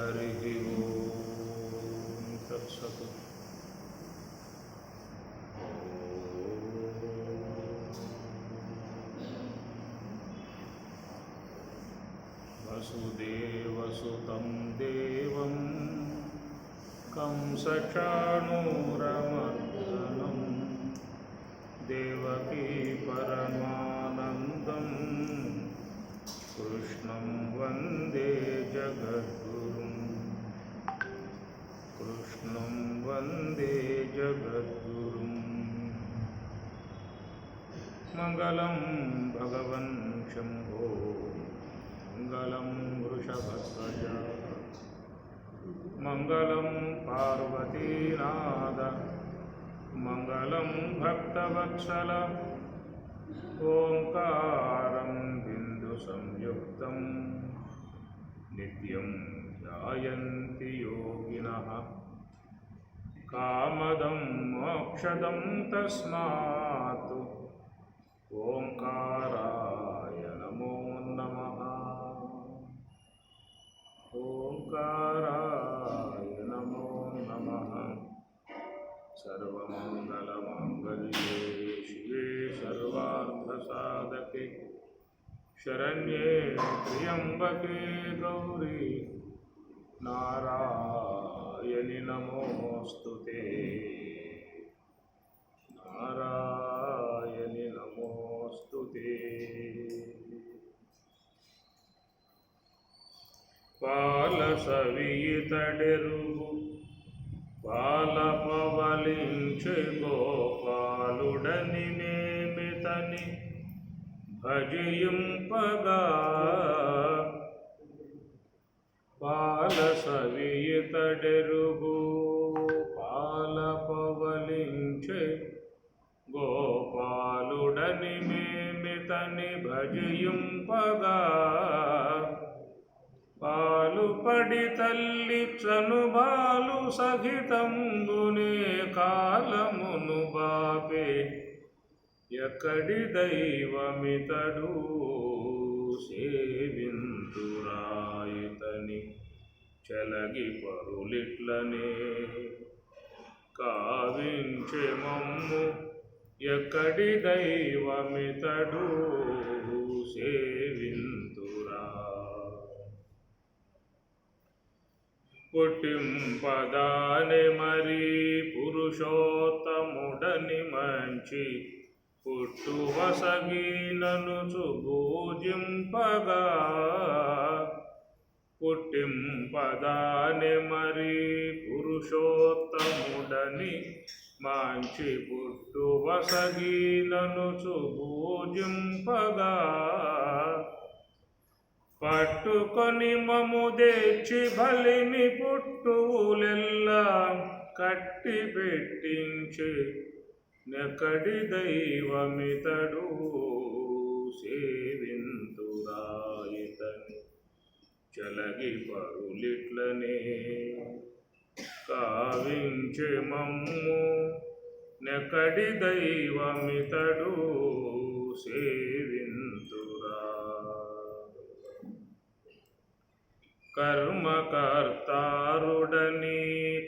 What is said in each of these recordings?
हरि ओम तत्सत्। वसुदेवसुतं देवं कंसचाणूरमर्दनं देवकी परमानन्दं कृष्णं वन्दे जगद्गुरुं। कृष्णं वन्दे जगद्गुरुं। मङ्गलं भगवन् शम्भो मङ्गलं वृषभध्वज मङ्गलं पार्वतीनाद मङ्गलं भक्तवत्सल। ओंकारं बिन्दुसंयुक्तं नित्यं ध्यायन्ति योगिनः कामदं मोक्षदं तस्मात् ओंकाराय नमो नमः। ओंकाराय नमो नमः। सर्वमंगलमांगल्ये शिवे सर्वार्थसाधके शरण्ये त्र्यंबके गौरी नारायणि नमोस्तुते। नारायणि नमोस्तुते। పాలసవియితడెరుగు పాలపవలించె గోపాలుడని నేమితని భజింపగా పాలసవియితడెరుగు పాలపవలించె గోపాలుడని మేమితని భజింపగా పాలు పడి తల్లి చనుబాలు సహితంబునే కాలమును బాపే ఎక్కడి దైవమితడు సేవింతురాయితని చలగి పరులిట్లనే కావించె మమ్ము ఎక్కడి దైవమితడు సేవింతురా. పుట్టింపదానె మరి పురుషోత్తముడని మంచి పుట్టువసగిననుచు పూజింపగా పుట్టింపదానె మరి పురుషోత్తముడని మంచి పుట్టువసగిననుచు పూజింపగా పట్టుకొని మము తెచ్చి బలిమి పుట్టువులెల్లా కట్టి పెట్టించే నెక్కడి దైవమితడు సేవింతురాయితని చలగి పరులిట్లనే కావించె మమ్ము నెక్కడి దైవమితడు సేవింతురా. కర్మకర్తారుడని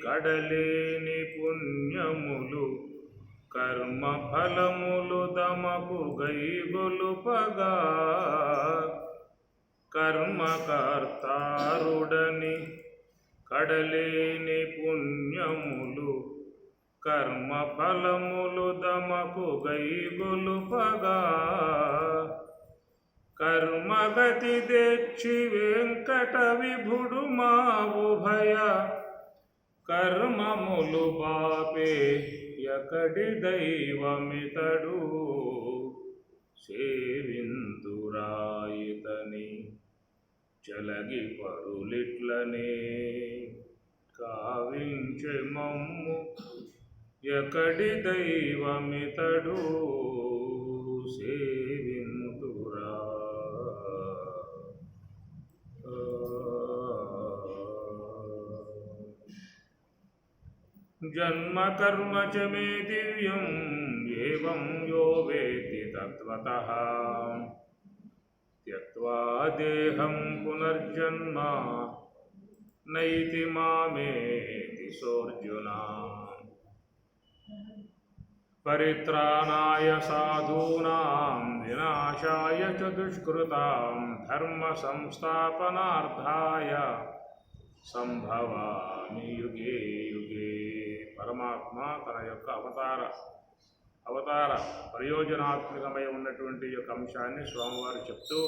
కడలేని పుణ్యములు కర్మ ఫలములు తమకు గైగొలుపగా కర్మకర్తారుడని కడలేని పుణ్యములు కర్మ ఫలములు తమకు గైగొలుపగా కర్మగతి తెచ్చి వెంకట విభుడు మా ఉభయ కర్మములు బాపే ఎక్కడి దైవమితడు సేవింతురాయితని చలగి పరులిట్లనే కావించె మమ్ము ఎక్కడి దైవమితడు సేవింతురా. జన్మ కర్మ చ మే దివ్యం ఏవం యో వేత్తి తత్వతః త్యక్త్వా దేహం పునర్జన్మ నైతి మామేతి సోర్జున. పరిత్రాణాయ సాధూనాం వినాశాయ చ దుష్కృతాం ధర్మ సంస్థాపనార్థాయ సంభవామి యుగే యుగే. పరమాత్మ తన యొక్క అవతార ప్రయోజనాత్మకమై ఉన్నటువంటి యొక్క అంశాన్ని స్వామివారు చెప్తూ,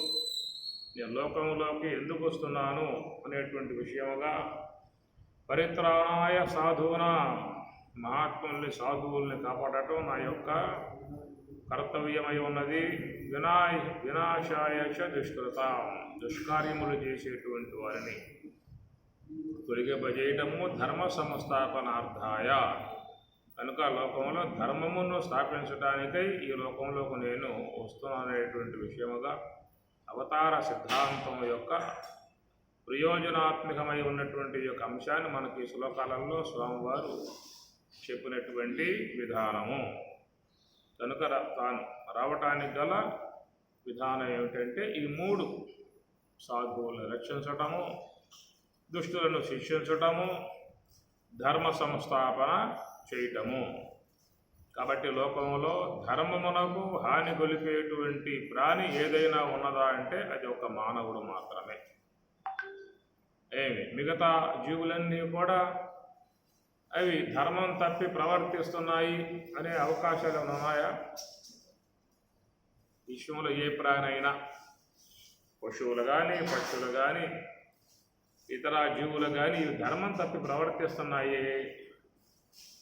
నేను లోకంలోకి ఎందుకు వస్తున్నాను అనేటువంటి విషయముగా, పరిత్రాణాయ సాధూనా, మహాత్ముల్ని సాధువుల్ని కాపాడటం నా యొక్క కర్తవ్యమై ఉన్నది. వినాశాయ చ దుష్కృతాం, దుష్కార్యములు చేసేటువంటి వారిని తొలగింపజేయటము, ధర్మ సంస్థాపనార్థాయ, కనుక లోకంలో ధర్మమును స్థాపించడానికై ఈ లోకంలోకి నేను వస్తున్నాననేటువంటి విషయముగా అవతార సిద్ధాంతం యొక్క ప్రయోజనాత్మకమై ఉన్నటువంటి యొక్క అంశాన్ని మనకి శ్లోకాలలో స్వామివారు చెప్పినటువంటి విధానము. కనుక తాను రావటానికి గల విధానం ఏమిటంటే ఈ మూడు: సాధువులను రక్షించటము, దుష్టులను శిక్షించటము, ధర్మ సంస్థాపన చేయటము. కాబట్టి లోకంలో ధర్మమునకు హాని గొలిపేటువంటి ప్రాణి ఏదైనా ఉన్నదా అంటే అది ఒక మానవుడు మాత్రమే. మిగతా జీవులన్నీ కూడా అవి ధర్మం తప్పి ప్రవర్తిస్తున్నాయి అనే అవకాశాలు ఉన్నాయా? విశ్వంలో ఏ ప్రాణి అయినా, పశువులు కానీ, పక్షులు కానీ, ఇతర జీవులు కానీ ఇవి ధర్మం తప్పి ప్రవర్తిస్తున్నాయి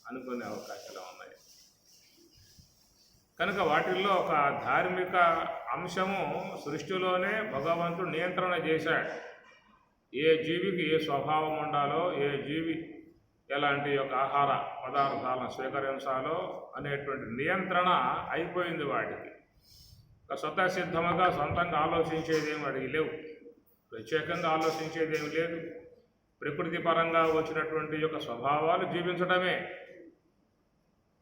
అనుకునే అవకాశాలు ఉన్నాయి. కనుక వాటిల్లో ఒక ధార్మిక అంశము సృష్టిలోనే భగవంతుడు నియంత్రణ చేశాడు. ఏ జీవికి ఏ స్వభావం ఉండాలో, ఏ జీవి ఎలాంటి యొక్క ఆహార పదార్థాలను స్వీకరించాలో అనేటువంటి నియంత్రణ అయిపోయింది వాటికి. స్వతసిద్ధముగా సొంతంగా ఆలోచించేదేమి వాడికి లేవు, ప్రత్యేకంగా ఆలోచించేదేమి లేదు. ప్రకృతి పరంగా వచ్చినటువంటి యొక్క స్వభావాలు జీవించడమే,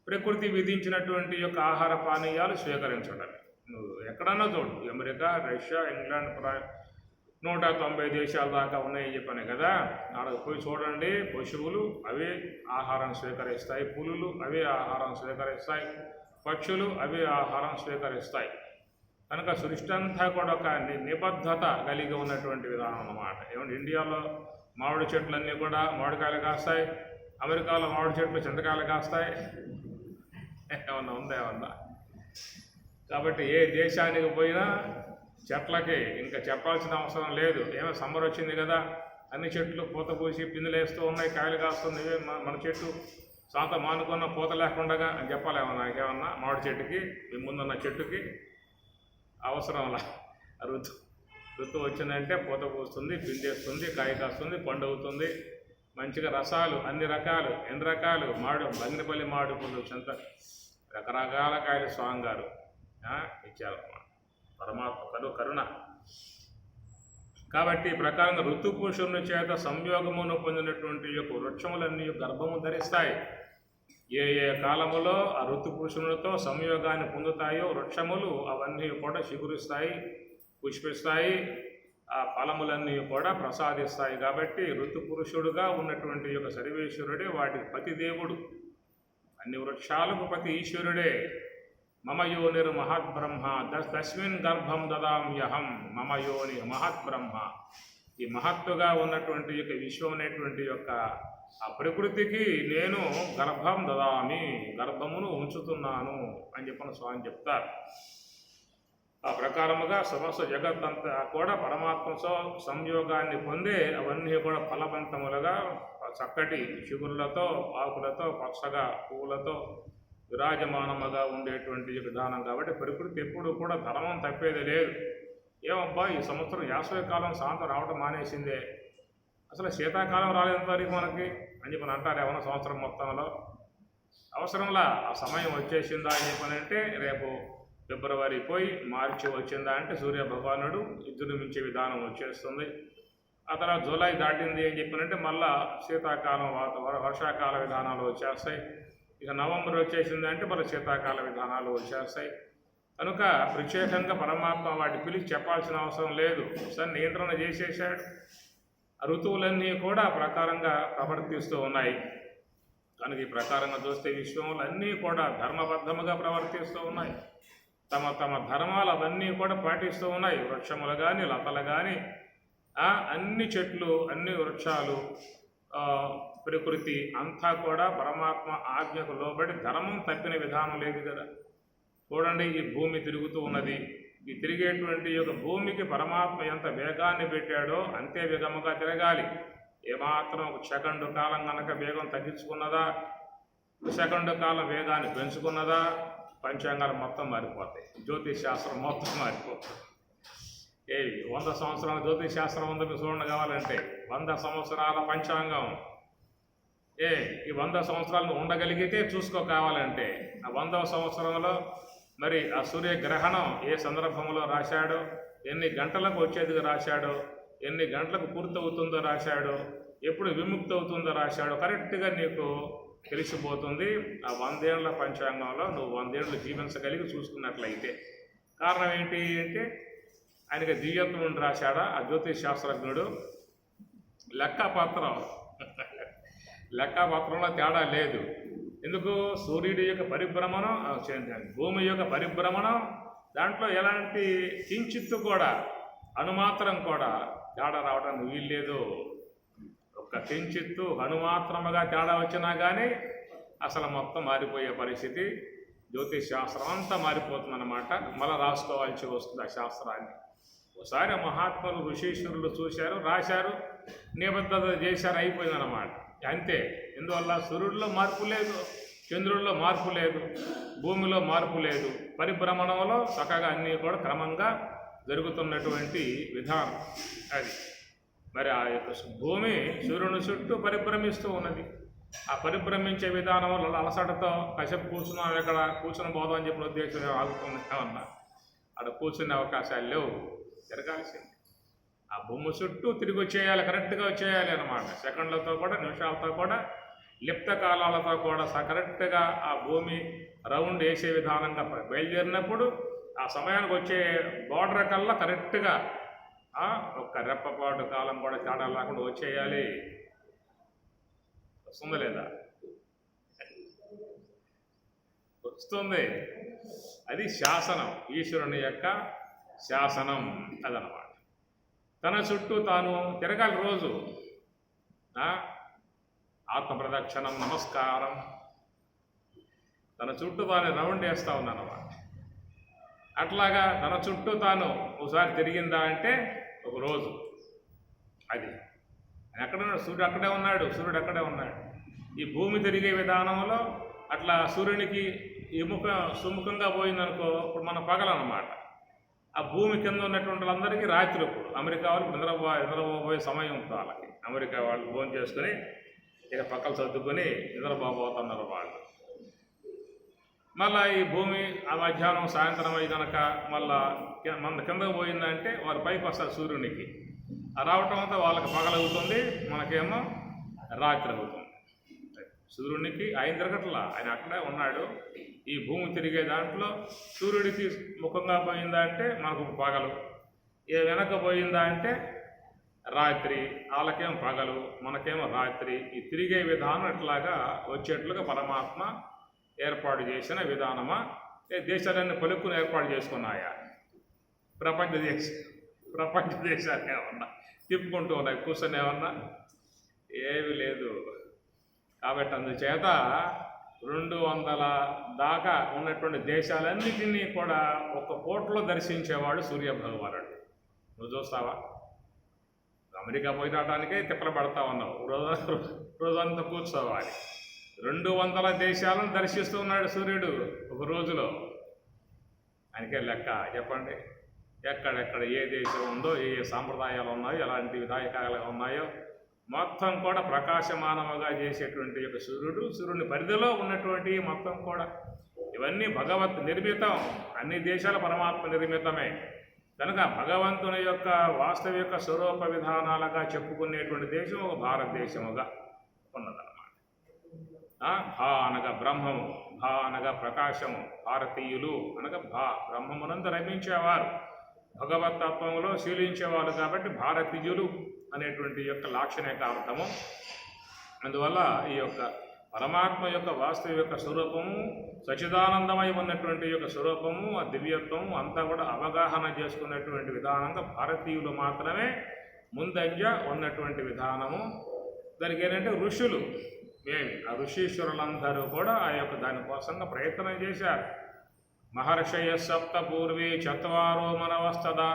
ప్రకృతి విధించినటువంటి యొక్క ఆహార పానీయాలు స్వీకరించడమే. నువ్వు ఎక్కడన్నా చూడు, అమెరికా, రష్యా, ఇంగ్లాండ్ 190 దేశాల దాకా ఉన్నాయని చెప్పాను కదా, అక్కడికి పోయి చూడండి. పశువులు అవే ఆహారం స్వీకరిస్తాయి, పులులు అవే ఆహారం స్వీకరిస్తాయి, పక్షులు అవే ఆహారం స్వీకరిస్తాయి. కనుక సృష్టి అంతా కూడా ఒక నిబద్ధత కలిగి ఉన్నటువంటి విధానం అన్నమాట. ఏమంటే ఇండియాలో మామిడి చెట్లన్నీ కూడా మామిడికాయలు కాస్తాయి, అమెరికాలో మామిడి చెట్లు చింతకాయలు కాస్తాయి. ఏమన్నా ఉందా? కాబట్టి ఏ దేశానికి పోయినా చెట్లకి ఇంకా చెప్పాల్సిన అవసరం లేదు. ఏమో సమ్మర్ వచ్చింది కదా, అన్ని చెట్లు పూత పూసి పిందులేస్తూ ఉన్నాయి, కాయలు కాస్తుంది. మన చెట్టు సాంత మానుకున్న పూత లేకుండా అని చెప్పాలి ఏమన్నా? ఏమన్నా మామిడి చెట్టుకి, మీ ముందున్న చెట్టుకి అవసరంలా. ఋతువు వచ్చిందంటే పూత పూస్తుంది, పిండేస్తుంది, కాయ కాస్తుంది, పండు అవుతుంది. మంచిగా రసాలు అన్ని రకాలు, ఎన్ని రకాలు బంగినపల్లి మామిడి పళ్ళు చెంత రకరకాల కాయలు స్వామి గారు ఇచ్చారు. పరమాత్మ కరుణ. కాబట్టి ఈ ప్రకారంగా ఋతుపురుషుని చేత సంయోగమును పొందినటువంటి యొక్క వృక్షములన్నీ గర్భము ధరిస్తాయి. ఏ ఏ కాలములో ఆ ఋతుపురుషునితో సంయోగాన్ని పొందుతాయో వృక్షములు అవన్నీ కూడా చిగురిస్తాయి, పుష్పిస్తాయి, ఆ ఫలములన్నీ కూడా ప్రసాదిస్తాయి. కాబట్టి ఋతుపురుషుడుగా ఉన్నటువంటి యొక్క సర్వేశ్వరుడే వాటికి పతిదేవుడు, అన్ని వృక్షాలకు పతి ఈశ్వరుడే. మమ యోనిర్ మహద్బ్రహ్మ తస్మిన్ గర్భం దదామ్యహం మమ యోని మహద్బ్రహ్మ. ఈ మహత్తుగా ఉన్నటువంటి యొక్క విశ్వం అనేటువంటి యొక్క ఆ ప్రకృతికి నేను గర్భం దదామి, గర్భమును ఉంచుతున్నాను అని చెప్పిన స్వామి చెప్తారు. ఆ ప్రకారముగా సమస్త జగత్తంతా కూడా పరమాత్మతో సంయోగాన్ని పొందే అవన్నీ కూడా ఫలవంతములుగా చక్కటి చిగురులతో, ఆకులతో, పచ్చగా పువ్వులతో విరాజమానముగా ఉండేటువంటి విధానం. కాబట్టి ప్రకృతి ఎప్పుడు కూడా ధర్మం తప్పేది లేదు. ఏమబ్బా ఈ సంవత్సరం వేసవికాలం సాయంత్రం రావడం మానేసిందే, అసలు శీతాకాలం రాలేంత వరకు మనకి అని చెప్పని అంటారు ఏమన్నా సంవత్సరం మొత్తంలో. అవసరంలా ఆ సమయం వచ్చేసిందా అని చెప్పనంటే రేపు ఫిబ్రవరి పోయి మార్చి వచ్చిందా అంటే సూర్య భగవానుడు ఇద్దరు మించే విధానం వచ్చేస్తుంది. ఆ తర్వాత జూలై దాటింది అని చెప్పినంటే మళ్ళా శీతాకాలం వర్షాకాల విధానాలు వచ్చేస్తాయి. ఇక నవంబర్ వచ్చేసిందంటే మన శీతాకాల విధానాలు వచ్చేస్తాయి. కనుక ప్రత్యేకంగా పరమాత్మ వాటి పిలిచి చెప్పాల్సిన అవసరం లేదు. సార్ నియంత్రణ చేసేసాడు. ఆ ఋతువులన్నీ కూడా ప్రకారంగా ప్రవర్తిస్తూ ఉన్నాయి. కనుక ఈ ప్రకారంగా చూస్తే విశ్వంలో అన్నీ కూడా ధర్మబద్ధముగా ప్రవర్తిస్తూ ఉన్నాయి. తమ తమ ధర్మాలు అవన్నీ కూడా పాటిస్తూ ఉన్నాయి. వృక్షములు కానీ, లతలు కానీ, అన్ని చెట్లు, అన్ని వృక్షాలు, ప్రకృతి అంతా కూడా పరమాత్మ ఆజ్ఞకు లోబడి ధర్మం తప్పిన విధానం లేదు కదా. చూడండి, ఈ భూమి తిరుగుతూ ఉన్నది. ఈ తిరిగేటువంటి యొక్క భూమికి పరమాత్మ ఎంత వేగాన్ని పెట్టాడో అంతే వేగముగా తిరగాలి. ఏమాత్రం ఒక సెకండు కాలం కనుక వేగం తగ్గించుకున్నదా, సెకండు కాలం వేగాన్ని పెంచుకున్నదా, పంచాంగాలు మొత్తం మారిపోతాయి, జ్యోతిష్ శాస్త్రం మొత్తం మారిపోతుంది. 100 సంవత్సరాల జ్యోతిష్ శాస్త్రం ఉంది చూడండి కావాలంటే, 100 సంవత్సరాల పంచాంగం. ఈ 100 సంవత్సరాలను ఉండగలిగితే చూసుకో కావాలంటే. ఆ 100వ సంవత్సరంలో మరి ఆ సూర్యగ్రహణం ఏ సందర్భంలో రాశాడో, ఎన్ని గంటలకు వచ్చేది రాశాడో, ఎన్ని గంటలకు పూర్తవుతుందో రాశాడో, ఎప్పుడు విముక్తి అవుతుందో రాశాడో కరెక్ట్గా నీకు తెలిసిపోతుంది. ఆ 100 ఏళ్ల పంచాంగంలో నువ్వు 100 ఏళ్ళు జీవించగలిగి చూసుకున్నట్లయితే. కారణం ఏంటి అంటే ఆయనకి దివ్యత్వం ఉండి రాశాడా ఆ జ్యోతిష్ శాస్త్రజ్ఞుడు. లెక్కపత్రంలో తేడా లేదు. ఎందుకు? సూర్యుడి యొక్క పరిభ్రమణం, భూమి యొక్క పరిభ్రమణం, దాంట్లో ఎలాంటి కించిత్తు కూడా అణుమాత్రం కూడా తేడా రావడానికి వీల్లేదు. ఒక్క కించిత్తు అణుమాత్రముగా తేడా వచ్చినా కానీ అసలు మొత్తం మారిపోయే పరిస్థితి. జ్యోతిష్ శాస్త్రం అంతా మారిపోతుందన్నమాట. మళ్ళీ రాసుకోవాల్సి వస్తుంది ఆ శాస్త్రాన్ని. ఒకసారి మహాత్ములు ఋషీశ్వరులు చూశారు, రాశారు, నిబద్ధత చేశారు, అయిపోయిందన్నమాట. అంతే. ఎందువల్ల? సూర్యుడిలో మార్పు లేదు, చంద్రుడిలో మార్పు లేదు, భూమిలో మార్పు లేదు. పరిభ్రమణంలో చక్కగా అన్నీ కూడా క్రమంగా జరుగుతున్నటువంటి విధానం అది. మరి ఆ యొక్క భూమి సూర్యుని చుట్టూ పరిభ్రమిస్తూ ఉన్నది. ఆ పరిభ్రమించే విధానంలో అలసటతో కసేపు కూర్చున్నాం, ఎక్కడ కూర్చుని పోదాం అని చెప్పిన ఉద్దేశం ఆగుతుంది ఏమన్నా. అక్కడ కూర్చునే అవకాశాలు లేవు, తిరగాల్సింది. ఆ భూమి చుట్టూ తిరిగి వచ్చేయాలి, కరెక్ట్గా వచ్చేయాలి అన్నమాట. సెకండ్లతో కూడా, నిమిషాలతో కూడా, లిప్త కాలాలతో కూడా కరెక్ట్గా ఆ భూమి రౌండ్ వేసే విధానంగా బయలుదేరినప్పుడు ఆ సమయానికి వచ్చే బోర్డర్ కల్లా కరెక్ట్గా ఒక్క రెప్పపాటు కాలం కూడా తేడా లేకుండా వచ్చేయాలి. వస్తుందా లేదా? వస్తుంది. అది శాసనం, ఈశ్వరుని యొక్క శాసనం అదనమాట. తన చుట్టూ తాను తిరగాలి రోజు. ఆత్మప్రదక్షిణం, నమస్కారం. తన చుట్టూ తాను రౌండ్ వేస్తూ ఉన్నానమాట. అట్లాగా తన చుట్టూ తాను ఒకసారి తిరిగిందా అంటే ఒక రోజు. అది ఎక్కడ ఉన్నాడు? సూర్యుడు అక్కడే ఉన్నాడు, సూర్యుడు అక్కడే ఉన్నాడు. ఈ భూమి తిరిగే విధానంలో అట్లా సూర్యునికి సుముఖంగా పోయిందనుకో, ఇప్పుడు మన పగలన్నమాట. ఆ భూమి కింద ఉన్నటువంటి వాళ్ళందరికీ రాత్రి. ఇప్పుడు అమెరికా వాళ్ళు నిద్రపోయే సమయం ఉంటుంది వాళ్ళకి. అమెరికా వాళ్ళు భోజనం చేసుకుని ఇక పక్కలు సర్దుకొని నిద్రపోతున్నారు వాళ్ళు. మళ్ళీ ఈ భూమి ఆ మధ్యాహ్నం సాయంత్రం అయి కనుక మళ్ళా మన కిందకు పోయిందంటే వారు పైకి వస్తారు సూర్యునికి. ఆ రావటం అంతా వాళ్ళకి పగలవుతుంది, మనకేమో రాత్రి అవుతుంది. సూర్యునికి ఆయన తిరగట్లా, ఆయన అక్కడే ఉన్నాడు. ఈ భూమి తిరిగే దాంట్లో సూర్యుడికి ముఖంగా పోయిందా అంటే మనకు పగలు, వెనక పోయిందా అంటే రాత్రి. వాళ్ళకేమో పగలు, మనకేమో రాత్రి. ఈ తిరిగే విధానం ఇట్లాగా వచ్చేట్లుగా పరమాత్మ ఏర్పాటు చేసిన విధానమా? దేశాలన్నీ పలుకుని ఏర్పాటు చేసుకున్నాయా? ప్రపంచ దేశాలు ఏమన్నా తిప్పుకుంటూ ఉన్నాయి, కూర్చొని ఏమన్నా? ఏమి లేదు. కాబట్టి అందుచేత 200 దాకా ఉన్నటువంటి దేశాలన్నిటినీ కూడా ఒక పూటలో దర్శించేవాడు సూర్యభగవానుడు. నువ్వు చూస్తావా? అమెరికా పోయి రావడానికే తిప్పలు పడతా ఉన్నావు, రోజంతా కూర్చోవాలి. 200 దేశాలను దర్శిస్తూ ఉన్నాడు సూర్యుడు ఒక రోజులో. ఆయనకే లెక్క చెప్పండి. ఎక్కడెక్కడ ఏ దేశం ఉందో, ఏ సాంప్రదాయాలు ఉన్నాయో, ఎలాంటి విధాయకాలు ఉన్నాయో మొత్తం కూడా ప్రకాశమానముగా చేసేటువంటి యొక్క సూర్యుని పరిధిలో ఉన్నటువంటి మొత్తం కూడా ఇవన్నీ భగవత్ నిర్మితం. అన్ని దేశాల పరమాత్మ నిర్మితమే. కనుక భగవంతుని యొక్క వాస్తవిక స్వరూప విధానాలుగా చెప్పుకునేటువంటి దేశం ఒక భారతదేశముగా ఉన్నదన్నమాట. భా అనగా బ్రహ్మము, భా అనగా ప్రకాశము, భారతీయులు అనగా బ్రహ్మమునందు రమించేవారు, భగవతత్వంలో శీలించేవారు కాబట్టి భారతీయులు అనేటువంటి యొక్క లాక్షణికార్థము. అందువల్ల ఈ యొక్క పరమాత్మ యొక్క వాస్తవ యొక్క స్వరూపము, సచిదానందమై ఉన్నటువంటి యొక్క స్వరూపము, ఆ దివ్యత్వము అంతా కూడా అవగాహన చేసుకున్నటువంటి విధానంగా భారతీయులు మాత్రమే ముందంజ ఉన్నటువంటి విధానము. దానికి ఏంటంటే ఋషులు ఆ ఋషీశ్వరులందరూ కూడా ఆ యొక్క దానికోసంగా ప్రయత్నం చేశారు. మహర్షయ సప్త పూర్వే చత్వారో మనవస్తదా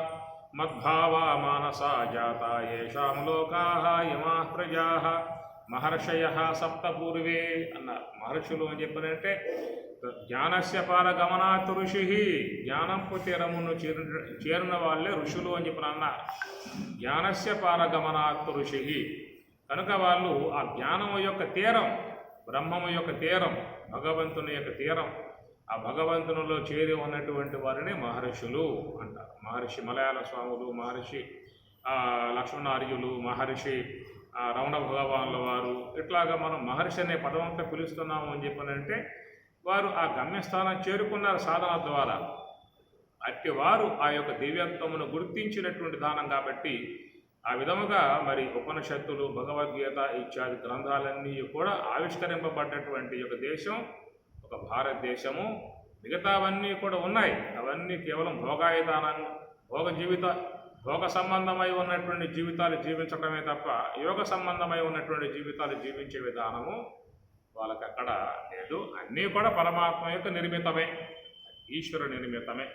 మద్భావ మానసా జాత ఏషాం లోకాః యమా ప్రజాః. మహర్షయ సప్త పూర్వే అన్నారు. మహర్షులు అని చెప్పినంటే జ్ఞానస్య పారగమనాత్ ఋషి, జ్ఞానంపు తీరమును చేరిన వాళ్ళే ఋషులు అని చెప్పిన అన్నారు. జ్ఞానస్య పారగమనాత్ ఋషి కనుక వాళ్ళు ఆ జ్ఞానము యొక్క తీరం, బ్రహ్మము యొక్క తీరం, భగవంతుని యొక్క తీరం, ఆ భగవంతునిలో చేరి ఉన్నటువంటి వారిని మహర్షులు అంటారు. మహర్షి మలయాళ స్వాములు, మహర్షి లక్ష్మణార్యులు, మహర్షి రమణ భగవానుల వారు, ఇట్లాగా మనం మహర్షి అనే పదవంతా పిలుస్తున్నాము అని చెప్పనంటే వారు ఆ గమ్యస్థానం చేరుకున్నారు సాధన ద్వారా. అట్టి వారు ఆ యొక్క దివ్యత్వమును గుర్తించినటువంటి దానం కాబట్టి ఆ విధముగా మరి ఉపనిషత్తులు, భగవద్గీత ఇత్యాది గ్రంథాలన్నీ కూడా ఆవిష్కరింపబడ్డటువంటి యొక్క దేశం ఒక భారతదేశము. మిగతావన్నీ కూడా ఉన్నాయి, అవన్నీ కేవలం భోగ సంబంధమై ఉన్నటువంటి జీవితాలు జీవించడమే తప్ప యోగ సంబంధమై ఉన్నటువంటి జీవితాలు జీవించే విధానము వాళ్ళకి అక్కడ లేదు. అన్నీ కూడా పరమాత్మ యొక్క నిర్మితమే, ఈశ్వర నిర్మితమే,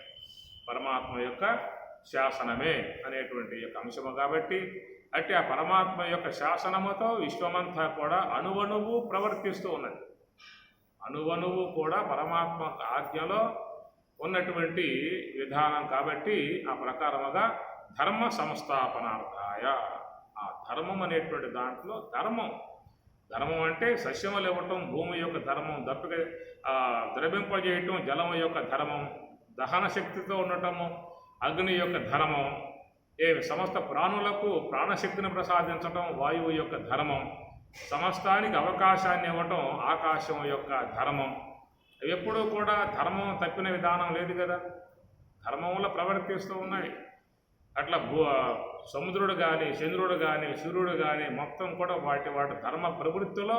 పరమాత్మ యొక్క శాసనమే అనేటువంటి యొక్క అంశము. కాబట్టి అట్టి ఆ పరమాత్మ యొక్క శాసనముతో విశ్వమంతా కూడా అణువణువు ప్రవర్తిస్తూ ఉన్నది. అణువణువు కూడా పరమాత్మ ఆజ్ఞలో ఉన్నటువంటి విధానం కాబట్టి ఆ ప్రకారముగా ధర్మ సంస్థాపనార్థాయ, ఆ ధర్మం అనేటువంటి దాంట్లో ధర్మం అంటే సస్యములు ఇవ్వటం, భూమి యొక్క ధర్మం, ద్రవింపజేయటం, జలము యొక్క ధర్మం, దహన శక్తితో ఉండటము, అగ్ని యొక్క ధర్మం, సమస్త ప్రాణులకు ప్రాణశక్తిని ప్రసాదించటం వాయువు యొక్క ధర్మం, సమస్తానికి అవకాశాన్ని ఇవ్వటం ఆకాశం యొక్క ధర్మం. ఎప్పుడూ కూడా ధర్మం తప్పిన విధానం లేదు కదా, ధర్మంలో ప్రవర్తిస్తూ ఉన్నాయి. అట్లా సముద్రుడు కానీ, చంద్రుడు కానీ, సూర్యుడు కానీ మొత్తం కూడా వాటి ధర్మ ప్రవృత్తిలో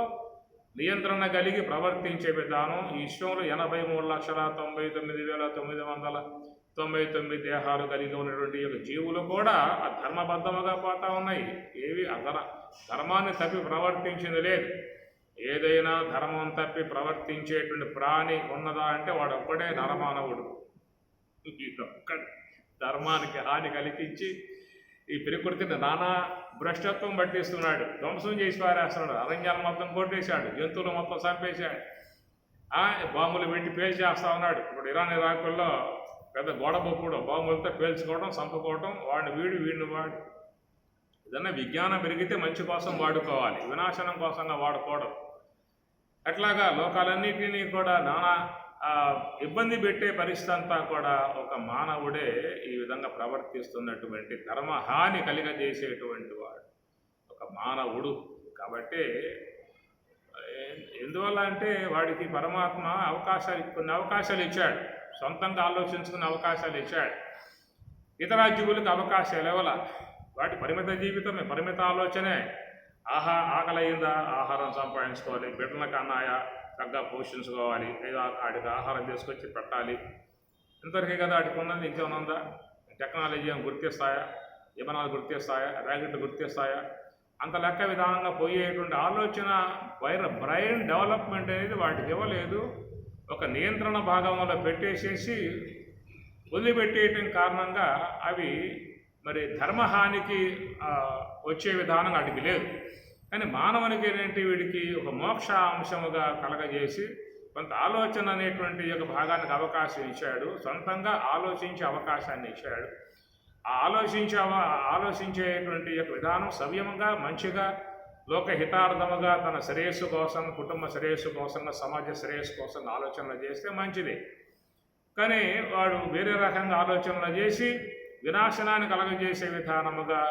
నియంత్రణ కలిగి ప్రవర్తించే విధానం. ఈ విశ్వంలో 83,99,999 దేహాలు కలిగి ఉన్నటువంటి యొక్క జీవులు కూడా ఆ ధర్మబద్ధముగా పోతా ఉన్నాయి. ఏవి ధర్మాన్ని తప్పి ప్రవర్తించింది లేదు. ఏదైనా ధర్మం తప్పి ప్రవర్తించేటువంటి ప్రాణి ఉన్నదా అంటే వాడు ఒక్కడే నరమానవుడు. ధర్మానికి హాని కలిగించి ఈ ప్రకృతిని నానా భ్రష్టత్వం పట్టిస్తున్నాడు, ధ్వంసం చేసి పారేస్తున్నాడు, అరణ్యాలు మొత్తం కొట్టేశాడు, జంతువులు మొత్తం చంపేశాడు, బాంబులు పెట్టి పేల్చేస్తా ఉన్నాడు. ఇప్పుడు ఇరాన్ ఇరాకుల్లో పెద్ద గోడబొప్పుడు బాంబులతో పేల్చుకోవడం, చంపుకోవడం, వీడిని వాడు. ఏదన్నా విజ్ఞానం పెరిగితే మంచి కోసం వాడుకోవాలి, వినాశనం కోసంగా వాడుకోవడం. అట్లాగా లోకాలన్నిటినీ కూడా నానా ఇబ్బంది పెట్టే పరిస్థితి అంతా కూడా ఒక మానవుడే ఈ విధంగా ప్రవర్తిస్తున్నటువంటి ధర్మహాని కలిగజేసేటువంటి వాడు ఒక మానవుడు. కాబట్టి ఎందువల్ల అంటే వాడికి పరమాత్మ కొన్ని అవకాశాలు ఇచ్చాడు, సొంతంగా ఆలోచించుకునే అవకాశాలు ఇచ్చాడు. ఇతర జీవులకు అవకాశాలు ఇవ్వాల. వాటి పరిమిత జీవితమే, పరిమిత ఆలోచనే. ఆకలయ్యిందా ఆహారం సంపాదించుకోవాలి, బిడ్డలకు అన్నాయా చక్కగా పోషించుకోవాలి, లేదా వాడికి ఆహారం తీసుకొచ్చి పెట్టాలి. ఇంతవరకే కదా వాటికి ఉన్నది, ఇంకేమైనా ఉందా? టెక్నాలజీ ఏమైనా గుర్తిస్తాయా, విమానాలు గుర్తిస్తాయా, ర్యాకెట్లు గుర్తిస్తాయా? అంత లెక్క విధానంగా పోయేటువంటి ఆలోచన బ్రెయిన్ డెవలప్మెంట్ అనేది వాటికి ఇవ్వలేదు. ఒక నియంత్రణ భాగంలో పెట్టేసేసి వదిలిపెట్టేయటం కారణంగా అవి మరి ధర్మహానికి వచ్చే విధానం వాటికి లేదు. కానీ మానవునికి ఏంటంటే వీడికి ఒక మోక్ష అంశముగా కలగజేసి కొంత ఆలోచన అనేటువంటి యొక్క భాగానికి అవకాశం ఇచ్చాడు, సొంతంగా ఆలోచించే అవకాశాన్ని ఇచ్చాడు. ఆ ఆలోచించేటువంటి యొక్క విధానం సవ్యంగా, మంచిగా, లోకహితార్థముగా, తన శ్రేయస్సు కోసం, కుటుంబ శ్రేయస్సు కోసంగా, సమాజ శ్రేయస్సు కోసం ఆలోచనలు చేస్తే మంచిది. కానీ వాడు వేరే రకంగా ఆలోచనలు చేసి వినాశనాన్ని కలగజేసే విధానముగా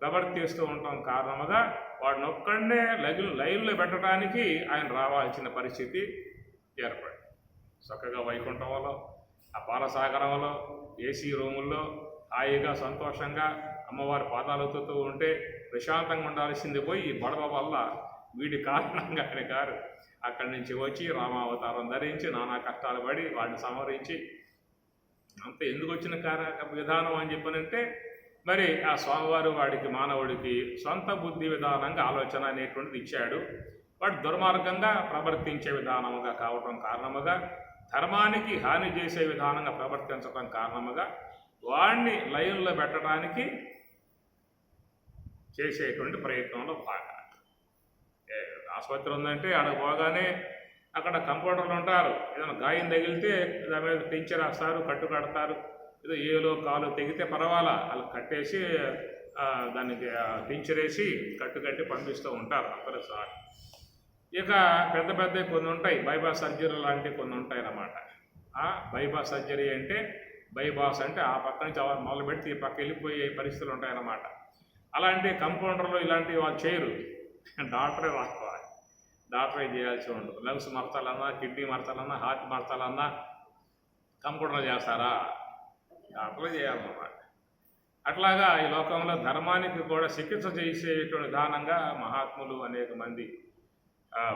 ప్రవర్తిస్తూ ఉండటం కారణముగా వాడిని ఒక్కడనే లైన్లో పెట్టడానికి ఆయన రావాల్సిన పరిస్థితి ఏర్పడింది. చక్కగా వైకుంఠంలో, ఆ పాలసాగరంలో, ఏసీ రూముల్లో హాయిగా సంతోషంగా అమ్మవారి పాదాలు ఎత్తుతూ ఉంటే ప్రశాంతంగా ఉండాల్సింది పోయి ఈ గొడవ వల్ల వీడి కారణంగా ఆయన గారు అక్కడి నుంచి వచ్చి రామావతారం ధరించి నానా కష్టాలు పడి వాడిని సంహరించి అంత ఎందుకు వచ్చిన విధానం అని చెప్పనంటే మరి ఆ స్వామివారు వాడికి మానవుడికి సొంత బుద్ధి విధానంగా ఆలోచన అనేటువంటిది ఇచ్చాడు. వాడు దుర్మార్గంగా ప్రవర్తించే విధానముగా కావటం కారణముగా, ధర్మానికి హాని చేసే విధానంగా ప్రవర్తించడం కారణముగా వాడిని లైన్లో పెట్టడానికి చేసేటువంటి ప్రయత్నంలో భాగం. ఆసుపత్రి ఉందంటే ఆడకు పోగానే అక్కడ కంపౌండర్లు ఉంటారు. ఏదైనా గాయం తగిలితే దాని మీద టించర్ వేస్తారు, కట్టు కడతారు. ఏదో ఏలో కాలు తెగితే పర్వాలా వాళ్ళు కట్టేసి దానికి టించరేసి కట్టు కట్టి పంపిస్తూ ఉంటారు అందరూ సార్. ఇక పెద్ద పెద్ద కొన్ని ఉంటాయి, బైపాస్ సర్జరీ లాంటివి కొన్ని ఉంటాయి అన్నమాట. బైపాస్ సర్జరీ అంటే బైపాస్ అంటే ఆ పక్క నుంచి మొదలు పెడితే ఈ పక్క వెళ్ళిపోయే పరిస్థితులు ఉంటాయన్నమాట. అలాంటి కంపౌండర్లు ఇలాంటివి వాళ్ళు చేయరు, డాక్టరే రాసుకోవాలి. డాక్టరే చేయాల్సి ఉండదు. లంగ్స్ మార్చాలన్నా, కిడ్నీ మార్చాలన్నా, హార్ట్ మార్చాలన్నా కంపౌండర్లు చేస్తారా? డాక్టర్లు చేయాలన్నమాట. అట్లాగా ఈ లోకంలో ధర్మానికి కూడా చికిత్స చేసేటువంటి విధానంగా మహాత్ములు అనేక మంది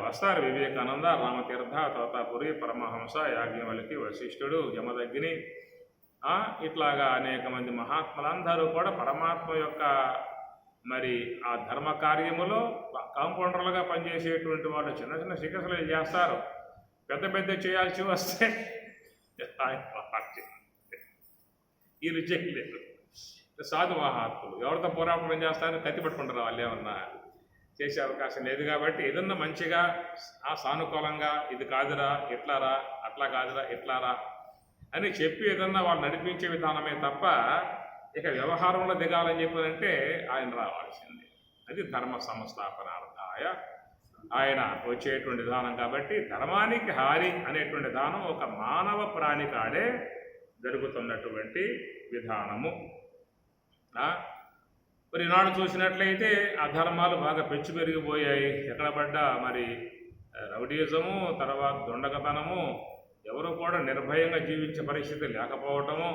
వస్తారు. వివేకానంద, రామతీర్థ, తోతాపురి, పరమహంస, యాజ్ఞవల్కి, వశిష్ఠుడు, యమదగ్ని, ఇట్లాగా అనేక మంది మహాత్ములందరూ కూడా పరమాత్మ యొక్క మరి ఆ ధర్మ కార్యములో కాంపౌండర్లుగా పనిచేసేటువంటి వాళ్ళు చిన్న చిన్న చికిత్సలు చేస్తారు. పెద్ద పెద్ద చేయాల్సి వస్తే వీళ్ళు చేయలేదు. సాధు మహాత్ములు ఎవరితో పోరాటం చేస్తారని కత్తి పట్టుకుంటారు. వాళ్ళు ఏమన్నా చేసే అవకాశం లేదు. కాబట్టి ఏదన్నా మంచిగా సానుకూలంగా ఇది కాదురా ఎట్లారా, అట్లా కాదురా ఎట్లారా అని చెప్పి ఏదన్నా వాళ్ళు నడిపించే విధానమే తప్ప ఇక వ్యవహారంలో దిగాలని చెప్పారంటే ఆయన రావాల్సింది. అది ధర్మ సంస్థాపనార్థాయ ఆయన వచ్చేటువంటి విధానం. కాబట్టి ధర్మానికి హాని అనేటువంటి విధానం ఒక మానవ ప్రాణి కాడే జరుగుతున్నటువంటి విధానము. మరి ఈనాడు చూసినట్లయితే అధర్మాలు బాగా పెంచి పెరిగిపోయాయి. ఎక్కడ పడ్డా మరి రౌడీజము, తర్వాత దొండగతనము, ఎవరు కూడా నిర్భయంగా జీవించే పరిస్థితి లేకపోవటము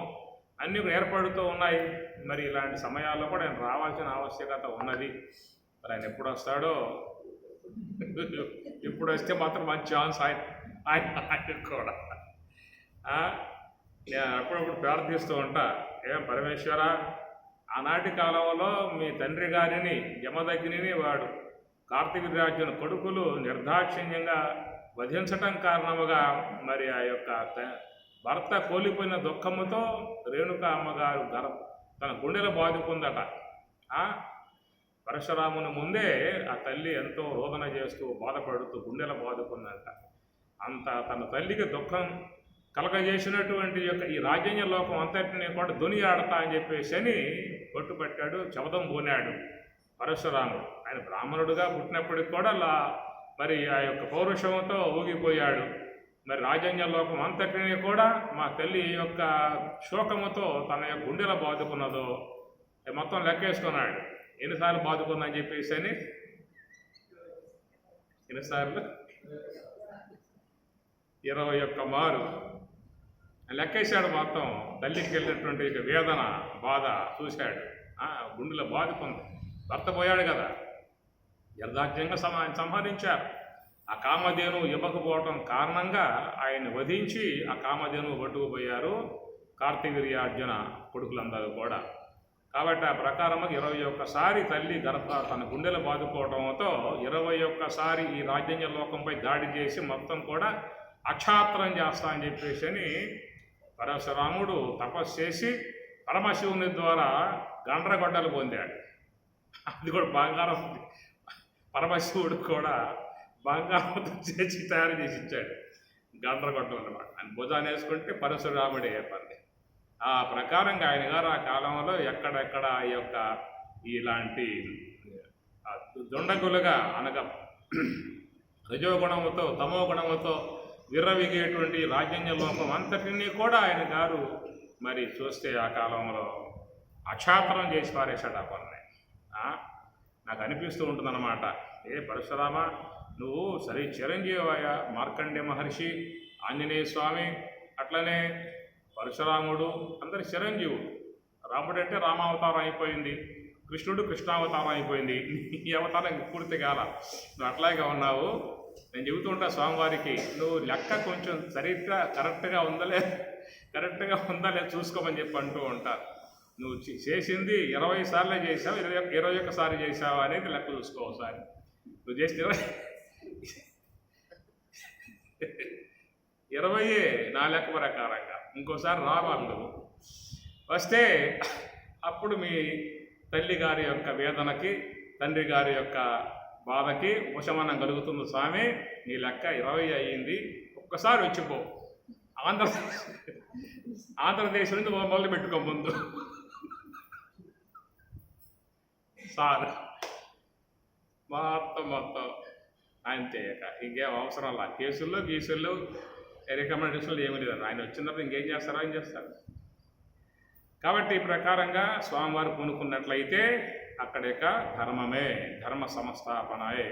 అన్నీ ఏర్పడుతూ ఉన్నాయి. మరి ఇలాంటి సమయాల్లో కూడా ఆయన రావాల్సిన ఆవశ్యకత ఉన్నది. మరి ఆయన ఎప్పుడు వస్తాడో, ఇప్పుడు వస్తే మాత్రం మంచి ఛాన్స్ ఆయన కూడా. నేను అప్పుడప్పుడు ప్రార్థిస్తూ ఉంటా, ఏం పరమేశ్వర, ఆనాటి కాలంలో మీ తండ్రి గారిని యమదగ్నిని వాడు కార్తవీర్యార్జున కొడుకులు నిర్దాక్షిణ్యంగా వధించటం కారణముగా మరి ఆ యొక్క భర్త కోల్పోయిన దుఃఖముతో రేణుకా అమ్మగారు తన గుండెలు బాదుకుందట. పరశురాముని ముందే ఆ తల్లి ఎంతో రోదన చేస్తూ బాధపడుతూ గుండెలు బాదుకుందంట. అంత తన తల్లికి దుఃఖం కలగజేసినటువంటి యొక్క ఈ రాజ్యాంగ లోకం అంతటిని కూడా దుని ఆడతా అని చెప్పేసి అని కొట్టుపట్టాడు, శబదం పోనాడు పరశురాముడు. ఆయన బ్రాహ్మణుడుగా పుట్టినప్పటికి కూడా మరి ఆ యొక్క పౌరుషంతో ఊగిపోయాడు. మరి రాజ్యాంగ లోకం అంతటిని కూడా మా తల్లి యొక్క శోకముతో తన యొక్క గుండెలో బాదుకున్నదో మొత్తం లెక్కేసుకున్నాడు. ఎన్నిసార్లు బాదుకుందని చెప్పేసి అని, ఎన్నిసార్లు? 21 మారు లెక్కేశాడు. మొత్తం తల్లికి వెళ్ళినటువంటి వేదన బాధ చూశాడు. గుండెలో బాదుకుంది. భర్త పోయాడు కదా, యథార్థంగా సంహరించారు. ఆ కామధేను ఇవ్వకపోవటం కారణంగా ఆయన్ని వధించి ఆ కామధేను పట్టుకుపోయారు కార్తవీర్యార్జున కొడుకులందరూ కూడా. కాబట్టి ఆ ప్రకారము 21 తల్లి తన గుండెలు బాదుకోవడంతో 21 ఈ రాజ్యాంగ లోకంపై దాడి చేసి మొత్తం కూడా అక్షాత్రం చేస్తా అని చెప్పేసి అని పరశురాముడు తపస్సు చేసి పరమశివుని ద్వారా గండ్రగొడ్డలు పొందాడు. అది కూడా బంగారం. పరమశివుడు కూడా బంగారంతో చేసి తయారు చేసి ఇచ్చాడు గండ్రగొడ్డలు అన్నమాట. ఆయన భుజాన్ని వేసుకుంటే పరశురాముడే ఏర్పడింది. ఆ ప్రకారంగా ఆయన గారు ఆ కాలంలో ఎక్కడెక్కడ ఈ యొక్క ఇలాంటి దుండగులుగా అనగా రజోగుణముతో తమో గుణముతో విర్రవిగేటువంటి రాజ్యాంగ లోకం అంతటినీ కూడా ఆయన గారు మరి చూస్తే ఆ కాలంలో అక్షాత్రం చేసి పారేశాడు ఆ పని. నాకు అనిపిస్తూ ఉంటుందన్నమాట, పరశురామ నువ్వు సరే చిరంజీవయ్య, మార్కండే మహర్షి, ఆంజనేయ స్వామి, అట్లనే పరశురాముడు అందరి చిరంజీవుడు. రాముడు అంటే రామావతారం అయిపోయింది. కృష్ణుడు కృష్ణావతారం అయిపోయింది, ఈ అవతారం పూర్తి కాల, నువ్వు అట్లాగే ఉన్నావు. నేను చెబుతూ ఉంటా స్వామివారికి, నువ్వు లెక్క కొంచెం సరిగ్గా కరెక్ట్గా ఉందా లేదా చూసుకోమని చెప్పి అంటూ ఉంటారు. నువ్వు చేసింది 20 సార్లు చేసావు, 21 సార్లు చేసావు అనేది లెక్క చూసుకో ఒకసారి. నువ్వు చేసిన 20 నా లెక్క ప్రకారంగా ఇంకోసారి రావాలి. నువ్వు వస్తే అప్పుడు మీ తల్లి గారి యొక్క వేదనకి, తండ్రి గారి యొక్క బాధకి ఉపశమనం కలుగుతుంది. స్వామి నీ లెక్క 20 అయ్యింది, ఒక్కసారి వచ్చిపో, ఆంధ్రదేశం నుంచి మొదలు పెట్టుకో ముందు సార్. మొత్తం అంతే, ఇంకేం అవసరం లా. కేసుల్లో రికమెండేషన్లు ఏమీ లేదు. ఆయన వచ్చినప్పుడు ఇంకేం చేస్తారో ఆయన చేస్తారు. కాబట్టి ఈ ప్రకారంగా స్వామివారు పూనుకున్నట్లయితే అక్కడిక ధర్మ సంస్థాపనయే.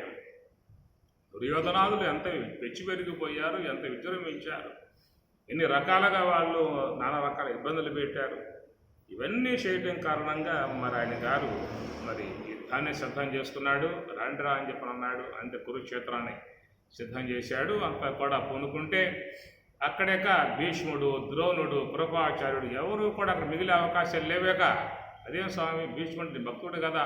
దుర్యోధనాదులు ఎంత పెచ్చి పెరిగిపోయారు, ఎంత విజృంభించారు, ఎన్ని రకాలుగా వాళ్ళు నానా రకాల ఇబ్బందులు పెట్టారు. ఇవన్నీ చేయడం కారణంగా మరి ఆయన గారు మరి యుద్ధాన్ని సిద్ధం చేసుకున్నాడు. రండిరా అని చెప్పని అన్నాడు. అంతే కురుక్షేత్రాన్ని సిద్ధం చేశాడు. అంతా కూడా పూనుకుంటే అక్కడేక భీష్ముడు, ద్రోణుడు, కృపాచార్యుడు ఎవరు కూడా అక్కడ మిగిలే అవకాశాలు లేవేక. అదేం స్వామి, భీష్ముడి భక్తుడు కదా,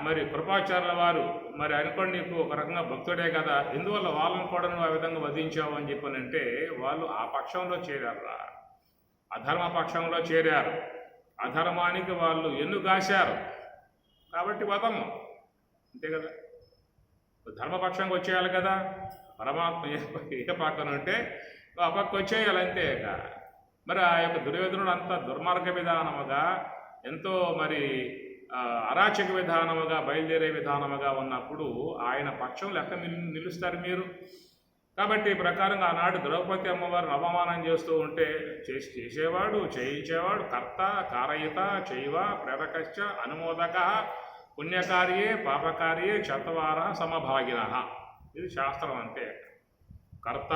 మరి కృపాచార్యుల వారు మరి అనుకోండి నీకు ఒక రకంగా భక్తుడే కదా, ఎందువల్ల వాళ్ళని కూడా నువ్వు ఆ విధంగా వధించావు అని చెప్పనంటే వాళ్ళు ఆ పక్షంలో చేరారు, అధర్మ పక్షంలో చేరారు. అధర్మానికి వాళ్ళు ఎన్నుగాశారు కాబట్టి వదము, అంతే కదా. ధర్మపక్షంగా వచ్చేయాలి కదా, పరమాత్మ ఏ పక్కన ఉంటే ఆ పక్క వచ్చేయాలి అంతే. మరి ఆ యొక్క దుర్యోధనుడు అంత దుర్మార్గ విధానముగా, ఎంతో మరి అరాచక విధానముగా, బయలుదేరే విధానముగా ఉన్నప్పుడు ఆయన పక్షంలో ఎక్కడ నిలుస్తారు మీరు? కాబట్టి ఈ ప్రకారంగా ఆనాడు ద్రౌపది అమ్మవారిని అవమానం చేస్తూ ఉంటే చేసేవాడు, చేయించేవాడు కర్త, కారయిత, చైవ, ప్రేరకశ్చ, అనుమోదక, పుణ్యకార్యే, పాపకార్యే, చత్వార సమభాగిన. ఇది శాస్త్రం అంతే. కర్త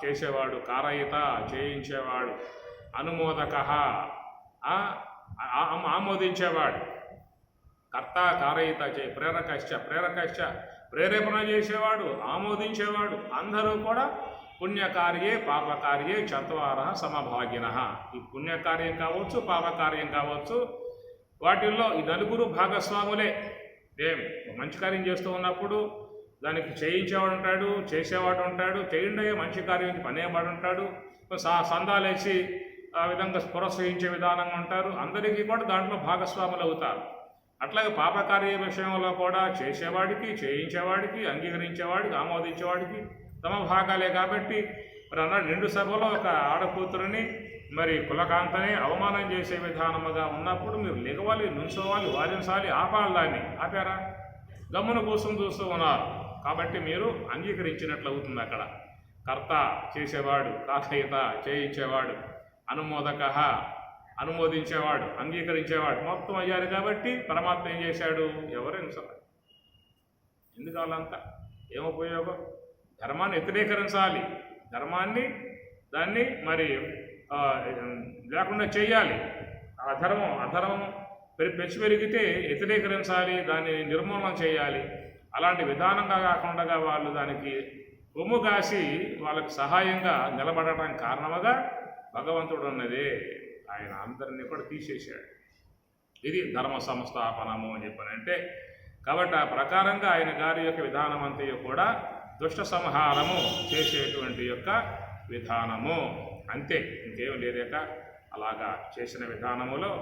చేసేవాడు, కారయిత చేయించేవాడు, అనుమోదక ఆమోదించేవాడు, కర్త కారయిత ప్రేరకశ్చ ప్రేరేపణ చేసేవాడు, ఆమోదించేవాడు, అందరూ కూడా పుణ్యకార్యే పాపకార్యే చత్వార సమభాగిన. ఈ పుణ్యకార్యం కావచ్చు, పాపకార్యం కావచ్చు, వాటిల్లో ఈ నలుగురు భాగస్వాములే. మంచి కార్యం చేస్తూ ఉన్నప్పుడు దానికి చేయించేవాడు ఉంటాడు, చేసేవాడు ఉంటాడు, చేయండి మంచి కార్యం పనేవాడు ఉంటాడు, సందాలేసి ఆ విధంగా ప్రోత్సహించే విధానంగా ఉంటారు. అందరికీ కూడా దాంట్లో భాగస్వాములు అవుతారు. అట్లాగే పాపకార్య విషయంలో కూడా చేసేవాడికి, చేయించేవాడికి, అంగీకరించేవాడికి, ఆమోదించేవాడికి తమ భాగాలే. కాబట్టి మరి అన్నాడు, నిండు సభలో ఒక ఆడకూతురిని మరి కులకాంతని అవమానం చేసే విధానముగా ఉన్నప్పుడు మీరు లెగవాలి, నుంచోవాలి, వారించాలి, ఆపాలి. దాన్ని ఆపారా? గమ్మున కూర్చొని చూస్తూ ఉన్నారు. కాబట్టి మీరు అంగీకరించినట్లు అవుతుంది. అక్కడ కర్త చేసేవాడు, కారయిత చేయించేవాడు, అనుమోదక అనుమోదించేవాడు, అంగీకరించేవాడు మొత్తం అయ్యారు. కాబట్టి పరమాత్మ ఏం చేశాడు? ఎవరైనా సరే ఎందుకు వాళ్ళంతా ఏముపయోగం? ధర్మాన్ని వ్యతిరేకరించాలి, దాన్ని మరి లేకుండా చేయాలి. అధర్మం పెంచి పెరిగితే వ్యతిరేకరించాలి, దాన్ని నిర్మూలన చేయాలి. అలాంటి విధానంగా కాకుండా వాళ్ళు దానికి కొమ్ము కాసి వాళ్ళకి సహాయంగా నిలబడటానికి కారణముగా భగవంతుడు ఉన్నదే. ఆయన అందరినీ కూడా తీసేశాడు. ఇది ధర్మ సంస్థాపనము అని చెప్పానంటే. కాబట్టి ఆ ప్రకారంగా ఆయన గారి యొక్క విధానం అంతా కూడా దుష్ట సంహారము చేసేటువంటి యొక్క విధానము అంతే, ఇంకేం లేదేక. అలాగా చేసిన విధానములో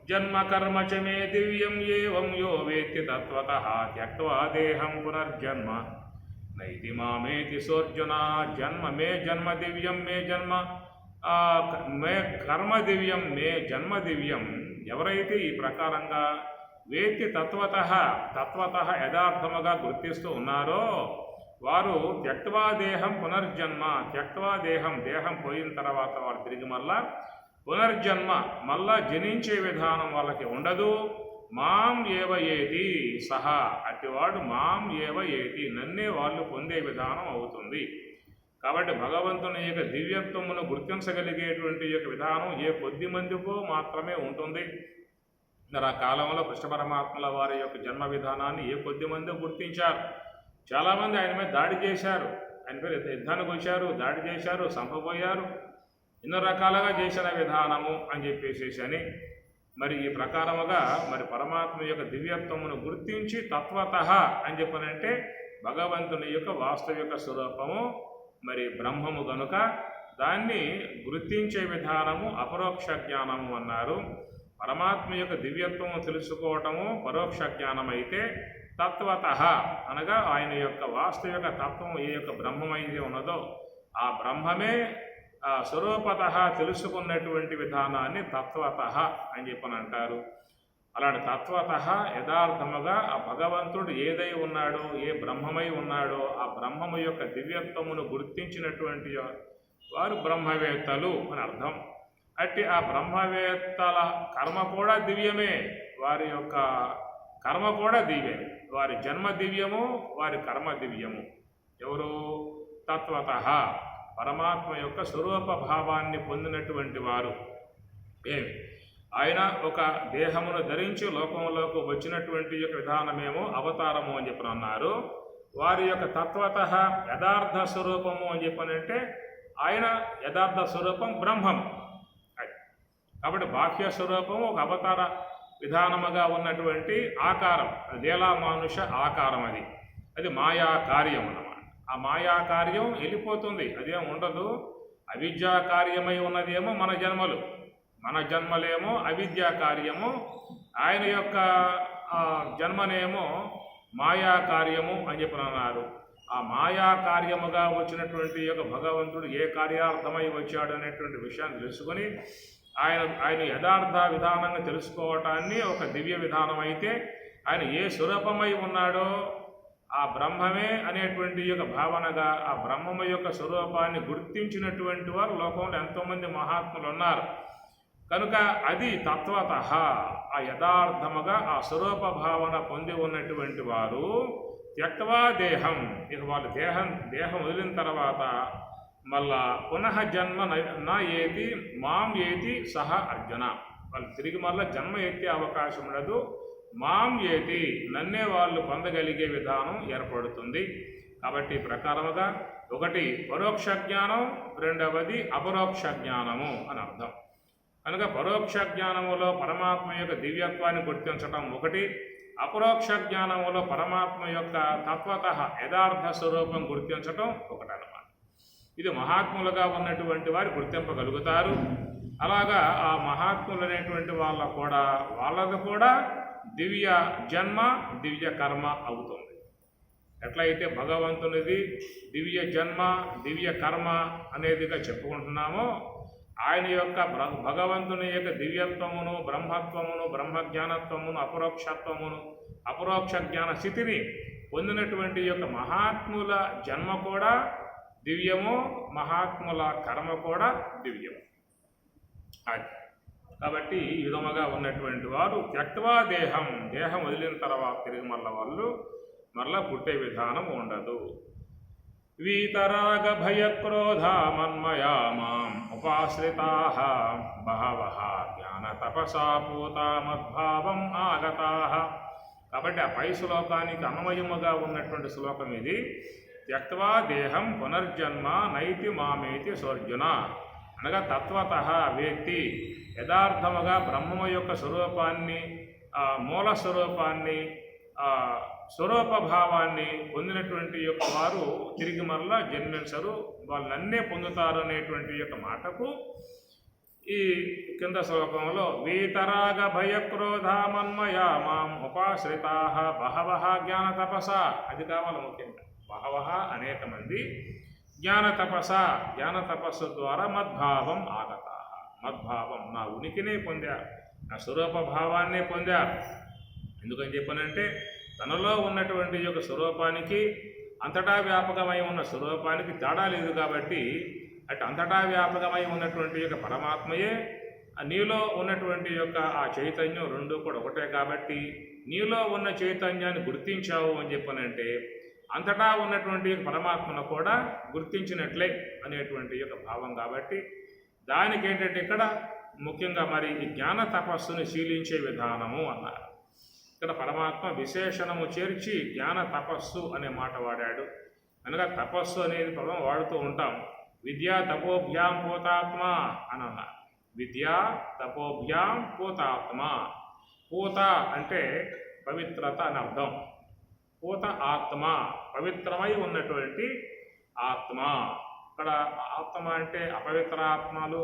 జన్మ కర్మ చ మే దివ్యం ఏవం యో వేత్తి తత్వతః త్యక్త్వా దేహం పునర్జన్మ నైతి మామేతి సోర్జున. జన్మ దివ్యం మే జన్మ మే కర్మ దివ్యం మే జన్మ దివ్యం. ఎవరైతే ఈ ప్రకారంగా వేత్తి తత్వతః యథార్థముగా గుర్తిస్తూ ఉన్నారో వారు త్యక్త్వా దేహం పునర్జన్మ, త్యక్త్వా దేహం పోయిన తర్వాత వారు తిరిగి మళ్ళా పునర్జన్మ, మళ్ళా జనించే విధానం వాళ్ళకి ఉండదు. మాం ఏవ ఏతి సహా, అటివాడు మాం ఏవ ఏతి, నన్నే వాళ్ళు పొందే విధానం అవుతుంది. కాబట్టి భగవంతుని యొక్క దివ్యత్వమును గుర్తించగలిగేటువంటి యొక్క విధానం ఏ కొద్ది మందికో మాత్రమే ఉంటుంది. మరి ఆ కాలంలో కృష్ణ పరమాత్మల వారి యొక్క జన్మ విధానాన్ని ఏ కొద్ది మంది గుర్తించారు. చాలామంది ఆయన మీద దాడి చేశారు, ఆయన పేరు యుద్ధానికి వచ్చారు, దాడి చేశారు, చంపబోయారు, ఎన్నో రకాలుగా చేసిన విధానము అని చెప్పేసి మరి ఈ ప్రకారముగా మరి పరమాత్మ యొక్క దివ్యత్వమును గుర్తించి తత్వతః అని చెప్పనంటే భగవంతుని యొక్క వాస్తవిక స్వరూపము మరి బ్రహ్మము గనుక దాన్ని గుర్తించే విధానము అపరోక్ష జ్ఞానము అన్నారు. పరమాత్మ యొక్క దివ్యత్వము తెలుసుకోవటము పరోక్ష జ్ఞానం అయితే, తత్వతః అనగా ఆయన యొక్క వాస్తవిక తత్వం ఏ యొక్క బ్రహ్మమైతే ఉన్నదో ఆ బ్రహ్మమే స్వరూపతః తెలుసుకున్నటువంటి విధానాన్ని తత్వతః అని చెప్పని అంటారు. అలాంటి తత్వతః యథార్థముగా ఆ భగవంతుడు ఏదై ఉన్నాడో, ఏ బ్రహ్మమై ఉన్నాడో ఆ బ్రహ్మము యొక్క దివ్యత్వమును గుర్తించినటువంటి వారు బ్రహ్మవేత్తలు అని అర్థం. అట్టి ఆ బ్రహ్మవేత్తల కర్మ కూడా దివ్యమే, వారి యొక్క కర్మ కూడా దివ్యమే, వారి జన్మ దివ్యము, వారి కర్మ దివ్యము. ఎవరు? తత్వతః పరమాత్మ యొక్క స్వరూప భావాన్ని పొందినటువంటి వారు. ఆయన ఒక దేహమును ధరించి లోకంలోకి వచ్చినటువంటి యొక్క విధానమేమో అవతారము అని చెప్పని అన్నారు. వారి యొక్క తత్వతః యథార్థ స్వరూపము అని చెప్పనంటే ఆయన యథార్థ స్వరూపం బ్రహ్మం. కాబట్టి బాహ్య స్వరూపము ఒక అవతార విధానముగా ఉన్నటువంటి ఆకారం, లీలా మానుష ఆకారం, అది మాయా కార్యం అన్నమాట. ఆ మాయా కార్యం వెళ్ళిపోతుంది, అదేం ఉండదు. అవిద్యా కార్యమై ఉన్నదేమో మన జన్మలు, మన జన్మలేమో అవిద్యా కార్యము, ఆయన యొక్క జన్మనేమో మాయా కార్యము అని చెప్పి అన్నారు. ఆ మాయా కార్యముగా వచ్చినటువంటి యొక్క భగవంతుడు ఏ కార్యార్థమై వచ్చాడు అనేటువంటి విషయాన్ని తెలుసుకొని ఆయన యథార్థ విధానంగా తెలుసుకోవటాన్ని ఒక దివ్య విధానం అయితే, ఆయన ఏ స్వరూపమై ఉన్నాడో ఆ బ్రహ్మమే అనేటువంటి యొక్క భావనగా ఆ బ్రహ్మము యొక్క స్వరూపాన్ని గుర్తించినటువంటి వారు లోకంలో ఎంతోమంది మహాత్ములు ఉన్నారు. కనుక అది తత్వతః ఆ యథార్థముగా ఆ స్వరూప భావన పొంది ఉన్నటువంటి వారు త్యక్వా దేహం, ఇక వాళ్ళు దేహం వదిలిన తర్వాత మళ్ళా పునః జన్మ నా ఏతి మాం ఏతి సహ అర్జున, వాళ్ళు తిరిగి మళ్ళీ జన్మ ఎత్తే అవకాశం ఉండదు. మాం ఏతి నన్నే వాళ్ళు పొందగలిగే విధానం ఏర్పడుతుంది. కాబట్టి ప్రకారముగా ఒకటి పరోక్ష జ్ఞానం, రెండవది అపరోక్ష జ్ఞానము అని అర్థం. కనుక పరోక్ష జ్ఞానములో పరమాత్మ యొక్క దివ్యత్వాన్ని గుర్తించటం ఒకటి, అపరోక్ష జ్ఞానములో పరమాత్మ యొక్క తత్వతః యథార్థ స్వరూపం గుర్తించటం ఒకటన్నమాట. ఇది మహాత్ములుగా ఉన్నటువంటి వారు గుర్తింపగలుగుతారు. అలాగా ఆ మహాత్ములు అనేటువంటి వాళ్ళది కూడా దివ్య జన్మ, దివ్య కర్మ అవుతుంది. ఎట్లయితే భగవంతునిది దివ్య జన్మ, దివ్య కర్మ అనేదిగా చెప్పుకుంటున్నామో, ఆయన యొక్క భగవంతుని యొక్క దివ్యత్వమును, బ్రహ్మత్వమును, బ్రహ్మజ్ఞానత్వమును, అపరోక్షత్వమును, అపరోక్ష జ్ఞాన స్థితిని పొందినటువంటి యొక్క మహాత్ముల జన్మ కూడా దివ్యము, మహాత్ముల కర్మ కూడా దివ్యము. కాబట్టి ఈ విధముగా ఉన్నటువంటి వారు త్యక్వా దేహం వదిలిన తర్వాత తిరిగి మళ్ళా పుట్టే విధానం ఉండదు. వీతరాగ భయక్రోధా మన్మయా మాం ఉపాశ్రితాః బహవః జ్ఞాన తపసా పూతా మద్భావం ఆగతాః. కాబట్టి ఆ పై శ్లోకానికి అన్వయముగా ఉన్నటువంటి శ్లోకం ఇది. త్యక్వా దేహం పునర్జన్మ నైతి మామేతి సోర్జున, అనగా తత్వతః వ్యక్తి యథార్థముగా బ్రహ్మము యొక్క స్వరూపాన్ని, మూల స్వరూపాన్ని, స్వరూప భావాన్ని పొందినటువంటి యొక్క వారు తిరిగి మరలా జన్మించరు, వాళ్ళు నన్నే పొందుతారు అనేటువంటి యొక్క మాటకు ఈ కింద శ్లోకంలో వీతరాగ భయక్రోధామన్మయా మాం ఉపాశ్రితాః బహవః జ్ఞాన తపస, అది కావాలి ముఖ్యంగా. బహవః అనేక మంది, జ్ఞాన తపస్సు ద్వారా మద్భావం ఆగతాః, మద్భావం నా ఉనికినే పొందారు, నా స్వరూప భావాన్నే పొందారు. ఎందుకని చెప్పనంటే తనలో ఉన్నటువంటి యొక్క స్వరూపానికి, అంతటా వ్యాపకమై ఉన్న స్వరూపానికి తేడా లేదు. కాబట్టి అటు అంతటా వ్యాపకమై ఉన్నటువంటి యొక్క పరమాత్మయే, నీలో ఉన్నటువంటి యొక్క ఆ చైతన్యం రెండు కూడా ఒకటే. కాబట్టి నీలో ఉన్న చైతన్యాన్ని గుర్తించావు అని చెప్పనంటే అంతటా ఉన్నటువంటి పరమాత్మను కూడా గుర్తించినట్లే అనేటువంటి యొక్క భావం. కాబట్టి దానికి ఏంటంటే ఇక్కడ ముఖ్యంగా మరి ఈ జ్ఞాన తపస్సుని శీలించే విధానము అన్నారు. ఇక్కడ పరమాత్మ విశేషణము చేర్చి జ్ఞాన తపస్సు అనే మాట వాడాడు. అనగా తపస్సు అనేది పదం వాడుతూ ఉంటాం. విద్యా తపోభ్యాం పూతాత్మ అని అన్నారు. విద్యా తపోభ్యాం పూతాత్మ. పూత అంటే పవిత్రత అని అర్థం. పూత ఆత్మ, పవిత్రమై ఉన్నటువంటి ఆత్మ. ఇక్కడ ఆత్మ అంటే అపవిత్రాత్మలు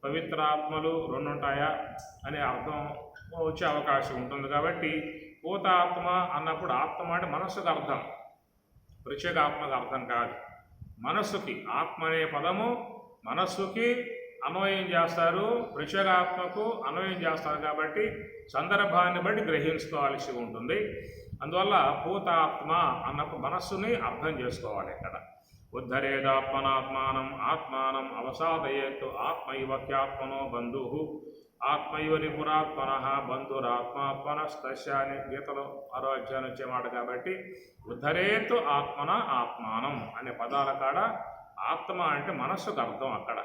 పవిత్రాత్మలు రెండు ఉంటాయా అనే అర్థం వచ్చే అవకాశం ఉంటుంది. కాబట్టి పూత ఆత్మ అన్నప్పుడు ఆత్మ అంటే మనస్సుకు అర్థం, ప్రత్యేక ఆత్మకు అర్థం కాదు. మనస్సుకి ఆత్మ అనే పదము మనస్సుకి అన్వయం చేస్తారు, ప్రత్యేక ఆత్మకు అన్వయం చేస్తారు. కాబట్టి సందర్భాన్ని బట్టి గ్రహించుకోవాల్సి ఉంటుంది. అందువల్ల పూతాత్మ అన్నప్పుడు మనస్సుని అర్థం చేసుకోవాలి. ఇక్కడ ఉద్ధరేదాత్మనాత్మానం ఆత్మానం అవసాదయేత్ ఆత్మైవ హ్యాత్మనో బంధు ఆత్మైవ రిపురాత్మన బంధురాత్మాత్మనస్తస్య అని గీతలో 6వ అధ్యాయం వచ్చే మాట. కాబట్టి ఉద్ధరేత్ ఆత్మన ఆత్మానం అనే పదాల కాడ ఆత్మ అంటే మనస్సుకు అర్థం అక్కడ.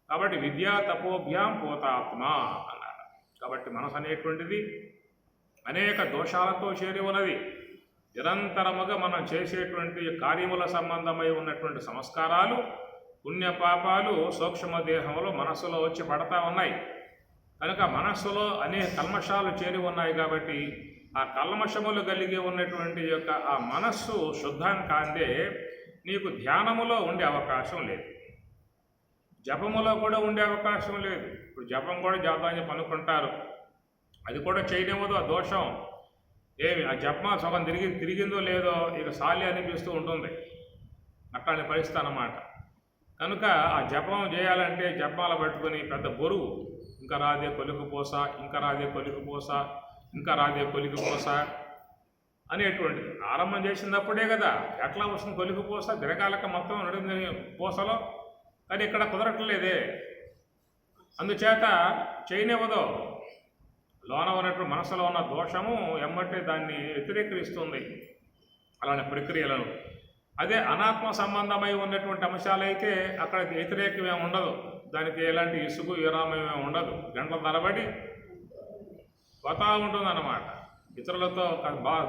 కాబట్టి విద్యా తపోభ్యాం పూతాత్మ అన్నారు. కాబట్టి మనసు అనేటువంటిది అనేక దోషాలతో చేరి ఉన్నది. నిరంతరముగా మనం చేసేటువంటి కార్యముల సంబంధమై ఉన్నటువంటి సంస్కారాలు పుణ్యపాపాలు సూక్ష్మ దేహంలో మనస్సులో వచ్చి పడతా ఉన్నాయి. కనుక మనస్సులో అనేక కల్మషాలు చేరి ఉన్నాయి. కాబట్టి ఆ కల్మషములు కలిగి ఉన్నటువంటి యొక్క ఆ మనస్సు శుద్ధం కాందే నీకు ధ్యానములో ఉండే అవకాశం లేదు, జపములో కూడా ఉండే అవకాశం లేదు. ఇప్పుడు జపం కూడా చేద్దామని పనుకుంటారు, అది కూడా చేయనివ్వదు. ఆ దోషం ఏమి ఆ జపం సగం తిరిగిందో లేదో ఇక సాలి అనిపిస్తూ ఉంటుంది. అట్లాంటి పరిస్థితి అన్నమాట. కనుక ఆ జపం చేయాలంటే జపాలు పట్టుకొని పెద్ద బరువు, ఇంకా రాదే కొలికిపోస, ఇంకా రాదే కొలికిపోస, ఇంకా రాదే కొలికిపోస అనేటువంటిది ఆరంభం చేసినప్పుడే కదా. ఎట్లా వస్తుంది కొలికిపోస, దిరకాలక మొత్తం నడుంది పూసలో. కానీ ఇక్కడ కుదరట్లేదే, అందుచేత చేయనివ్వదు. లోన ఉన్నటువంటి మనసులో ఉన్న దోషము ఎమ్మటే దాన్ని వ్యతిరేకిస్తుంది అలాంటి ప్రక్రియలను. అదే అనాత్మ సంబంధమై ఉన్నటువంటి అంశాలైతే అక్కడ వ్యతిరేకమే ఉండదు, దానికి ఎలాంటి ఇసుగు విరామమే ఉండదు. గంటల తరబడి పోతా ఉంటుందన్నమాట. ఇతరులతో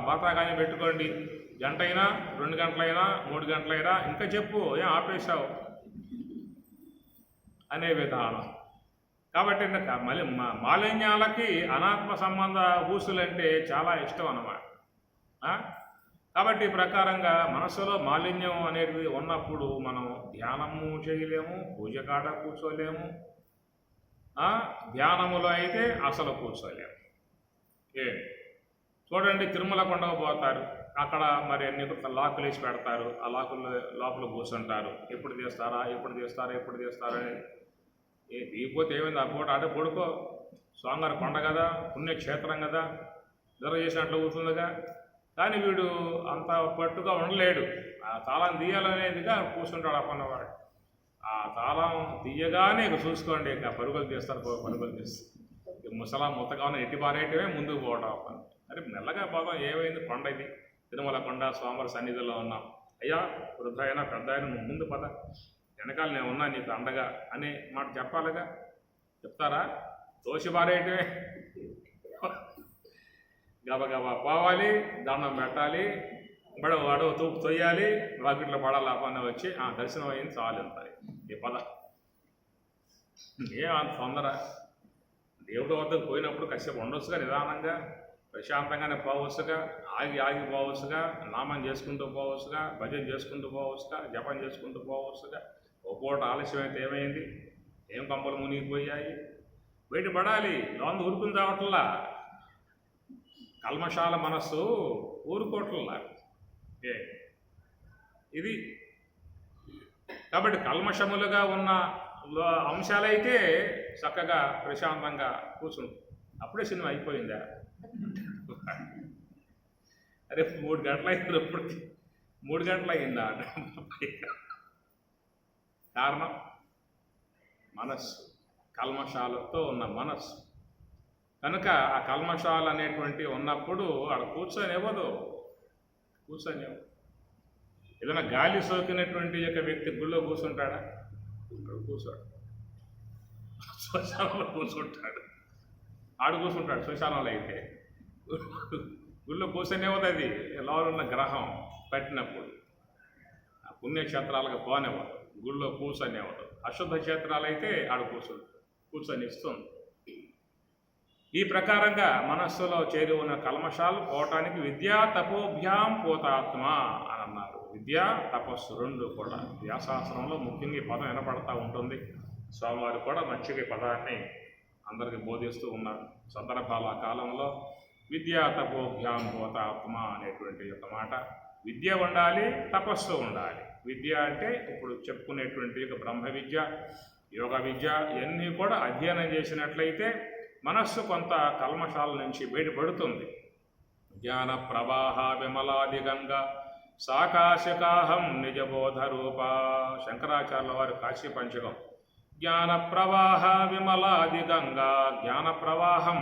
బాతాగానే పెట్టుకోండి, గంట అయినా 2 గంటలైనా 3 గంటలైనా ఇంకా చెప్పు, ఏం ఆపేశావు అనే విధానం. కాబట్టి మళ్ళీ మాలిన్యాలకి అనాత్మ సంబంధ ఊసులంటే చాలా ఇష్టం అన్నమాట. కాబట్టి ఈ ప్రకారంగా మనసులో మాలిన్యం అనేది ఉన్నప్పుడు మనం ధ్యానము చేయలేము, పూజ కాడ కూర్చోలేము, ధ్యానములో అయితే అసలు కూర్చోలేము. చూడండి, తిరుమల కొండకు పోతారు, అక్కడ మరి అన్ని లాకులు వేసి పెడతారు, ఆ లాకులు లోపల కూర్చుంటారు. ఎప్పుడు తీస్తారా ఎప్పుడు తీస్తారా అని. తీయకపోతే ఏమైంది, ఆ పూట అంటే పడుకో, స్వామివారి కొండ కదా, పుణ్యక్షేత్రం కదా, నిద్ర చేసినట్లు కూర్చుందిగా. కానీ వీడు అంత పట్టుగా ఉండలేడు, ఆ తాళం తీయాలనేదిగా కూర్చుంటాడు ఆ పన్నవాడు. ఆ తాళం తీయగానే ఇక చూసుకోండి, ఇక పరుగులు తీస్తారు. ముసలా ముత్తగా ఉన్న ఎట్టి పారేయటమే ముందుకు పోవడం. అరే మెల్లగా పోదాం, ఏమైంది, కొండ ఇది తిరుమల కొండ, స్వామివారి సన్నిధిలో ఉన్నాం. అయ్యా వృద్ధ అయినా పెద్ద అయినా నువ్వు ముందు పద, వెనకాల నేను ఉన్నా నీకు అండగా అనే మాట చెప్పాలిగా. చెప్తారా? తోసి పారేయటమే. గబగబా పోవాలి, దండం పెట్టాలి, వాడు తూపు తొయ్యాలి, వాకిట్లో పడాలి. ఆ పని వచ్చి దర్శనం అయింది చాలు అంటారు. ఈ పద ఏమంత తొందర. దేవుడి వద్దకు పోయినప్పుడు కాసేపు ఉండొచ్చుగా, నిదానంగా ప్రశాంతంగానే పోవచ్చుగా, ఆగి పోవచ్చుగా, నామం చేసుకుంటూ పోవచ్చుగా, భజన చేసుకుంటూ పోవచ్చుగా, జపం చేసుకుంటూ పోవచ్చుగా. ఒక పూట ఆలస్యం అయితే ఏమైంది, ఏం కంపలు మునిగిపోయాయి. బయటపడాలి, లోన్ ఊరుకుని రావట్లా. కల్మషాల మనస్సు ఊరుకోవట్లా ఇది. కాబట్టి కల్మషములుగా ఉన్న అంశాలైతే చక్కగా ప్రశాంతంగా కూర్చుంటుంది. అప్పుడే సినిమా అయిపోయిందా? అరే 3 గంటలు అయింది, ఇప్పటికి 3 గంటలు అయిందా? కారణం మనస్సు, కల్మషాలతో ఉన్న మనస్సు. కనుక ఆ కల్మషాలు అనేటువంటి ఉన్నప్పుడు ఆడ కూర్చొనివ్వదు. ఏదైనా గాలి సోకినటువంటి యొక్క వ్యక్తి గుళ్ళో కూర్చుంటాడా? కూర్చోడు. శ్మశానంలో కూర్చుంటాడు. ఆడు కూర్చుంటాడు శ్మశానంలో అయితే. గుళ్ళో కూర్చొనేవద్దు, అది లోపల ఉన్న గ్రహం పట్టినప్పుడు ఆ పుణ్యక్షేత్రాలకు పోనివ్వదు, గుళ్ళో కూర్చొనేవద్దు. అశుద్ధ క్షేత్రాలు అయితే ఆడు కూర్చొని ఇస్తుంది. ఈ ప్రకారంగా మనస్సులో చేరి ఉన్న కల్మషాలు పోవటానికి విద్యా తపోభ్యాం పోతాత్మ అని అన్నారు. విద్య తపస్సు రెండు కూడా వ్యాసాస్త్రంలో ముఖ్యంగా ఈ పదం వినపడతా ఉంటుంది. స్వామివారు కూడా మంచిగా ఈ పదాన్ని అందరికీ బోధిస్తూ ఉన్నారు. సందర్భాల కాలంలో విద్యా తపోభ్యాం పోతాత్మ అనేటువంటి ఒక మాట. విద్య ఉండాలి, తపస్సు ఉండాలి. విద్య అంటే ఇప్పుడు చెప్పుకునేటువంటి ఒక బ్రహ్మ విద్య, యోగ విద్య ఇవన్నీ కూడా అధ్యయనం చేసినట్లయితే మనస్సు కొంత కల్మషాల నుంచి బయటపడుతుంది. జ్ఞాన ప్రవాహ విమలాదిగంగా సాకాశకాహం నిజబోధ రూప. శంకరాచార్యుల వారి కాశీ పంచకం. జ్ఞాన ప్రవాహ విమలాదిగంగా, జ్ఞాన ప్రవాహం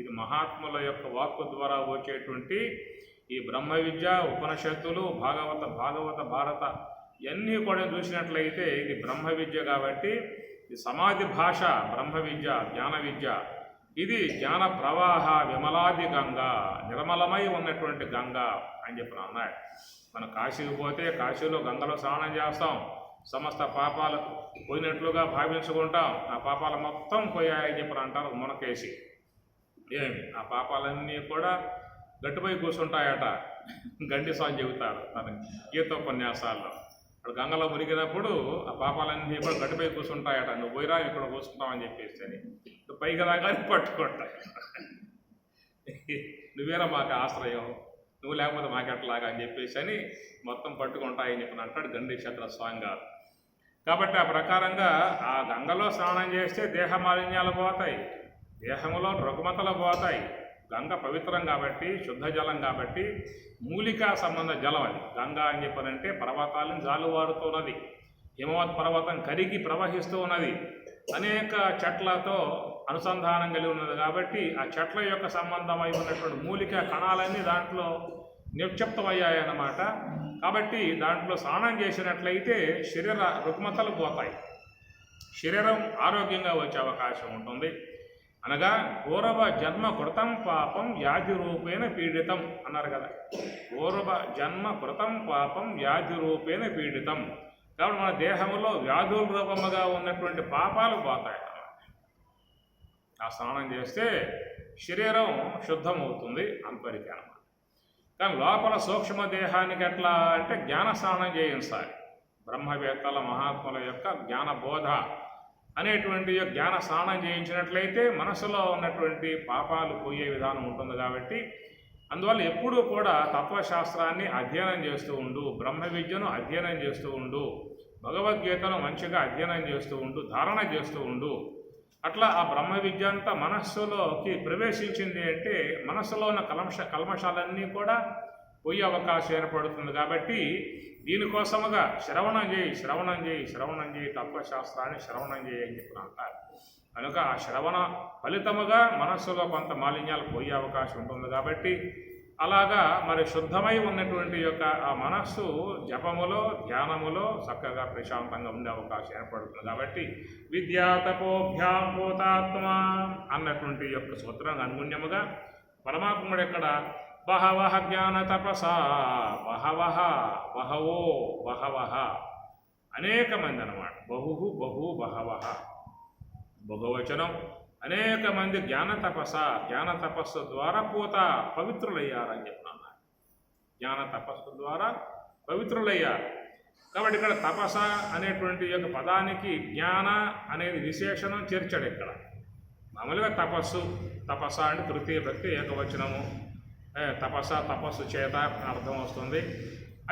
ఇది మహాత్ముల యొక్క వాక్కు ద్వారా వచ్చేటువంటి ఈ బ్రహ్మ విద్య, ఉపనిషత్తులు, భాగవత భారత ఇవన్నీ కూడా చూసినట్లయితే ఇది బ్రహ్మ విద్య కాబట్టి ఇది సమాధి భాష. బ్రహ్మ విద్య, జ్ఞాన విద్య ఇది జ్ఞాన ప్రవాహ విమలాది గంగా, నిర్మలమై ఉన్నటువంటి గంగా అని చెప్పిన అన్నాడు. మనం కాశీకి పోతే కాశీలో గంగలో స్నానం చేస్తాం, సమస్త పాపాలు పోయినట్లుగా భావించుకుంటాం. ఆ పాపాలు మొత్తం పోయాయని చెప్పిన అంటారు మునకేసి. ఏమి ఆ పాపాలన్నీ కూడా గట్టిపోయి కూర్చుంటాయట. గండి స్వామి చెబుతారు తన గీతోపన్యాసాల్లో. ఇప్పుడు గంగలో మునిగినప్పుడు ఆ పాపాలన్నీ కూడా గట్టిపోయి కూర్చుంటాయట. నువ్వు పోయిరా ఇక్కడ కూర్చుంటావని చెప్పేసి అని పైకి రాగానే పట్టుకుంటాయి. నువ్వేరా మాకు ఆశ్రయం, నువ్వు లేకపోతే మాకెట్లాగా అని చెప్పేసి అని మొత్తం పట్టుకుంటాయని చెప్పిన అంటాడు గండి క్షేత్ర స్వామి గారు. కాబట్టి ఆ ప్రకారంగా ఆ గంగలో స్నానం చేస్తే దేహ మాలిన్యాలు పోతాయి, దేహంలో రుగ్మతలు పోతాయి. గంగ పవిత్రం కాబట్టి, శుద్ధ జలం కాబట్టి, మూలికా సంబంధ జలం అది. గంగా అని చెప్పనంటే పర్వతాలను జాలువారుతున్నది, హిమవత్ పర్వతం కరిగి ప్రవహిస్తూ ఉన్నది, అనేక చెట్లతో అనుసంధానం కలిగి ఉన్నది కాబట్టి ఆ చెట్ల యొక్క సంబంధమై ఉన్నటువంటి మూలిక కణాలన్నీ దాంట్లో నిక్షిప్తమయ్యాయన్నమాట. కాబట్టి దాంట్లో స్నానం చేసినట్లయితే శరీర రుగ్మతలు పోతాయి, శరీరం ఆరోగ్యంగా వచ్చే అవకాశం ఉంటుంది. అనగా పూర్వ జన్మ కృతం పాపం వ్యాధి రూపేణ పీడితం అన్నారు కదా. పూర్వ జన్మ కృతం పాపం వ్యాధి రూపేణ పీడితం. కాబట్టి మన దేహంలో వ్యాధుల రూపముగా ఉన్నటువంటి పాపాలు పోతాయి. ఆ స్నానం చేస్తే శరీరం శుద్ధమవుతుంది అంతవరకే అన్నమాట. కానీ లోపల సూక్ష్మ దేహానికి ఎట్లా అంటే జ్ఞాన స్నానం చేయించాలి. బ్రహ్మవేత్తల మహాత్ముల యొక్క జ్ఞాన బోధ అనేటువంటి జ్ఞాన స్నానం చేయించినట్లయితే మనసులో ఉన్నటువంటి పాపాలు పోయే విధానం ఉంటుంది. కాబట్టి అందువల్ల ఎప్పుడూ కూడా తత్వశాస్త్రాన్ని అధ్యయనం చేస్తూ ఉండు, బ్రహ్మ విద్యను అధ్యయనం చేస్తూ ఉండు, భగవద్గీతను మంచిగా అధ్యయనం చేస్తూ ఉండు, ధారణ చేస్తూ ఉండు. అట్లా ఆ బ్రహ్మ విద్య అంతా మనస్సులోకి ప్రవేశించింది అంటే మనస్సులో ఉన్న కల్మషాలన్నీ కూడా పోయే అవకాశం ఏర్పడుతుంది. కాబట్టి దీనికోసముగా శ్రవణం చేయి, తత్వశాస్త్రాన్ని శ్రవణం చేయి అని చెప్పిన అంటారు. కనుక ఆ శ్రవణ ఫలితముగా మనస్సులో కొంత మాలిన్యాలు పోయే అవకాశం ఉంటుంది. కాబట్టి అలాగా మరి శుద్ధమై ఉన్నటువంటి యొక్క ఆ మనస్సు జపములో, ధ్యానములో చక్కగా ప్రశాంతంగా ఉండే అవకాశం ఏర్పడుతుంది. కాబట్టి విద్యా తపోభ్యాం భూతాత్మ అన్నటువంటి యొక్క సూత్రం అనుగుణ్యముగా పరమాత్ముడు ఎక్కడ బహవః జ్ఞాన తపసా, బహవః అనేక మంది అన్నమాట. బహవః బహువచనం. అనేక మంది జ్ఞాన తపస్సు ద్వారా పవిత్రులయ్యారని చెప్పినాను. జ్ఞాన తపస్సు ద్వారా పవిత్రులయ్యారు. కాబట్టి ఇక్కడ తపస అనేటువంటి యొక్క పదానికి జ్ఞాన అనేది విశేషణం చేర్చాడు. ఇక్కడ మామూలుగా తపస్స అంటే తృతీయ భక్తి ఏకవచనము, తపస్సు చేత అర్థం వస్తుంది.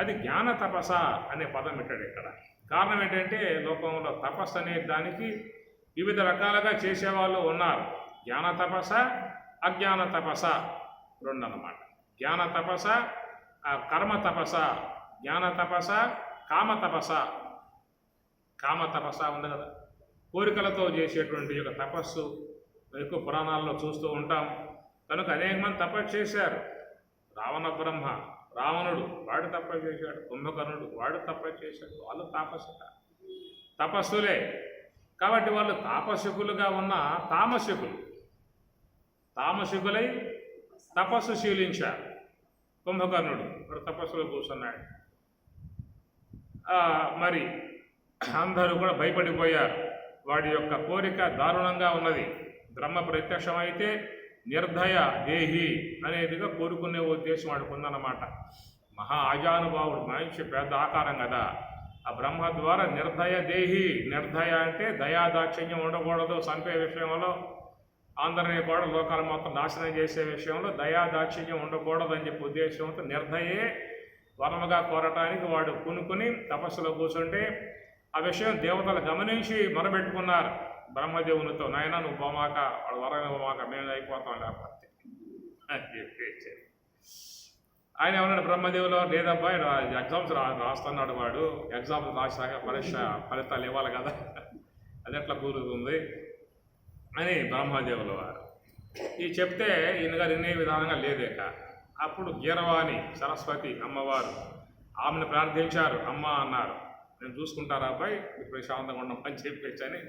అది జ్ఞాన తపస అనే పదం పెట్టాడు ఇక్కడ. కారణం ఏంటంటే లోకంలో తపస్సు అనే దానికి వివిధ రకాలుగా చేసేవాళ్ళు ఉన్నారు. జ్ఞాన తపస, అజ్ఞాన తపస రెండు అన్నమాట. జ్ఞాన తపస, కర్మ తపస, జ్ఞాన తపస, కామ తపస ఉంది కదా, కోరికలతో చేసేటువంటి యొక్క తపస్సు ఎక్కువ పురాణాల్లో చూస్తూ ఉంటాం. కనుక అనేక మంది తపస్సు చేశారు. రావణ బ్రహ్మ, రావణుడు వాడు తపస్సు చేశాడు, కుంభకర్ణుడు వాడు తపస్సు చేశాడు. వాళ్ళు తపస్సులే. కాబట్టి వాళ్ళు తాపసికులుగా ఉన్న తామసికులై తపస్సు శీలించారు. కుంభకర్ణుడు ఇప్పుడు తపస్సులో కూర్చున్నాడు. మరి అందరూ కూడా భయపడిపోయారు. వాడి యొక్క కోరిక దారుణంగా ఉన్నది. బ్రహ్మ ప్రత్యక్షమైతే నిర్దయ దేహి అనేదిగా కోరుకునే ఉద్దేశం వాడికి ఉందన్నమాట. మహా ఆజానుభావుడు, మనిషి పెద్ద ఆకారం కదా. ఆ బ్రహ్మ ద్వారా నిర్దయ దేహి, నిర్దయ అంటే దయాదాక్షిణ్యం ఉండకూడదు, చంపే విషయంలో అందరినీ కూడా లోకాలు మొత్తం నాశనం చేసే విషయంలో దయాదాక్షిణ్యం ఉండకూడదు అని చెప్పి ఉద్దేశంతో నిర్దయే వరముగా కోరటానికి వాడు పూనుకుని తపస్సులో కూర్చుంటే ఆ విషయం దేవతలు గమనించి మొరబెట్టుకున్నారు బ్రహ్మదేవునితో, నాయన నువ్వు పోమాక, వాడు వరం ఇవ్వమాక, మేము అయిపోతాం లేకపోతే అని చెప్పేసి. ఆయన ఏమన్నాడు బ్రహ్మదేవులో, లేదబ్బా ఎగ్జామ్స్ రాస్తున్నాడు వాడు, ఎగ్జామ్స్ రాసాక పరీక్ష ఫలితాలు ఇవ్వాలి కదా, అది ఎట్లా కూరుతుంది అని బ్రహ్మదేవుల వారు ఈ చెప్తే ఈయన గారు వినే విధానంగా లేదేక. అప్పుడు గీరవాణి సరస్వతి అమ్మవారు ఆమెను ప్రార్థించారు. అమ్మ అన్నారు, నేను చూసుకుంటారా అబ్బాయి, ప్రశాంతంగా ఉండమని చెప్పేసి అని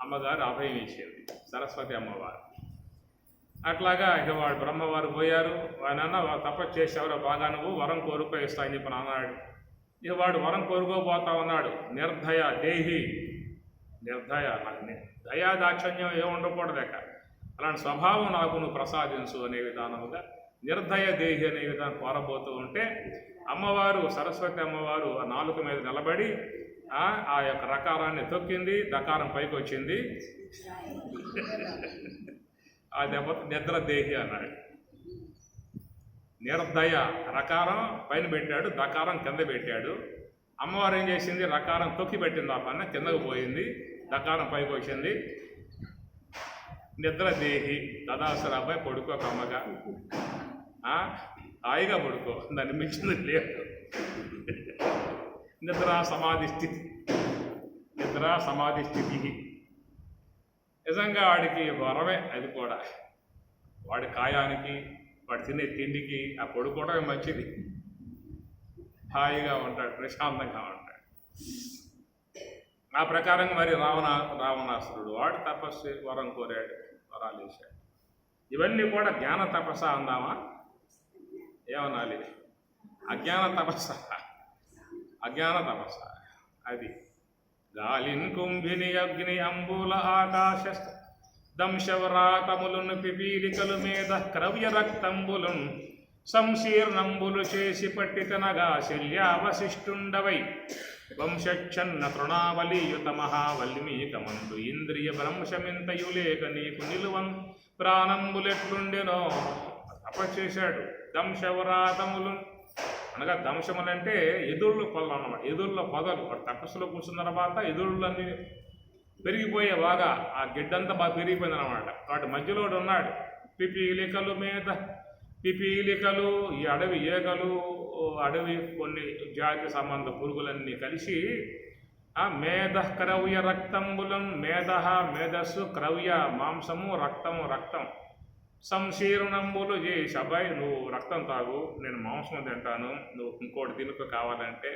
అమ్మగారు అభయం ఇచ్చింది సరస్వతి అమ్మవారు. అట్లాగా ఇక వాడు బ్రహ్మవారు పోయారు. ఆయన తపస్సు చేసేవారు బాగా, నువ్వు వరం కోరుకో ఇస్తా అని చెప్పి అన్నాడు. ఇక వాడు వరం కోరుకోబోతా ఉన్నాడు. నిర్దయ దేహి, నిర్దయ, దయా దాక్షణ్యం ఏమి ఉండకూడదక, అలాంటి స్వభావం నాకు నువ్వు ప్రసాదించు అనే విధానముగా నిర్దయ దేహి అనే విధానం కోరబోతూ ఉంటే అమ్మవారు సరస్వతి అమ్మవారు ఆ నాలుక మీద నిలబడి ఆ యొక్క రకారాన్ని తొక్కింది, దకారం పైకి వచ్చింది. ఆ దెబ్బతో నిద్ర దేహి అన్నాడు. నిర్దయ రకారం పైన పెట్టాడు, దకారం కింద పెట్టాడు. అమ్మవారు ఏం చేసింది, రకారం తొక్కి పెట్టింది, ఆ పైన కిందకు పోయింది, దకారం పైకి వచ్చింది. నిద్ర దేహి, తదాసర అబ్బాయి పడుకో కమ్మగా, హాయిగా పడుకో, దాన్ని మించింది లేదు. నిద్రా సమాధి స్థితి, నిద్రా సమాధి స్థితి నిజంగా వాడికి వరమే. అది కూడా వాడి కాయానికి, వాడు తినే తిండికి ఆ పడుకోవడమే మంచిది. హాయిగా ఉంటాడు, ప్రశాంతంగా ఉంటాడు. ఆ ప్రకారంగా మరి రావణాసురుడు వాడు తపస్సు వరం కోరాడు, వరాలు వేశాడు. ఇవన్నీ కూడా జ్ఞాన తపస్స అందామా, ఏమనాలి? అజ్ఞాన తపస్స, అజ్ఞాన తపస్స. అది గాలిన్ కుంభిని అగ్ని అంబుల ఆకాశ దంశవరాతములను పిపీలికలు మీద క్రవ్య రక్తంబులను సంశీర్ణంబులు చేసి పట్టితనగా శల్యావశిష్టుండవై వంశక్షన్న తృణావలీయుత మహావల్మీకమందు ఇంద్రియ భ్రంశమింతయులేక నీకు నిలువం ప్రాణంబులెట్లుండెనో. తపస్సేశాడు. దంశవరాతములు అనగా దంశములంటే ఎదుళ్ళు పొదలు అన్నమాట, ఎదుళ్ళ పొదలు. వాడు తపస్సులో కూర్చున్న తర్వాత ఎదుళ్ళన్నీ పెరిగిపోయే బాగా, ఆ గిడ్డంతా బాగా పెరిగిపోయింది అనమాట. వాటి మధ్యలో ఉన్నాడు. పిపీలికలు మీద, పిపీలికలు ఈ అడవి ఏగలు, అడవి కొన్ని జాతి సంబంధ పురుగులన్నీ కలిసి ఆ మేధ క్రవ్య రక్తంబులం, మేధ మేధస్సు, క్రవ్య మాంసము, రక్తము రక్తం, సంశీర్ణంబులు చేసి అబ్బాయి నువ్వు రక్తం తాగు, నేను మాంసం తింటాను, నువ్వు ఇంకోటి తినుకు కావాలంటే,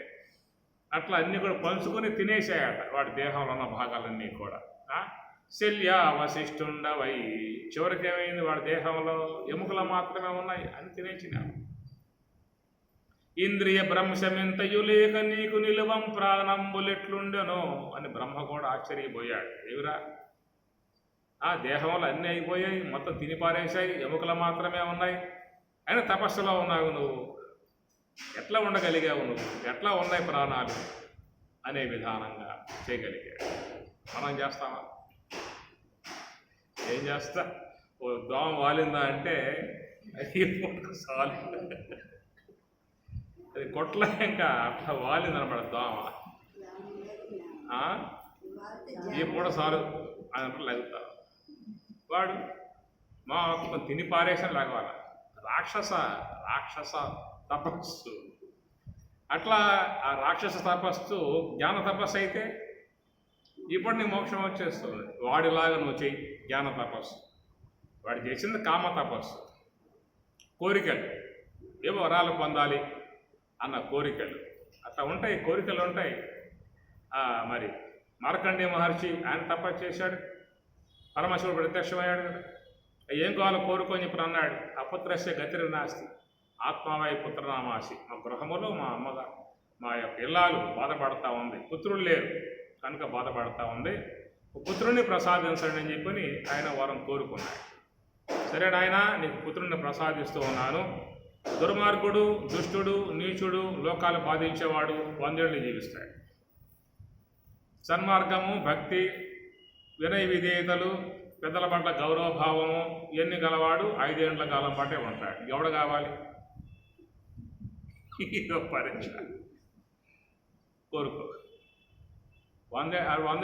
అట్లా అన్నీ కూడా పంచుకొని తినేసాయట వాడి దేహంలో ఉన్న భాగాలన్నీ కూడా. శల్యావశిష్టుండవై, చివరికి ఏమైంది, వాడి దేహంలో ఎముకలు మాత్రమే ఉన్నాయి అని తినేసినావు. ఇంద్రియ భ్రంశమెంతయు లేక నీకు నిలువం ప్రాణంబులెట్లుండెనో అని బ్రహ్మ కూడా ఆశ్చర్యపోయాడు. ఏవిరా, ఆ దేహంలో అన్నీ అయిపోయాయి, మొత్తం తిని పారేశాయి, ఎముకలు మాత్రమే ఉన్నాయి, అయినా తపస్సులో ఉన్నావు నువ్వు, ఎట్లా ఉండగలిగావు నువ్వు, ఎట్లా ఉన్నాయి ప్రాణాలు అనే విధానంగా చేయగలిగాడు. మనం చేస్తామా? ఏం చేస్తా, ఓ దోమ వాలిందా అంటే చాలు, అది కొట్ల ఇంకా అట్లా వాలిందనమాట దోమ. ఈ పూట చాలు అని లెగుతారు. వాడు మా తిని పారేసిన లేకవాల రాక్షస తపస్సు. అట్లా ఆ రాక్షస తపస్సు జ్ఞాన తపస్సు అయితే ఇప్పుడు నీ మోక్షం వచ్చేస్తుంది. వాడిలాగా నువ్వు చెయ్యి జ్ఞాన తపస్సు. వాడు చేసింది కామ తపస్సు, కోరికలు, ఏవో వరాలు పొందాలి అన్న కోరికలు. అట్లా ఉంటాయి, కోరికలు ఉంటాయి. మరి మార్కండేయ మహర్షి ఆయన తపస్సు చేశాడు, పరమశివుడు ప్రత్యక్షమయ్యాడు కదా. ఏం కావాలో కోరుకొని ఇప్పుడు అన్నాడు, అపుత్రస్య గతిర్ నాస్తి ఆత్మావై పుత్రనామాసి. మా గృహములో మా అమ్మగా మా యొక్క ఇల్లాలు బాధపడతా ఉంది, పుత్రులు లేరు కనుక బాధపడతా ఉంది, పుత్రుడిని ప్రసాదించండి అని చెప్పని ఆయన వరం కోరుకున్నాడు. సరే నాయన, నీకు పుత్రుడిని ప్రసాదిస్తూ ఉన్నాను. దుర్మార్గుడు, దుష్టుడు, నీచుడు, లోకాలు బాధించేవాడు 100 ఏళ్ళు జీవిస్తాడు. సన్మార్గము, భక్తి, వినయ విధేయతలు, పెద్దల పట్ల గౌరవభావము ఇవన్నీ గలవాడు 5 ఏళ్ల కాలం పాటే ఉంటాడు. ఎవడు కావాలి? ఇదో పరీక్ష. కోరుకో. 100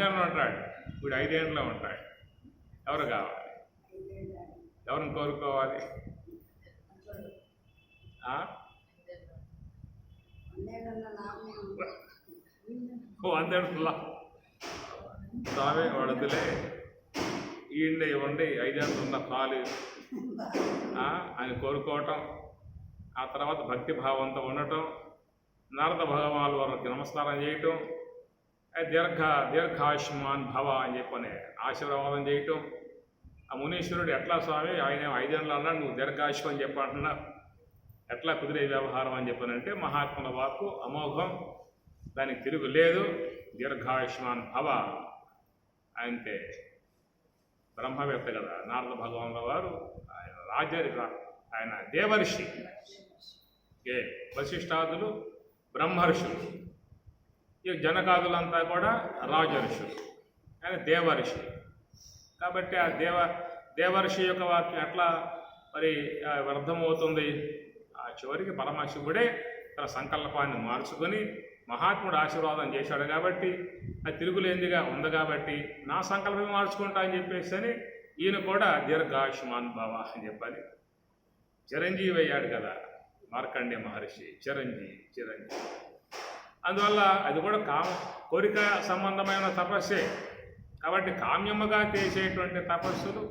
ఏళ్ళు ఉంటాడు, వీడు 5 ఏళ్ళలో ఉంటాడు. ఎవరు కావాలి? ఎవరిని కోరుకోవాలి? 100 ఏళ్ళ స్వామి వడదులే ఈండే ఇవ్వండి 5 ఏళ్ళు ఉన్న కాలు ఆయన కోరుకోవటం, ఆ తర్వాత భక్తి భావంతో ఉండటం, నారద భగవాన్ వారికి నమస్కారం చేయటం, దీర్ఘాయుష్మాన్ భవ అని చెప్పని ఆశీర్వాదం చేయటం. ఆ మునీశ్వరుడు ఎట్లా స్వామి, ఆయన 5 ఏళ్ళు అన్నాడు, నువ్వు దీర్ఘాయుష్ అని చెప్పంటున్నా, ఎట్లా కుదిరే వ్యవహారం అని చెప్పానంటే, మహాత్ముల వాక్కు అమోఘం, దానికి తిరుగు లేదు. దీర్ఘాయుష్మాన్ భవ అంటే బ్రహ్మవేత్త కదా నారద భగవానుల వారు. ఆయన దేవర్షి, వశిష్ఠాదులు బ్రహ్మర్షులు, ఈ జనకాదులంతా కూడా రాజర్షులు, ఆయన దేవర్షి. కాబట్టి ఆ దేవర్షి యొక్క వాక్యం ఎట్లా మరి వ్యర్థమవుతుంది? ఆ చివరికి పరమశివుడే తన సంకల్పాన్ని మార్చుకొని మహాత్ముడు ఆశీర్వాదం చేశాడు కాబట్టి, అది తిరుగులేందిగా ఉంది కాబట్టి నా సంకల్పం మార్చుకుంటా అని చెప్పేసి అని ఈయన కూడా దీర్ఘాయుష్మాన్ భవ అని చెప్పాలి. చిరంజీవి అయ్యాడు కదా మార్కండేయ మహర్షి, చిరంజీవి. అందువల్ల అది కూడా కోరిక సంబంధమైన తపస్సే కాబట్టి కామ్యముగా చేసేటువంటి తపస్సులు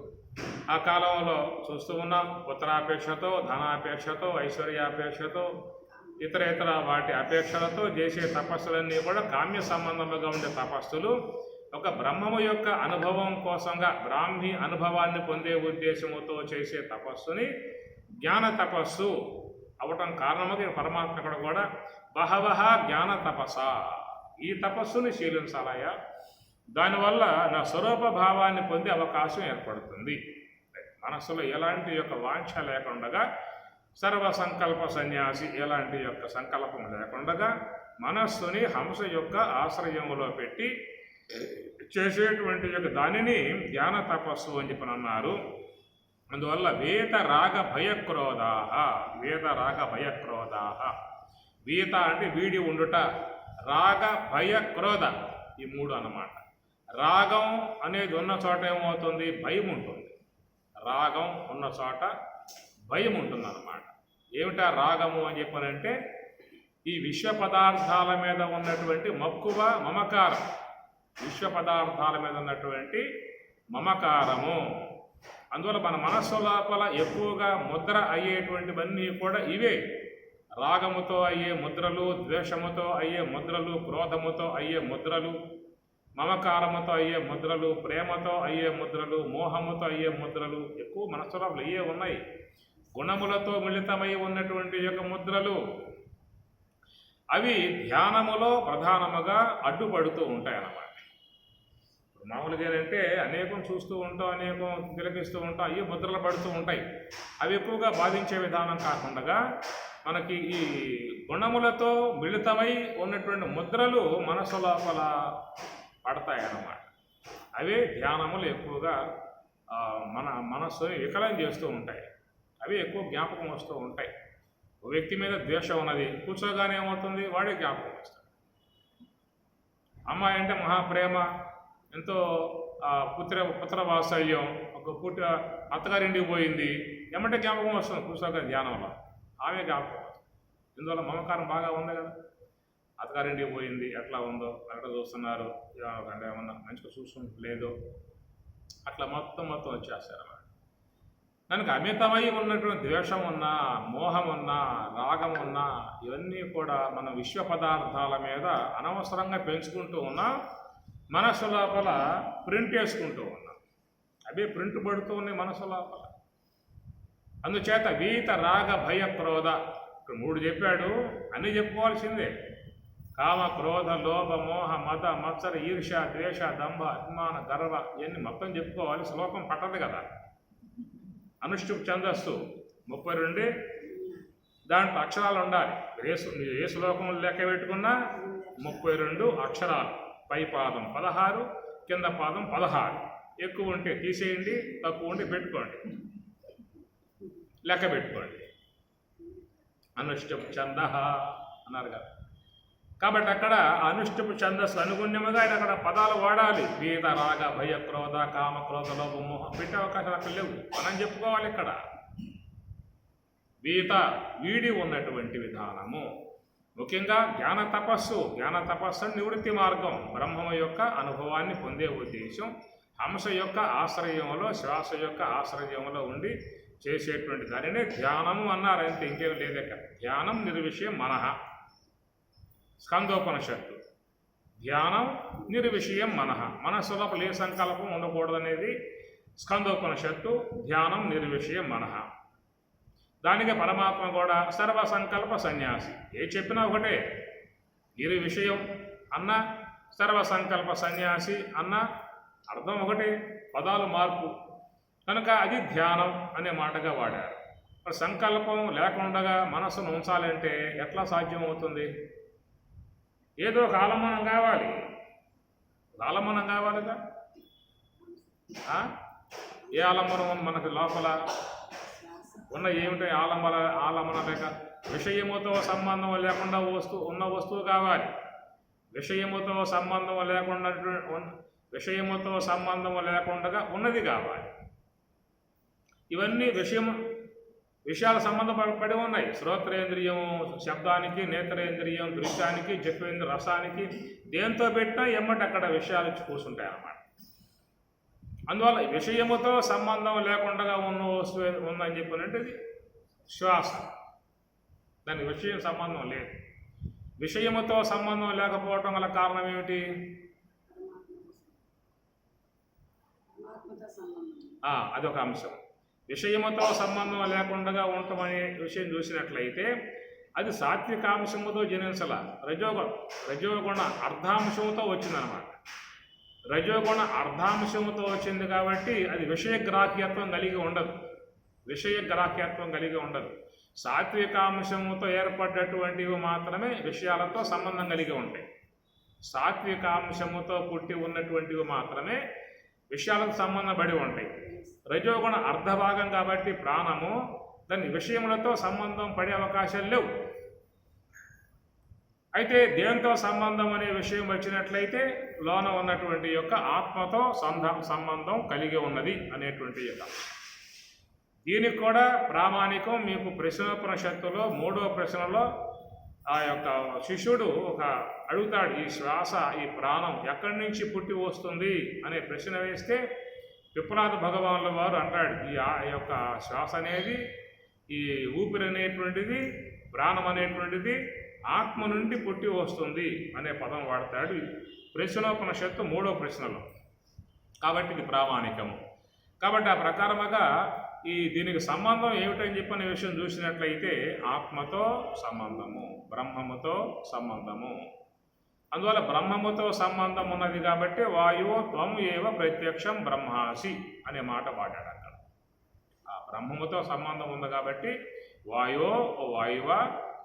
ఆ కాలంలో చూస్తూ ఉన్నాం. పుత్రాపేక్షతో, ధనాపేక్షతో, ఐశ్వర్యాపేక్షతో, ఇతర వాటి అపేక్షలతో చేసే తపస్సులన్నీ కూడా కామ్య సంబంధముగా ఉండే తపస్సులు. ఒక బ్రహ్మము యొక్క అనుభవం కోసంగా బ్రాహ్మీ అనుభవాన్ని పొందే ఉద్దేశముతో చేసే తపస్సుని జ్ఞాన తపస్సు అవటం కారణముగా పరమాత్మ కూడా బహవహ జ్ఞాన తపస, ఈ తపస్సుని శీలించాలయ్యా, దానివల్ల నా స్వరూప భావాన్ని పొందే అవకాశం ఏర్పడుతుంది. మనస్సులో ఎలాంటి యొక్క వాంఛ లేకుండా, సర్వ సంకల్ప సన్యాసి ఎలాంటి యొక్క సంకల్పం లేకుండా మనస్సుని హంస యొక్క ఆశ్రయములో పెట్టి చేసేటువంటి యొక్క దానిని జ్ఞాన తపస్సు అని చెప్పని అన్నారు. అందువల్ల వేద రాగ భయక్రోధాహ, వీత అంటే వీడి ఉండుట, రాగ భయ క్రోధ ఈ 3 అన్నమాట. రాగం అనేది ఉన్న చోట ఏమవుతుంది? భయం ఉంటుంది. రాగం ఉన్న చోట భయం ఉంటుంది అన్నమాట. ఏమిటా రాగము అని చెప్పానంటే, ఈ విశ్వ పదార్థాల మీద ఉన్నటువంటి మక్కువ, మమకారం, విశ్వ పదార్థాల మీద ఉన్నటువంటి మమకారము. అందువల్ల మన మనస్సు లోపల ఎక్కువగా ముద్ర అయ్యేటువంటివన్నీ కూడా ఇవే. రాగముతో అయ్యే ముద్రలు, ద్వేషముతో అయ్యే ముద్రలు, క్రోధముతో అయ్యే ముద్రలు, మమకారముతో అయ్యే ముద్రలు, ప్రేమతో అయ్యే ముద్రలు, మోహముతో అయ్యే ముద్రలు ఎక్కువ మనస్సులో అయ్యే ఉన్నాయి. గుణములతో మిళితమై ఉన్నటువంటి యొక్క ముద్రలు అవి ధ్యానములో ప్రధానముగా అడ్డుపడుతూ ఉంటాయి అన్నమాట. మామూలుగా ఏంటంటే అనేకం చూస్తూ ఉంటాం, అనేకం తిలకిస్తూ ఉంటాం, అయ్యే ముద్రలు పడుతూ ఉంటాయి. అవి ఎక్కువగా బాధించే విధానం కాకుండా మనకి ఈ గుణములతో మిళితమై ఉన్నటువంటి ముద్రలు మనసు లోపల పడతాయి అన్నమాట. అవే ధ్యానములు ఎక్కువగా మన మనస్సుని వికలం చేస్తూ ఉంటాయి. అవి ఎక్కువ జ్ఞాపకం వస్తూ ఉంటాయి. ఒక వ్యక్తి మీద ద్వేషం ఉన్నది, కూర్చోగానే ఏమవుతుంది? వాడే జ్ఞాపకం వస్తుంది. అమ్మాయి అంటే మహాప్రేమ, ఎంతో పుత్ర వాత్సల్యం, ఒక అత్తగారింటికి పోయింది, ఏమంటే జ్ఞాపకం వస్తుంది కూర్చోగా ధ్యానంలో, ఆమె జ్ఞాపకం వస్తుంది. ఇందువల్ల మమకారం బాగా ఉంది కదా. అత్తగారింటికి పోయింది, ఎట్లా ఉందో ఎట్లా చూస్తున్నారు, అంటే ఏమన్నా మంచిగా చూసుకుంటలేదు, అట్లా మొత్తం వచ్చేస్తారు అన్నమాట. దానికి అమితమై ఉన్నటువంటి ద్వేషం ఉన్నా, మోహం ఉన్నా, రాగం ఉన్నా, ఇవన్నీ కూడా మనం విశ్వ పదార్థాల మీద అనవసరంగా పెంచుకుంటూ ఉన్నా మనస్సు లోపల ప్రింట్ వేసుకుంటూ ఉన్నాం. అవి ప్రింట్ పడుతూ ఉన్నాయి మనస్సు లోపల. అందుచేత వీత రాగ భయ క్రోధ, ఇక్కడ 3 చెప్పాడు, అన్నీ చెప్పుకోవాల్సిందే. కామ క్రోధ లోభ మోహ మద మత్సర ఈర్ష ద్వేష దంభ అభిమాన గర్వ ఇవన్నీ మొత్తం చెప్పుకోవాలి. శ్లోకం పట్టదు కదా. అనుష్ఠుప్ ఛందస్సు 32, దాంట్లో అక్షరాలు ఉండాలి. ఏ శ్లోకం లెక్క పెట్టుకున్నా 32 అక్షరాలు. పై పాదం 16, కింద పాదం 16. ఎక్కువ ఉంటే తీసేయండి, తక్కువ ఉంటే పెట్టుకోండి, లెక్క పెట్టుకోండి. అనుష్ఠుప్ ఛంద అన్నారు కదా. కాబట్టి అక్కడ అనుష్ఠుప్ ఛందస్సు అనుగుణ్యముగా ఆయన అక్కడ పదాలు వాడాలి. వీత రాగ భయ క్రోధ కామ క్రోధ లోభ మోహం పెట్టే అవకాశాలు అక్కడ లేవు. మనం చెప్పుకోవాలి ఇక్కడ. వీత వీడి ఉన్నటువంటి విధానము, ముఖ్యంగా జ్ఞాన తపస్సు నివృత్తి మార్గం, బ్రహ్మము యొక్క అనుభవాన్ని పొందే ఉద్దేశం, హంస యొక్క ఆశ్రయంలో శ్వాస యొక్క ఆశ్రయంలో ఉండి చేసేటువంటి దానినే ధ్యానము అన్నారు. అంతే, ఇంకేం లేదక. ధ్యానం నిర్విషయం మనః, స్కందోపనిషత్తు. ధ్యానం నిర్విషయం మనః, మనస్సు లోపల ఏ సంకల్పం ఉండకూడదనేది స్కందోపనిషత్తు. ధ్యానం నిర్విషయం మనః. దానికి పరమాత్మ కూడా సర్వసంకల్ప సన్యాసి. ఏ చెప్పినా ఒకటే. నిర్విషయం అన్న, సర్వసంకల్ప సన్యాసి అన్న అర్థం ఒకటే, పదాలు మార్పు. కనుక అది ధ్యానం అనే మాటగా వాడారు. మరి సంకల్పం లేకుండా మనస్సును ఉంచాలంటే ఎట్లా సాధ్యమవుతుంది? ఏదో ఒక ఆలంబనం కావాలి. ఆలంబనం కావాలిగా. ఏ ఆలంబనం మనకి లోపల ఉన్న ఏమిటో ఆలంబన లేక విషయముతో సంబంధం లేకుండా ఉన్న వస్తువు కావాలి. విషయముతో సంబంధం లేకుండా ఉన్నది కావాలి. ఇవన్నీ విషయాల సంబంధపడి ఉన్నాయి. శ్రోత్రేంద్రియం శబ్దానికి, నేత్రేంద్రియం దృశ్యానికి, జఠ్వేంద్ర రసానికి, దేంతో పెట్టినా ఎమ్మటి అక్కడ విషయాలు కూర్చుంటాయి అన్నమాట. అందువల్ల విషయముతో సంబంధం లేకుండా ఉన్న వస్తువు ఉందని చెప్పినట్టు శ్వాస. దానికి విషయం సంబంధం లేదు. విషయముతో సంబంధం లేకపోవటం గల కారణం ఏమిటి? అదొక అంశం. విషయముతో సంబంధం లేకుండా ఉండటమనే విషయం చూసినట్లయితే అది సాత్వికాంశముతో జనించాల. రజోగుణ అర్ధాంశముతో వచ్చిందనమాట. రజోగుణ అర్ధాంశముతో వచ్చింది కాబట్టి అది విషయగ్రాహ్యత్వం కలిగి ఉండదు. సాత్వికాంశముతో ఏర్పడ్డటువంటివి మాత్రమే విషయాలతో సంబంధం కలిగి ఉంటాయి. సాత్వికాంశముతో పుట్టి ఉన్నటువంటివి మాత్రమే విషయాలకు సంబంధపడి ఉంటాయి. రజోగుణ అర్ధభాగం కాబట్టి ప్రాణము దాని విషయములతో సంబంధం పడే అవకాశాలు లేవు. అయితే దేంతో సంబంధం అనే విషయం వచ్చినట్లయితే లోన ఉన్నటువంటి యొక్క ఆత్మతో సంబంధం కలిగి ఉన్నది అనేటువంటి యొక్క. దీనికి కూడా ప్రామాణికం మీకు ప్రశ్నోపనిషత్తులో 3వ ప్రశ్నలో ఆ యొక్క శిష్యుడు అడుగుతాడు, ఈ శ్వాస, ఈ ప్రాణం ఎక్కడి నుంచి పుట్టి వస్తుంది అనే ప్రశ్న వేస్తే పిప్పలాద భగవానుల వారు అంటాడు, ఈ యొక్క శ్వాస అనేది, ఈ ఊపిరి అనేటువంటిది, ప్రాణం అనేటువంటిది ఆత్మ నుండి పుట్టి వస్తుంది అనే పదం వాడతాడు ప్రశ్నోపనిషత్తు 3వ ప్రశ్నలో. కాబట్టి ఇది ప్రామాణికము. కాబట్టి ఆ ప్రకారముగా దీనికి సంబంధం ఏమిటని చెప్పిన విషయం చూసినట్లయితే ఆత్మతో సంబంధము, బ్రహ్మముతో సంబంధము. అందువల్ల బ్రహ్మముతో సంబంధం ఉన్నది కాబట్టి వాయువు త్వం ఏవ ప్రత్యక్షం బ్రహ్మాసి అనే మాట వాడాడు అక్కడ. ఆ బ్రహ్మముతో సంబంధం ఉంది కాబట్టి వాయువో ఓ వాయువ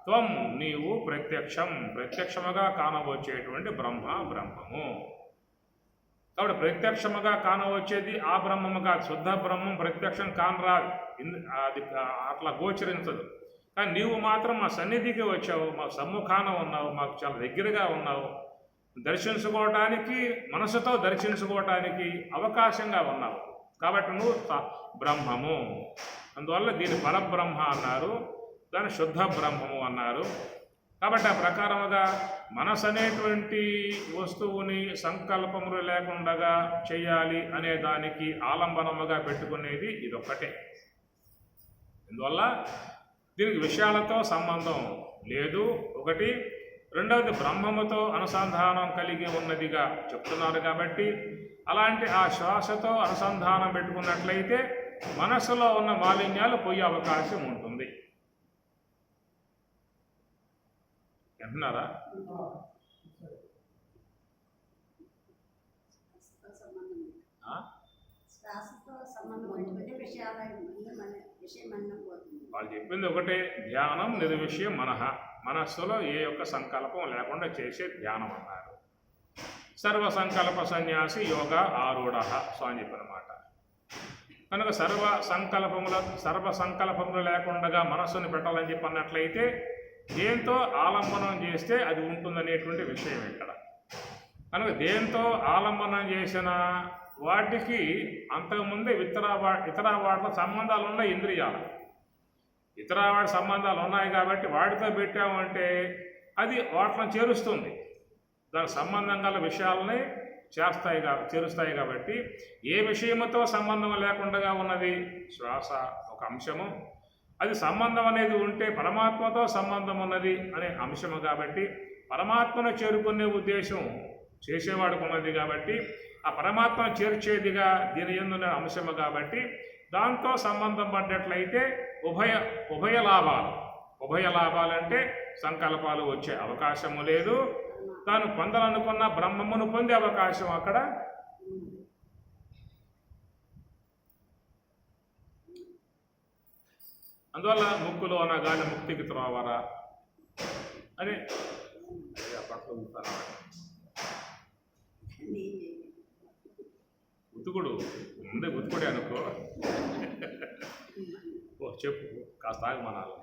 త్వం నీవు ప్రత్యక్షముగా కానవచ్చేటువంటి బ్రహ్మము. కాబట్టి ప్రత్యక్షముగా కానవచ్చేది ఆ బ్రహ్మము కాదు. శుద్ధ బ్రహ్మం ప్రత్యక్షం కానరాదు, అది అట్లా గోచరించదు. కానీ నీవు మాత్రం మా సన్నిధికి వచ్చావు, మా సమ్ముఖాన ఉన్నావు, మాకు చాలా దగ్గరగా ఉన్నావు, దర్శించుకోవటానికి, మనసుతో దర్శించుకోవటానికి అవకాశంగా ఉన్నావు. కాబట్టి నువ్వు బ్రహ్మము. అందువల్ల దీని పరబ్రహ్మ అన్నారు, దాని శుద్ధ బ్రహ్మము అన్నారు. కాబట్టి ఆ ప్రకారముగా మనసు అనేటువంటి వస్తువుని సంకల్పములు లేకుండా చేయాలి అనే దానికి ఆలంబనముగా పెట్టుకునేది ఇదొక్కటే. అందువల్ల దీనికి విషయాలతో సంబంధం లేదు. ఒకటి రెండవది బ్రహ్మముతో అనుసంధానం కలిగి ఉన్నదిగా చెప్తున్నారు కాబట్టి అలాంటి ఆ శ్వాసతో అనుసంధానం పెట్టుకున్నట్లయితే మనస్సులో ఉన్న మాలిన్యాలు పోయే అవకాశం ఉంటుంది. అంటున్నారా? వాళ్ళు చెప్పింది ఒకటే, ధ్యానం నిర్విషయం మనస్సులో ఏ యొక్క సంకల్పం లేకుండా చేసే ధ్యానం అన్నారు. సర్వ సంకల్ప సన్యాసి యోగ ఆరూఢ స్వామి చెప్పిన మాట. కనుక సర్వ సంకల్పములు లేకుండా మనస్సుని పెట్టాలని చెప్పన్నట్లయితే దేంతో ఆలంబనం చేస్తే అది ఉంటుందనేటువంటి విషయం ఇక్కడ. కనుక దేంతో ఆలంబనం చేసిన వాటికి అంతకుముందే ఇతర వాటితో సంబంధాలు ఉన్నాయి. ఇంద్రియాలు ఇతర వాటి సంబంధాలు ఉన్నాయి కాబట్టి వాటితో పెట్టామంటే అది వాటిని చేరుస్తుంది. దానికి సంబంధం గల విషయాలని చేరుస్తాయి కాబట్టి ఏ విషయముతో సంబంధం లేకుండా ఉన్నది శ్వాస ఒక అంశము. అది సంబంధం అనేది ఉంటే పరమాత్మతో సంబంధం ఉన్నది అనే అంశము కాబట్టి పరమాత్మను చేరుకునే ఉద్దేశం చేసేవాడికి ఉన్నది కాబట్టి ఆ పరమాత్మను చేర్చేదిగా దీని యందు అంశము కాబట్టి దాంతో సంబంధం పడ్డట్లయితే ఉభయ లాభాలంటే సంకల్పాలు వచ్చే అవకాశము లేదు. తాను పొందాలనుకున్న బ్రహ్మమును పొందే అవకాశం అక్కడ అందువల్ల ముక్కులో ఉన్న గాలి ముక్తికి త్రోవరా అని ఉతుకుడు ముందే ఉతుకుడే అనుకో. ఓ చెప్పు కాస్త ఆగమనాలి.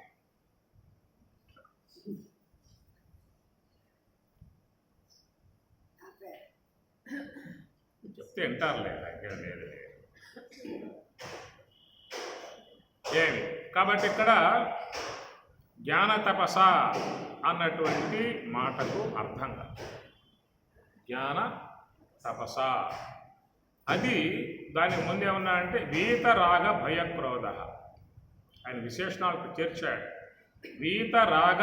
చెప్తే వింటారులే, లేదు ఏమి. కాబట్టి ఇక్కడ జ్ఞాన తపస అన్నటువంటి మాటకు అర్థంగా జ్ఞాన తపస అది దానికి ముందు ఏమన్నా అంటే వీతరాగ భయక్రోధ ఆయన విశేషణాలకు చేర్చాడు. వీతరాగ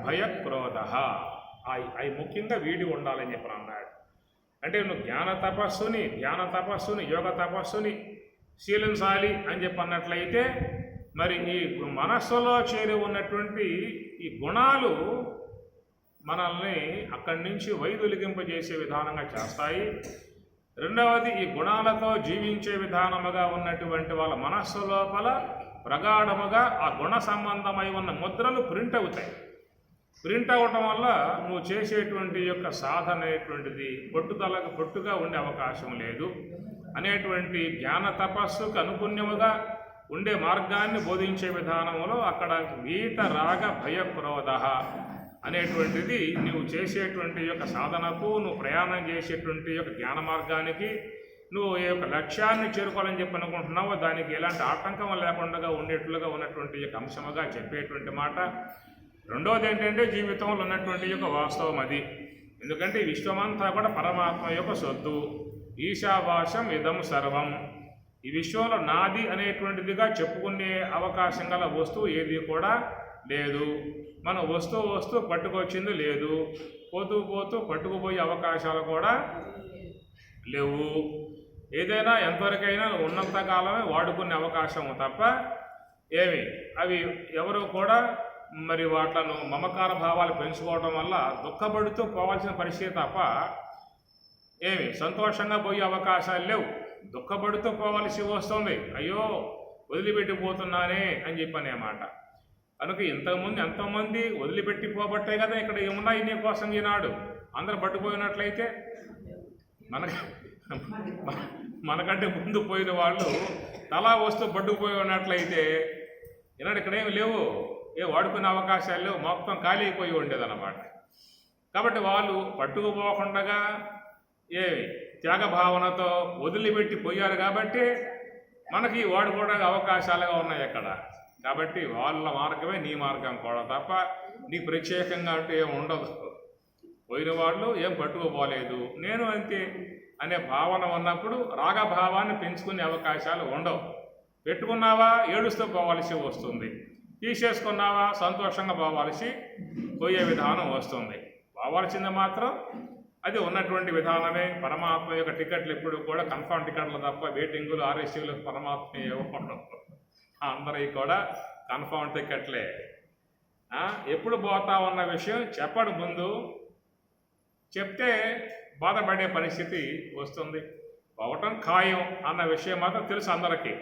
భయక్రోధ అవి ముఖ్యంగా వీడి ఉండాలని చెప్పి అన్నాడు. అంటే నువ్వు జ్ఞాన తపస్సుని యోగ తపస్సుని శీలించాలి అని చెప్పి అన్నట్లయితే మరి ఈ మనస్సులో చేరి ఉన్నటువంటి ఈ గుణాలు మనల్ని అక్కడి నుంచి వైదొలిగింపజేసే విధానంగా చేస్తాయి. రెండవది ఈ గుణాలతో జీవించే విధానముగా ఉన్నటువంటి వాళ్ళ మనస్సు లోపల ప్రగాఢముగా ఆ గుణ సంబంధమై ఉన్న ముద్రలు ప్రింట్ అవుతాయి. ప్రింట్ అవ్వటం వల్ల నువ్వు చేసేటువంటి యొక్క సాధన అనేటువంటిది పొట్టుగా ఉండే అవకాశం లేదు అనేటువంటి జ్ఞాన తపస్సుకు అనుపుణ్యముగా ఉండే మార్గాన్ని బోధించే విధానంలో అక్కడ వీతరాగ భయక్రోధ అనేటువంటిది నువ్వు చేసేటువంటి యొక్క సాధనకు నువ్వు ప్రయాణం చేసేటువంటి యొక్క జ్ఞాన మార్గానికి నువ్వు ఈ యొక్క లక్ష్యాన్ని చేరుకోవాలని చెప్పి అనుకుంటున్నావో దానికి ఎలాంటి ఆటంకం లేకుండా ఉండేట్లుగా ఉన్నటువంటి యొక్క అంశముగా చెప్పేటువంటి మాట. రెండవది ఏంటంటే జీవితంలో ఉన్నటువంటి యొక్క వాస్తవం అది. ఎందుకంటే ఈ విశ్వమంతా కూడా పరమాత్మ యొక్క సొత్తు. ఈశావాసం ఇదం సర్వం. ఈ విశ్వంలో నాది అనేటువంటిదిగా చెప్పుకునే అవకాశం గల వస్తువు ఏది కూడా లేదు. మనం వస్తూ పట్టుకొచ్చింది లేదు, పోతూ పట్టుకుపోయే అవకాశాలు కూడా లేవు. ఏదైనా ఎంతవరకైనా ఉన్నంత కాలమే వాడుకునే అవకాశం తప్ప అవి ఎవరు కూడా మరి వాట్లను మమకార భావాలు పెంచుకోవడం వల్ల దుఃఖపడుతూ పోవాల్సిన పరిస్థితి తప్ప సంతోషంగా పోయే అవకాశాలు లేవు. దుఃఖపడుతూ పోవాల్సి వస్తుంది. అయ్యో వదిలిపెట్టిపోతున్నానే అని చెప్పనే మాట. కనుక ఇంతకుముందు ఎంతోమంది వదిలిపెట్టిపోబట్టే కదా ఇక్కడ ఏమున్నాయి నీ కోసం ఈనాడు. అందరూ పట్టుపోయినట్లయితే మనకంటే ముందు పోయిన వాళ్ళు తలా వస్తూ పట్టుకుపోయి ఉన్నట్లయితే ఈనాడు ఇక్కడేమి లేవు, వాడుకునే అవకాశాలు లేవు, మొత్తం ఖాళీ అయిపోయి ఉండేదన్నమాట. కాబట్టి వాళ్ళు పట్టుకుపోకుండా త్యాగభావనతో వదిలిపెట్టి పోయారు కాబట్టి మనకి వాడుకోవడానికి అవకాశాలుగా ఉన్నాయి అక్కడ. కాబట్టి వాళ్ళ మార్గమే నీ మార్గం కూడా తప్ప నీ ప్రత్యేకంగా అంటే ఏం ఉండదు. పోయిన వాళ్ళు ఏం పట్టుకోపోలేదు, నేను అంతే అనే భావన ఉన్నప్పుడు రాగభావాన్ని పెంచుకునే అవకాశాలు ఉండవు. పెట్టుకున్నావా ఏడుస్తూ పోవాల్సి వస్తుంది, తీసేసుకున్నావా సంతోషంగా పోవాల్సి పోయే విధానం వస్తుంది. పోవాల్సింది మాత్రం అది ఉన్నటువంటి విధానమే. పరమాత్మ యొక్క టికెట్లు ఎప్పుడు కూడా కన్ఫర్మ్ టికెట్లు తప్ప వెయిటింగులు ఆర్ఎస్సీలు పరమాత్మ ఇవ్వకుండా అందరికీ కూడా కన్ఫర్మ్ టికెట్లే. ఎప్పుడు పోతా ఉన్న విషయం చెప్పడు ముందు, చెప్తే బాధపడే పరిస్థితి వస్తుంది. పోవటం ఖాయం అన్న విషయం మాత్రం తెలుసు అందరికీ.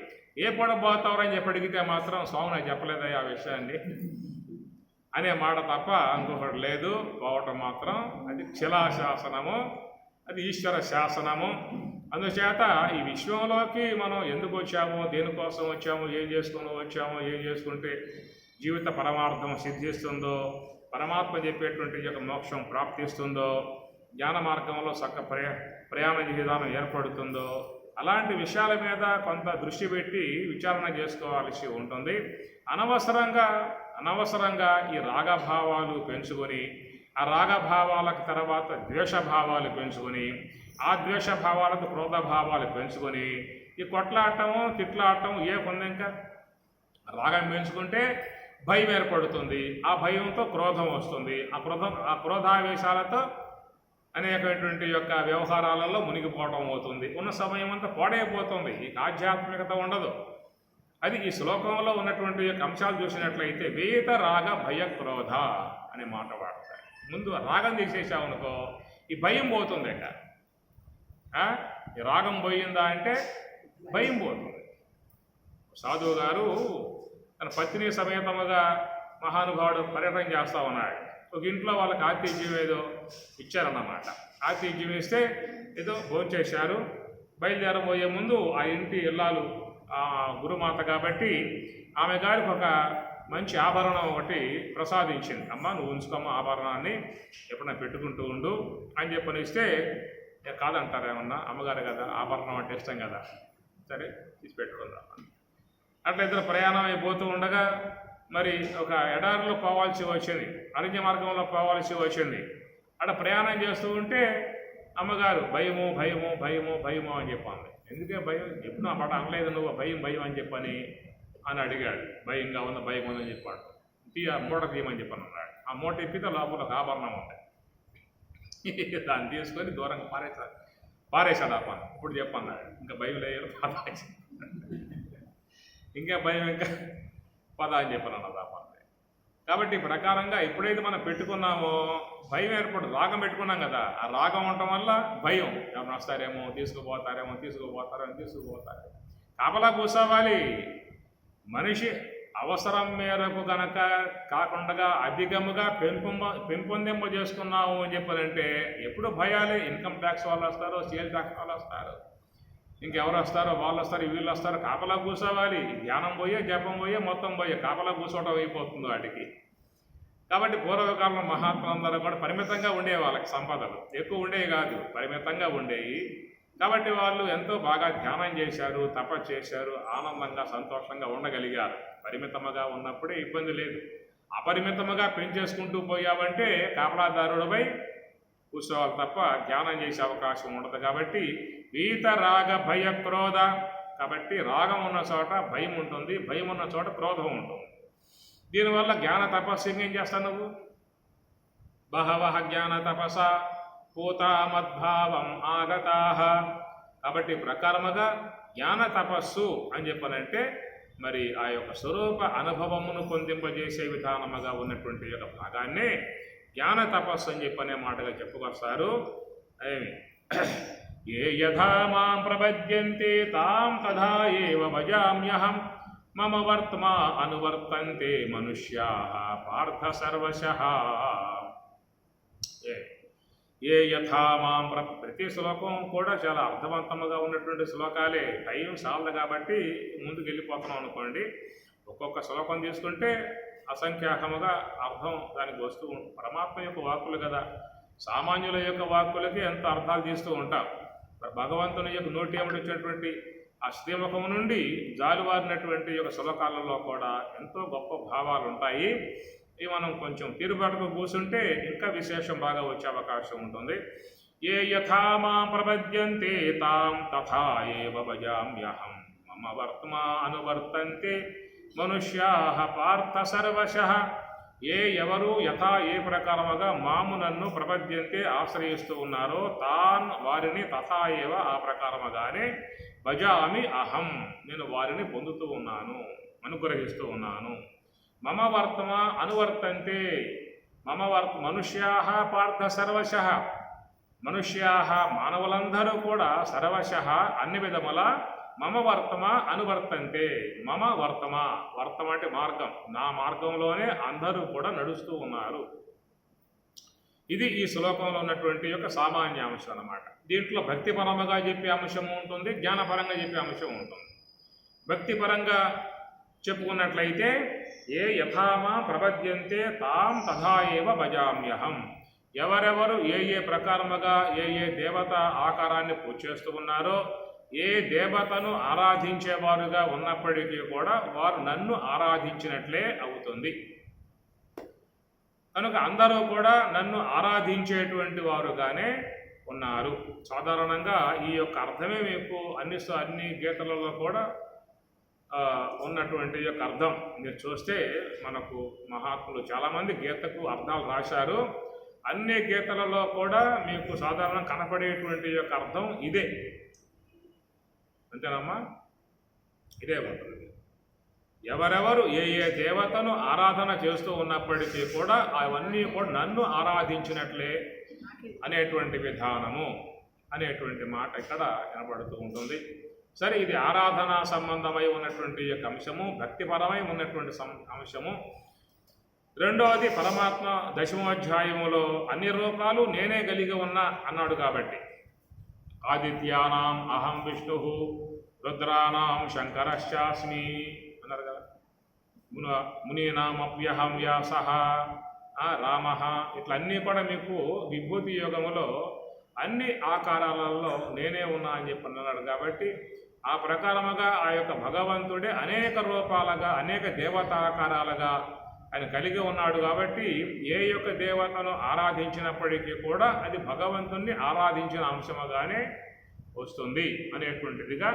ఏ పూట పోతావరని చెప్పి అడిగితే మాత్రం స్వామి నాకు చెప్పలేదా ఆ విషయాన్ని అనే మాట తప్ప ఇంకొకటి లేదు. పోవటం మాత్రం అది శిలాశాసనము, అది ఈశ్వర శాసనము. అందుచేత ఈ విశ్వంలోకి మనం ఎందుకు వచ్చామో, దేనికోసం వచ్చామో, ఏం చేసుకుని వచ్చామో, ఏం చేసుకుంటే జీవిత పరమార్థం సిద్ధిస్తుందో, పరమాత్మ చెప్పేటువంటి యొక్క మోక్షం ప్రాప్తిస్తుందో, జ్ఞాన మార్గంలో చక్క ప్రయాణ విధానం ఏర్పడుతుందో, అలాంటి విషయాల మీద కొంత దృష్టి పెట్టి విచారణ చేసుకోవాల్సి ఉంటుంది. అనవసరంగా ఈ రాగభావాలు పెంచుకొని, ఆ రాగభావాలకు తర్వాత ద్వేషభావాలు పెంచుకొని, ఆ ద్వేషభావాలకు క్రోధభావాలు పెంచుకొని ఈ కొట్లాడటము తిట్లాడటం ఏ కొంత ఇంకా రాగం పెంచుకుంటే భయం ఏర్పడుతుంది. ఆ భయంతో క్రోధం వస్తుంది. ఆ క్రోధావేశాలతో అనేకటువంటి యొక్క వ్యవహారాలలో మునిగిపోవడం అవుతుంది. ఉన్న సమయం అంతా పాడైపోతుంది. ఈ ఆధ్యాత్మికత ఉండదు. అది ఈ శ్లోకంలో ఉన్నటువంటి యొక్క అంశాలు చూసినట్లయితే వేత రాగ భయ క్రోధ అనే మాట వాడతారు. ముందు రాగం తీసేసామనుకో ఈ భయం పోతుంది. ఈ రాగం పోయిందా అంటే భయం పోతుంది. సాధువు గారు తన పత్ని సమేతముగా మహానుభావుడు పర్యటన చేస్తూ ఉన్నాడు. ఒక ఇంట్లో వాళ్ళకి ఆతిథ్యం ఏదో ఇచ్చారన్నమాట. ఆతిథ్యం ఇస్తే ఏదో భోంచేశారు. బయలుదేరబోయే ముందు ఆ ఇంటి ఇల్లాలు గురుమాత కాబట్టి ఆమె గారికి ఒక మంచి ఆభరణం ఒకటి ప్రసాదించింది. అమ్మ నువ్వు ఉంచుకోమ్మ ఆభరణాన్ని, ఎప్పుడైనా పెట్టుకుంటూ ఉండు అని చెప్పనిస్తే కాదంటారు. ఏమన్నా అమ్మగారు కదా, ఆభరణం అంటే ఇష్టం కదా, సరే తీసి పెట్టుకుందాం. అట్లా ఇద్దరు ప్రయాణం అయిపోతూ ఉండగా మరి ఒక ఎడారిలో పోవాల్సి వచ్చింది, అరణ్య మార్గంలో పోవాల్సి వచ్చింది. అక్కడ ప్రయాణం చేస్తూ ఉంటే అమ్మగారు భయము భయము భయము భయము అని చెప్పాను. ఎందుకే భయం, ఎప్పుడు నా మాట అనలేదు నువ్వు భయం అని చెప్పని అని అడిగాడు. భయంగా ఉంది, భయం ఉందని చెప్పాడు. ఆ మూట తీయమని చెప్పని అన్నాడు. ఆ మూట ఎప్పితే లోపల ఒక ఆభరణం ఉంది. దాన్ని తీసుకొని దూరంగా పారేశాడు ఆ పని. ఇప్పుడు చెప్పన్నాడు ఇంకా భయం లేదు ఇంకా భయం ఇంకా పద అని చెప్పాను అన్నది ఆ పని. కాబట్టి ఈ ప్రకారంగా ఎప్పుడైతే మనం పెట్టుకున్నామో భయం ఏర్పడుతుంది. రాగం పెట్టుకున్నాం కదా, ఆ రాగం ఉండటం వల్ల భయం, ఎవరు వస్తారేమో, తీసుకుపోతారేమో. కాపలా కూర్చోవాలి. మనిషి అవసరం మేరకు కనుక కాకుండా అధికముగా పెంపొందింప చేసుకున్నాము అని చెప్పాలంటే ఎప్పుడు భయాలే. ఇన్కమ్ ట్యాక్స్ వాళ్ళు వస్తారు, సేల్ ట్యాక్స్ వాళ్ళు వస్తారు, ఇంకెవరు వస్తారో వాళ్ళు వస్తారు, వీళ్ళు వస్తారు. కాపలా కూర్చోవాలి. ధ్యానం పోయే, జపం పోయే, మొత్తం పోయే కాపలా కూర్చోవడం అయిపోతుంది వాటికి. కాబట్టి పూర్వకాలంలో మహాత్ములందరూ కూడా పరిమితంగా ఉండే వాళ్ళకి సంపదలు ఎక్కువ ఉండేవి కాదు, పరిమితంగా ఉండేవి. కాబట్టి వాళ్ళు ఎంతో బాగా ధ్యానం చేశారు, తపస్సు చేశారు, ఆనందంగా సంతోషంగా ఉండగలిగారు. పరిమితముగా ఉన్నప్పుడే ఇబ్బంది లేదు. అపరిమితముగా పెంచేసుకుంటూ పోయావంటే కాపలాదారుడిపై కూర్చోవాలి తప్ప ధ్యానం చేసే అవకాశం ఉండదు. కాబట్టి వీత రాగ భయ క్రోధ. కాబట్టి రాగం ఉన్న చోట భయం ఉంటుంది, భయం ఉన్న చోట క్రోధం ఉంటుంది. దీనివల్ల జ్ఞాన తపస్సు ఏం చేస్తావు నువ్వు? బహవః జ్ఞాన తపస పూతా మద్భావం ఆగతాః. కాబట్టి ప్రకారముగా జ్ఞాన తపస్సు అని చెప్పనంటే మరి ఆ యొక్క స్వరూప అనుభవమును పొందింపజేసే విధానముగా ఉన్నటువంటి యొక్క భాగాన్ని జ్ఞాన తపస్సు అని చెప్పనే మాటగా చెప్పుకొస్తారు. ఏ యథా మాం ప్రపద్యంతే తాం తథా ఏవ భజామ్యహం మమ వర్త్మా అనువర్తంతే మనుష్యాః పార్థ సర్వశః. ఏ యథా మాం ప్రతి శ్లోకం కూడా చాలా అర్థవంతముగా ఉన్నటువంటి శ్లోకాలే. టైం చాలదు కాబట్టి ముందుకు వెళ్ళిపోతున్నాం అనుకోండి. ఒక్కొక్క శ్లోకం తీసుకుంటే అసంఖ్యాకముగా అర్థం దానికి వస్తూ పరమాత్మ యొక్క వాక్కులు కదా, సామాన్యుల యొక్క వాక్కులకి ఎంత అర్థాలు తీస్తూ ఉంటాం. భగవంతుని యొక్క నోటి ఏమిటి వచ్చినటువంటి ఆ శ్రీముఖము నుండి జాలువారినటువంటి యొక్క శ్లోకాలలో కూడా ఎంతో గొప్ప భావాలు ఉంటాయి. ఇవి మనం కొంచెం తీరుబాటుకు కూర్చుంటే ఇంకా విశేషం బాగా వచ్చే అవకాశం ఉంటుంది. ఏ యథా మాం ప్రపద్యంతే తాం తథా ఏవ భజామ్యహం మమ వర్త్మా అనువర్తంతే మనుష్యాః పార్థ సర్వశః. ఎవరు యథా ఏ ప్రకారముగా మాము నన్ను ప్రపద్యంతే ఆశ్రయిస్తూ ఉన్నారో తాన్ వారిని తథా ఏవ ఆ ప్రకారముగానే భజామి అహం నేను వారిని పొందుతూ ఉన్నాను, అనుగ్రహిస్తూ ఉన్నాను. మమ వర్తమ అనువర్తంతే మనుష్యాః పార్థ సర్వశః మనుష్యాః మానవులందరూ కూడా సర్వశః అన్ని విధముల మమ వర్తమ అనువర్తంతే. మమ వర్తమ అంటే మార్గం, నా మార్గంలోనే అందరూ కూడా నడుస్తూ ఉన్నారు. ఇది ఈ శ్లోకంలో ఉన్నటువంటి యొక్క సామాన్య అంశం అన్నమాట. దీంట్లో భక్తిపరముగా చెప్పే అంశము ఉంటుంది, జ్ఞానపరంగా చెప్పే అంశం ఉంటుంది. భక్తిపరంగా చెప్పుకున్నట్లయితే యథామా ప్రపద్యంతే తాం తథా ఏవ భజామ్యహం. ఎవరెవరు ఏ ప్రకారముగా ఏ దేవత ఆకారాన్ని పూజ చేస్తూ ఉన్నారో, ఏ దేవతను ఆరాధించేవారుగా ఉన్నప్పటికీ కూడా వారు నన్ను ఆరాధించినట్లే అవుతుంది. కనుక అందరూ కూడా నన్ను ఆరాధించేటువంటి వారుగానే ఉన్నారు. సాధారణంగా ఈ యొక్క అర్థమే మీకు అన్ని గీతలలో కూడా ఉన్నటువంటి యొక్క అర్థం మీరు చూస్తే మనకు మహాత్ములు చాలామంది గీతకు అర్థాలు రాశారు. అన్ని గీతలలో కూడా మీకు సాధారణంగా కనపడేటువంటి యొక్క అర్థం ఇదే, అంతేనమ్మా, ఇదే ఉంటుంది. ఎవరెవరు ఏ దేవతను ఆరాధన చేస్తూ ఉన్నప్పటికీ కూడా అవన్నీ కూడా నన్ను ఆరాధించినట్లే అనేటువంటి విధానము అనేటువంటి మాట ఇక్కడ వినపడుతూ ఉంటుంది. సరే, ఇది ఆరాధనా సంబంధమై ఉన్నటువంటి యొక్క అంశము, భక్తిపరమై ఉన్నటువంటి అంశము. రెండవది, పరమాత్మ దశమోధ్యాయములో అన్ని రూపాలు నేనే కలిగి ఉన్నా అన్నాడు కాబట్టి ఆదిత్యానాం అహం విష్ణు రుద్రానాం శంకరశ్చాస్మి అన్నారు కదా. మునీనామప్యహం వ్యాసః రామః, ఇట్లా అన్నీ కూడా మీకు విభూతి యోగములో అన్ని ఆకారాలలో నేనే ఉన్నా అని చెప్పి అన్నాడు. కాబట్టి ఆ ప్రకారముగా ఆ యొక్క భగవంతుడే అనేక రూపాలుగా అనేక దేవతాకారాలుగా ఆయన కలిగి ఉన్నాడు. కాబట్టి ఏ యొక్క దేవతను ఆరాధించినప్పటికీ కూడా అది భగవంతుణ్ణి ఆరాధించిన అంశముగానే వస్తుంది అనేటువంటిదిగా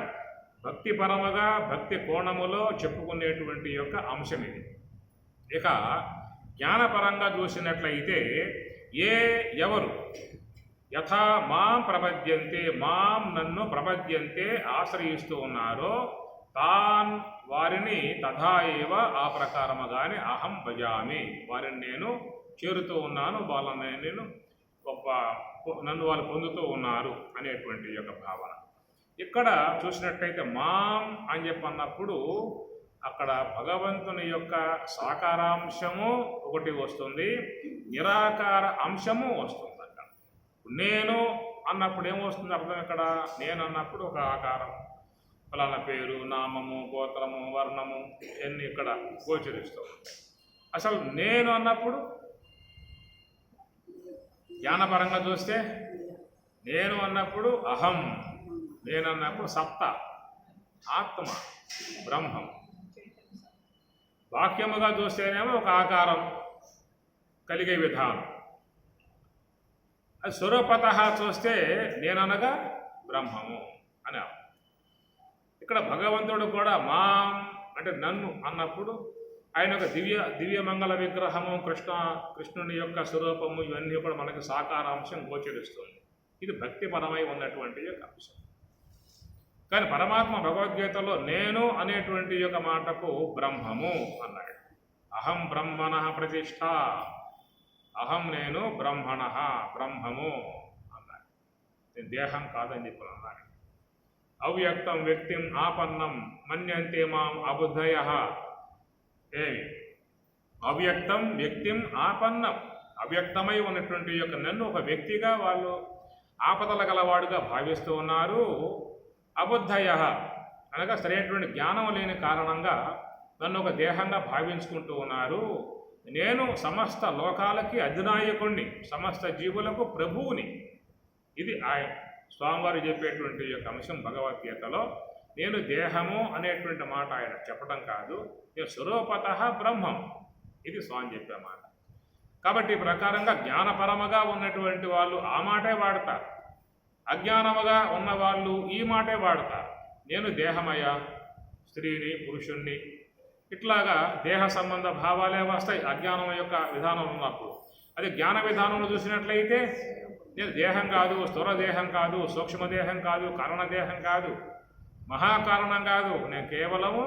భక్తిపరముగా భక్తి కోణములో చెప్పుకునేటువంటి యొక్క అంశం ఇది. ఇక జ్ఞానపరంగా చూసినట్లయితే ఎవరు యథా మాం ప్రపద్యంతే మాం నన్ను ప్రపద్యంతే ఆశ్రయిస్తూ ఉన్నారో తాన్ వారిని తథా ఏవ ఆ ప్రకారముగానే అహం భజామి వారిని నేను చేరుతూ ఉన్నాను, వాళ్ళని నేను నన్ను వాళ్ళు పొందుతూ ఉన్నారు అనేటువంటి యొక్క భావన. ఇక్కడ చూసినట్టయితే మాం అని చెప్పన్నప్పుడు అక్కడ భగవంతుని యొక్క సాకారాంశము ఒకటి వస్తుంది, నిరాకార అంశము వస్తుంది. అక్కడ నేను అన్నప్పుడు ఏమొస్తుంది అర్థం? ఇక్కడ నేను అన్నప్పుడు ఒక ఆకారం, ఫలానా పేరు, నామము, గోత్రము, వర్ణము ఇవన్నీ ఇక్కడ గోచరిస్తూ ఉంటాయి. అసలు నేను అన్నప్పుడు జ్ఞానపరంగా చూస్తే నేను అన్నప్పుడు అహం, నేను అన్నప్పుడు సత్త, ఆత్మ, బ్రహ్మం. వాక్యముగా చూస్తేనేమో ఒక ఆకారం కలిగే విధానం. అది స్వరూపతః చూస్తే నేననగా బ్రహ్మము అని. ఇక్కడ భగవంతుడు కూడా మాం అంటే నన్ను అన్నప్పుడు ఆయన యొక్క దివ్యమంగళ విగ్రహము, కృష్ణుని యొక్క స్వరూపము ఇవన్నీ కూడా మనకి సాకారాంశం గోచరిస్తుంది. ఇది భక్తిపరమై ఉన్నటువంటి యొక్క అంశం. కానీ పరమాత్మ భగవద్గీతలో నేను అనేటువంటి యొక్క మాటకు బ్రహ్మము అన్నాడు. అహం బ్రహ్మణ ప్రతిష్ఠ, అహం నేను బ్రహ్మణ బ్రహ్మము అన్నాడు. నేను దేహం కాదని చెప్పి అన్నాడు. అవ్యక్తం వ్యక్తిం ఆపన్నం మన్యంతే మాం అబుద్ధయ. అవ్యక్తం వ్యక్తిం ఆపన్నం, అవ్యక్తమై ఉన్నటువంటి యొక్క నన్ను ఒక వ్యక్తిగా వాళ్ళు ఆపదల గలవాడుగా భావిస్తూ ఉన్నారు. అబుద్ధయ అనగా సరైనటువంటి జ్ఞానం లేని కారణంగా నన్ను ఒక దేహంగా భావించుకుంటూ ఉన్నారు. నేను సమస్త లోకాలకి అధినాయకుణ్ణి, సమస్త జీవులకు ప్రభువుని. ఇది ఆయన స్వామివారు చెప్పేటువంటి యొక్క అంశం భగవద్గీతలో. నేను దేహము అనేటువంటి మాట ఆయన చెప్పడం కాదు, నేను స్వరూపతః బ్రహ్మం, ఇది స్వామి చెప్పే మాట. కాబట్టి ఈ ప్రకారంగా జ్ఞానపరముగా ఉన్నటువంటి వాళ్ళు ఆ మాటే వాడతారు, అజ్ఞానముగా ఉన్నవాళ్ళు ఈ మాటే వాడతారు. నేను దేహమయ్యా, స్త్రీని పురుషుణ్ణి, ఇట్లాగా దేహ సంబంధ భావాలే వస్తాయి అజ్ఞానం యొక్క విధానం ఉన్నప్పుడు. అదే జ్ఞాన విధానంలో చూసినట్లయితే నేను దేహం కాదు, స్థూల దేహం కాదు, సూక్ష్మదేహం కాదు, కారణదేహం కాదు, మహాకారణం కాదు, నేను కేవలము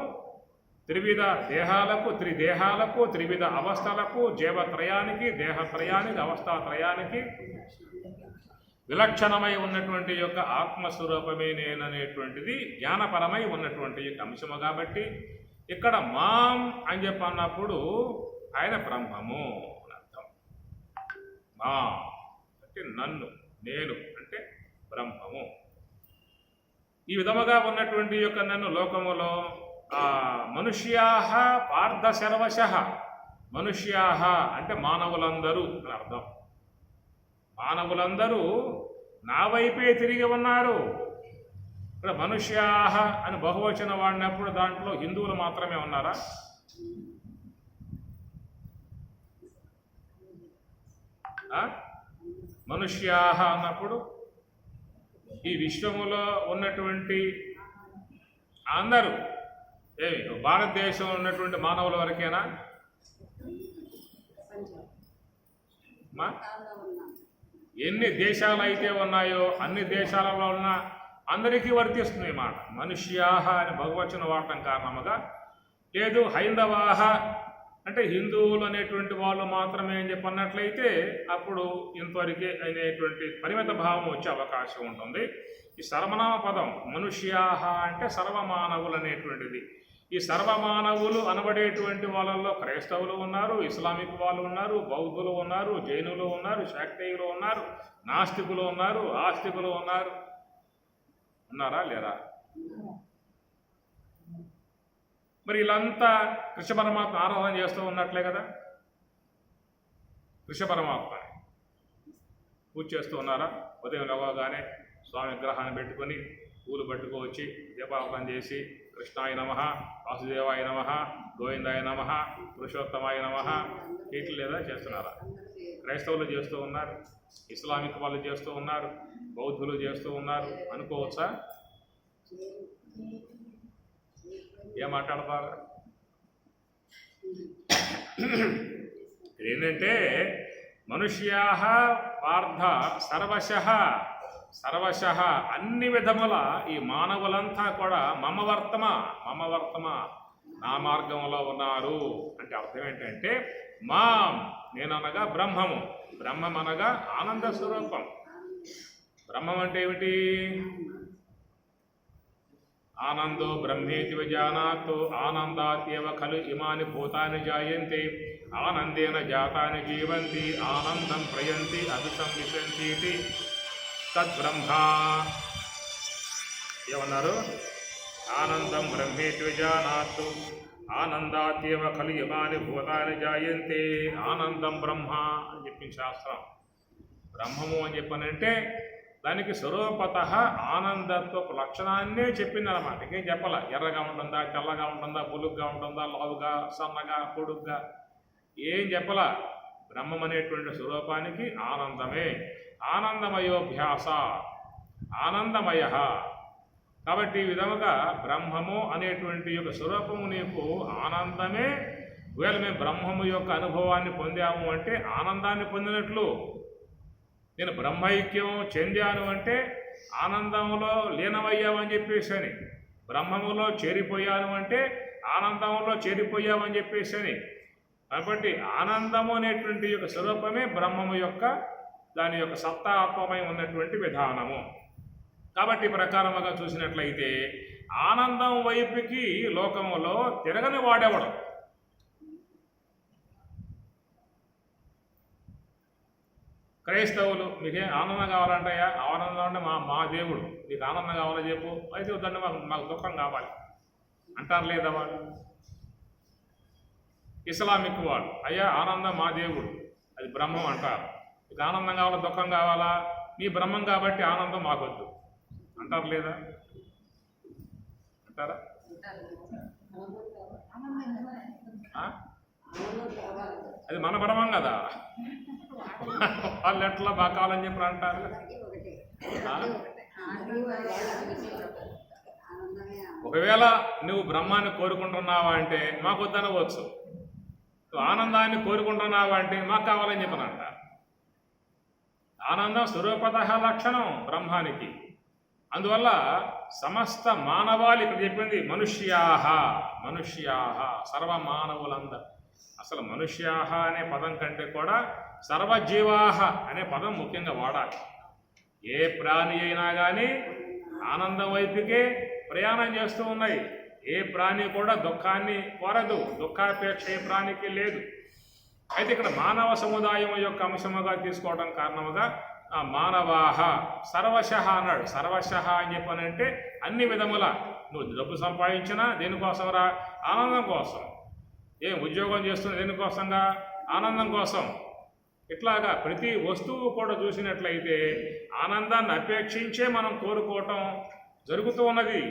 త్రివిధ దేహాలకు, త్రిదేహాలకు, త్రివిధ అవస్థలకు, జీవత్రయానికి, దేహత్రయానికి, అవస్థాత్రయానికి విలక్షణమై ఉన్నటువంటి యొక్క ఆత్మస్వరూపమే నేననేటువంటిది జ్ఞానపరమై ఉన్నటువంటి యొక్క అంశము. కాబట్టి ఇక్కడ మాం అని చెప్పి అన్నప్పుడు ఆయన బ్రహ్మము అని అర్థం. మా అంటే నన్ను, నేను అంటే బ్రహ్మము. ఈ విధముగా ఉన్నటువంటి యొక్క నన్ను లోకములో మనుష్యాహ పార్థ సర్వశః, మనుష్యాహ అంటే మానవులందరూ అని అర్థం. మానవులందరూ నా వైపే తిరిగి ఉన్నారు. ఇక్కడ మనుష్యాహ అని బహువచనం వాడినప్పుడు దాంట్లో హిందువులు మాత్రమే ఉన్నారా? మనుష్యాహ అన్నప్పుడు ఈ విశ్వములో ఉన్నటువంటి అందరూ భారతదేశంలో ఉన్నటువంటి మానవుల వరకేనా? ఎన్ని దేశాలు అయితే ఉన్నాయో అన్ని దేశాలలో ఉన్న అందరికీ వర్తిస్తుంది మాట. మనుష్యాహ అని బహువచనం వాడటం కారణముగా. లేదు హైందవాహ అంటే హిందువులు అనేటువంటి వాళ్ళు మాత్రమే అని చెప్పన్నట్లయితే అప్పుడు ఇంతవరకే అనేటువంటి పరిమిత భావం వచ్చే అవకాశం ఉంటుంది. ఈ సర్వనామ పదం మనుష్యాహ అంటే సర్వమానవులు అనేటువంటిది. ఈ సర్వమానవులు అనబడేటువంటి వాళ్ళల్లో క్రైస్తవులు ఉన్నారు, ఇస్లామిక్ వాళ్ళు ఉన్నారు, బౌద్ధులు ఉన్నారు, జైనులు ఉన్నారు, శాక్తేయులు ఉన్నారు, నాస్తికులు ఉన్నారు, ఆస్తికులు ఉన్నారు. ఉన్నారా లేరా? మరి వీళ్ళంతా కృష్ణ పరమాత్మ ఆరాధన చేస్తూ ఉన్నట్లే కదా. కృష్ణ పరమాత్మని పూజ చేస్తూ ఉన్నారా? ఉదయం లేవగానే స్వామి విగ్రహాన్ని పెట్టుకొని పూలు పట్టుకొచ్చి దీపావళం చేసి కృష్ణాయ నమః, వాసుదేవాయ నమః, గోవిందాయ నమః, పురుషోత్తమాయ నమః వీటి లేదా చేస్తున్నారా? క్రైస్తవులు చేస్తూ ఉన్నారు, ఇస్లామిక్ వాళ్ళు చేస్తూ ఉన్నారు, బౌద్ధులు చేస్తూ ఉన్నారు అనుకోవచ్చా? ఏం మాట్లాడతారు? ఏంటంటే మనుష్యాహ పార్థ సర్వశః, సర్వశః అన్ని విధముల ఈ మానవులంతా కూడా మమవర్తమ నా మార్గంలో ఉన్నారు. అంటే అర్థం ఏంటంటే మాం నేననగా బ్రహ్మము, బ్రహ్మం అనగా ఆనంద స్వరూపం. బ్రహ్మం అంటే ఏమిటి? ఆనందో బ్రహ్మేతి విజానాత్ ఆనందాత్యేవ ఖలు ఇమాని భూతాని జాయంతి ఆనందేన జాతాని జీవంతి ఆనందం ప్రయంతి అభిసంవిశంతి తద్బ్రహ్మ. ఏమన్నారు? ఆనందం బ్రహ్మేతి విజానాత్ ఆనందాత్యేవ ఖలు ఇమాని భూతాని జాయంతి ఆనందం బ్రహ్మ అని చెప్పింది శాస్త్రం. బ్రహ్మము అని చెప్పనంటే దానికి స్వరూపత ఆనందత్వపు లక్షణాన్నే చెప్పిందన్నమాట. ఇంకేం చెప్పాల. ఎర్రగా ఉంటుందా, తెల్లగా ఉంటుందా, పొలుగ్గా ఉంటుందా, లావుగా, సన్నగా, పొడుగ్గా ఏం చెప్పాల. బ్రహ్మం అనేటువంటి స్వరూపానికి ఆనందమే. ఆనందమయోభ్యాస, ఆనందమయ. కాబట్టి ఈ విధముగా బ్రహ్మము అనేటువంటి యొక్క స్వరూపము నీకు ఆనందమే. ఒకవేళ మేము బ్రహ్మము యొక్క అనుభవాన్ని పొందాము అంటే ఆనందాన్ని పొందినట్లు. నేను బ్రహ్మైక్యం చెందాను అంటే ఆనందంలో లీనమయ్యామని చెప్పేసి అని, బ్రహ్మములో చేరిపోయాను అంటే ఆనందంలో చేరిపోయామని చెప్పేసి అని. కాబట్టి ఆనందము అనేటువంటి యొక్క స్వరూపమే బ్రహ్మము యొక్క దాని యొక్క సత్తాత్మమై ఉన్నటువంటి విధానము. కాబట్టి ప్రకారముగా చూసినట్లయితే ఆనందం వైపుకి లోకములో తిరగని వాడేవాడు. క్రైస్తవులు మీకే ఆనందం కావాలంటాయా? ఆనందం అంటే మా దేవుడు, నీకు ఆనందం కావాలో చెప్పు, అయితే వద్దంటే మాకు దుఃఖం కావాలి అంటారు లేదా వాళ్ళు? ఇస్లామిక్ వాళ్ళు అయ్యా ఆనందం మా దేవుడు, అది బ్రహ్మం అంటారు. నీకు ఆనందం కావాలా దుఃఖం కావాలా? నీ బ్రహ్మం కాబట్టి ఆనందం మాకొద్దు అంటారు లేదా? అంటారా? అది మన బ్రహ్మం కదా. వాళ్ళు ఎట్లా బాగా కావాలని చెప్పి అంటారు. ఒకవేళ నువ్వు బ్రహ్మాన్ని కోరుకుంటున్నావా అంటే మాకు వద్దనవచ్చు, నువ్వు ఆనందాన్ని కోరుకుంటున్నావా అంటే మాకు కావాలని చెప్పనంట. ఆనందం స్వరూపత లక్షణం బ్రహ్మానికి. అందువల్ల సమస్త మానవాళి ఇక్కడ చెప్పింది మనుష్యాహ, మనుష్యాహ సర్వమానవులందరూ. అసలు మనుష్యాహ అనే పదం కంటే కూడా సర్వజీవాహ అనే పదం ముఖ్యంగా వాడాలి. ఏ ప్రాణి అయినా కానీ ఆనందం వైపుకే ప్రయాణం చేస్తూ ఉన్నాయి. ఏ ప్రాణి కూడా దుఃఖాన్ని కోరదు, దుఃఖాపేక్ష ఏ ప్రాణికి లేదు. అయితే ఇక్కడ మానవ సముదాయం యొక్క అంశముగా తీసుకోవడం కారణముగా మానవాహ సర్వశః అన్నాడు. సర్వశః అని చెప్పానంటే అన్ని విధముల. నువ్వు డబ్బు సంపాదించినా దేనికోసం రా? ఆనందం కోసం. ఏం ఉద్యోగం చేస్తున్నా దేనికోసంగా? ఆనందం కోసం. ఇట్లాగా ప్రతి వస్తువు కూడా చూసినట్లయితే ఆనందాన్ని అపేక్షించే మనం కోరుకోవటం జరుగుతూ ఉన్నది.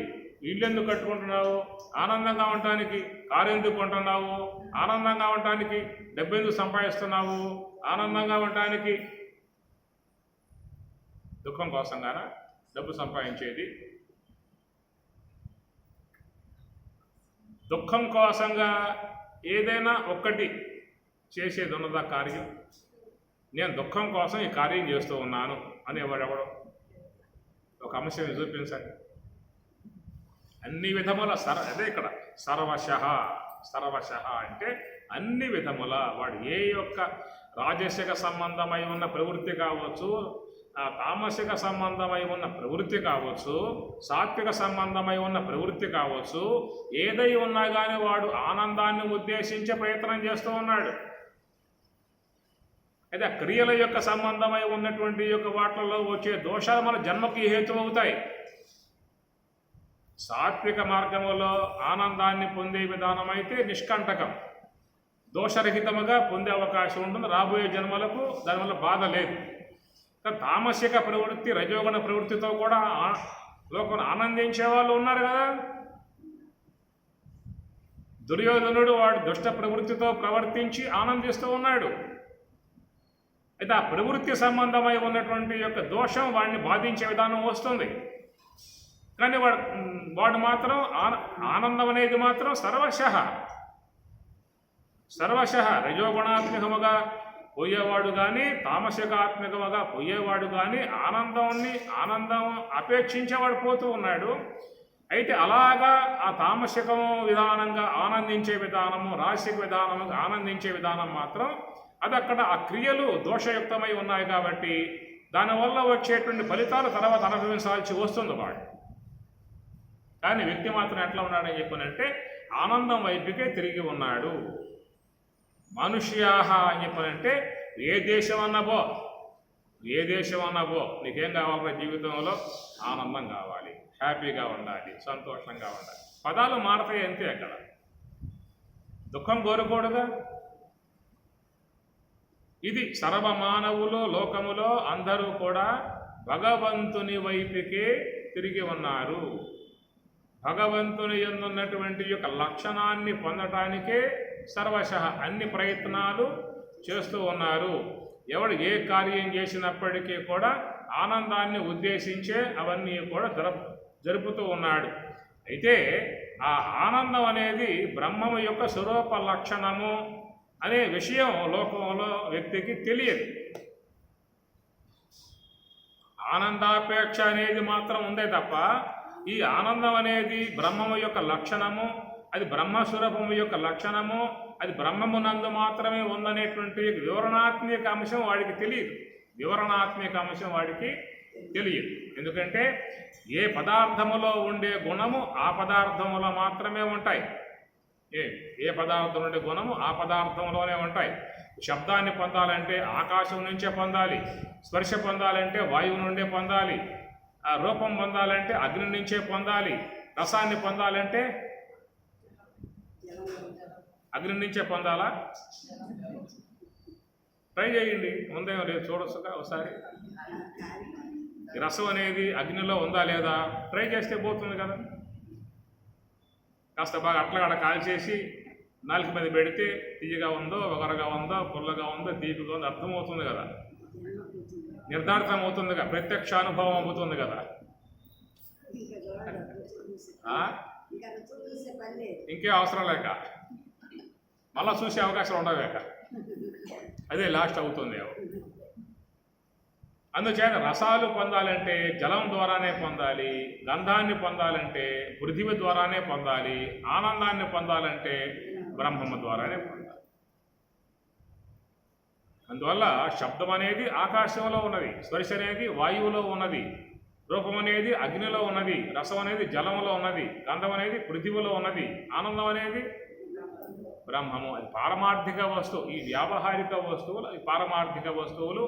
ఇల్లు ఎందుకు కట్టుకుంటున్నావు? ఆనందంగా ఉండటానికి. కారు ఎందుకు కొంటున్నావు? ఆనందంగా ఉండటానికి. డబ్బు ఎందుకు సంపాదిస్తున్నావు? ఆనందంగా ఉండటానికి. దుఃఖం కోసంగానా డబ్బు సంపాదించేది? దుఃఖం కోసంగా ఏదైనా ఒక్కటి చేసేది ఉన్నదా కార్యం? నేను దుఃఖం కోసం ఈ కార్యం చేస్తూ ఉన్నాను అనేవాడు ఎవడు? ఒక అంశం చూపించండి. అన్ని విధముల అదే ఇక్కడ సర్వశః. సర్వశః అంటే అన్ని విధముల. వాడు ఏ యొక్క రాజసిక సంబంధమై ఉన్న ప్రవృత్తి కావచ్చు, తామసిక సంబంధమై ఉన్న ప్రవృత్తి కావచ్చు, సాత్విక సంబంధమై ఉన్న ప్రవృత్తి కావచ్చు, ఏదై ఉన్నా కానీ వాడు ఆనందాన్ని ఉద్దేశించే ప్రయత్నం చేస్తూ ఉన్నాడు. అయితే ఆ క్రియల యొక్క సంబంధమై ఉన్నటువంటి యొక్క వాటిల్లో వచ్చే దోషాలు మన జన్మకి హేతు అవుతాయి. సాత్విక మార్గములో ఆనందాన్ని పొందే విధానం అయితే నిష్కంటకం, దోషరహితముగా పొందే అవకాశం ఉంటుంది. రాబోయే జన్మలకు దానివల్ల బాధ లేదు. తామసిక ప్రవృత్తి, రజోగుణ ప్రవృత్తితో కూడా లోకం ఆనందించే వాళ్ళు ఉన్నారు కదా. దుర్యోధనుడు వాడు దుష్ట ప్రవృత్తితో ప్రవర్తించి ఆనందిస్తూ ఉన్నాడు. అయితే ఆ ప్రవృత్తి సంబంధమై ఉన్నటువంటి యొక్క దోషం వాడిని బాధించే విధానం వస్తుంది. కానీ వాడు మాత్రం ఆనందం అనేది మాత్రం సర్వశః. సర్వశః రజోగుణాత్మకముగా పోయేవాడు కానీ, తామసికాత్మకముగా పోయేవాడు కానీ ఆనందం అపేక్షించేవాడు పోతూ ఉన్నాడు. అయితే అలాగా ఆ తామసికం విధానంగా ఆనందించే విధానము, రాసిక విధానముగా ఆనందించే విధానం మాత్రం అది అక్కడ ఆ క్రియలు దోషయుక్తమై ఉన్నాయి కాబట్టి దానివల్ల వచ్చేటువంటి ఫలితాలు తర్వాత అనుభవించాల్సి వస్తుంది వాడు. కానీ వ్యక్తి మాత్రం ఎట్లా ఉన్నాడని చెప్పానంటే ఆనందం వైపుకే తిరిగి ఉన్నాడు. మనుష్యాహ అని చెప్పానంటే ఏ దేశం అన్నబో, ఏ దేశం అన్నబో నీకేం కావాలరా జీవితంలో? ఆనందం కావాలి, హ్యాపీగా ఉండాలి, సంతోషంగా ఉండాలి. పదాలు మారతాయి అంతే. అక్కడ దుఃఖం కోరకూడదా? ఇది సర్వమానవులు లోకములో అందరూ కూడా భగవంతుని వైపుకే తిరిగి ఉన్నారు. భగవంతుని యందున్నటువంటి యొక్క లక్షణాన్ని పొందటానికే సర్వశః అన్ని ప్రయత్నాలు చేస్తూ ఉన్నారు. ఎవడు ఏ కార్యం చేసినప్పటికీ కూడా ఆనందాన్ని ఉద్దేశించే అవన్నీ కూడా జరుపుతూ ఉన్నాడు. అయితే ఆ ఆనందం అనేది బ్రహ్మము యొక్క స్వరూప లక్షణము అనే విషయం లోకంలో వ్యక్తికి తెలియదు. ఆనందాపేక్ష అనేది మాత్రం ఉందే తప్ప ఈ ఆనందం అనేది బ్రహ్మము యొక్క లక్షణము, అది బ్రహ్మస్వరూపము యొక్క లక్షణము, అది బ్రహ్మమునందు మాత్రమే ఉందనేటువంటి వివరణాత్మక అంశం వాడికి తెలియదు. వివరణాత్మక అంశం వాడికి తెలియదు. ఎందుకంటే ఏ పదార్థములో ఉండే గుణము ఆ పదార్థములో మాత్రమే ఉంటాయి. ఏ పదార్థం ఉండే గుణము ఆ పదార్థంలోనే ఉంటాయి. శబ్దాన్ని పొందాలంటే ఆకాశం నుంచే పొందాలి, స్పర్శ పొందాలంటే వాయువు నుండే పొందాలి, ఆ రూపం పొందాలంటే అగ్ని నుంచే పొందాలి, రసాన్ని పొందాలంటే అగ్ని నుంచే పొందాలా? ట్రై చేయండి, ఉందేమో లేదు చూడొచ్చుగా ఒకసారి. ఈ రసం అనేది అగ్నిలో ఉందా లేదా ట్రై చేస్తే పోతుంది కదా. కాస్త బాగా అట్లా కాల్చేసి నాలుగు మీద పెడితే తీయగా ఉందో, ఒగరగా ఉందో, పుల్లగా ఉందో, తీపిగా ఉందో అర్థమవుతుంది కదా, నిర్ధారితం అవుతుంది కదా, ప్రత్యక్ష అనుభవం అవుతుంది కదా. ఇంకే అవసరం లేక మళ్ళా చూసే అవకాశం ఉండవేక అదే లాస్ట్ అవుతుంది. అందుచేత రసాలు పొందాలంటే జలం ద్వారానే పొందాలి, గంధాన్ని పొందాలంటే పృథివీ ద్వారానే పొందాలి, ఆనందాన్ని పొందాలంటే బ్రహ్మము ద్వారానే పొందాలి. అందువల్ల శబ్దం అనేది ఆకాశంలో ఉన్నది, స్పర్శ అనేది వాయువులో ఉన్నది, రూపం అనేది అగ్నిలో ఉన్నది, రసం అనేది జలంలో ఉన్నది, గంధం అనేది పృథివీలో ఉన్నది, ఆనందం అనేది బ్రహ్మము. అది పారమార్థిక వస్తువు. ఈ వ్యావహారిక వస్తువులు అవి పారమార్థిక వస్తువులు.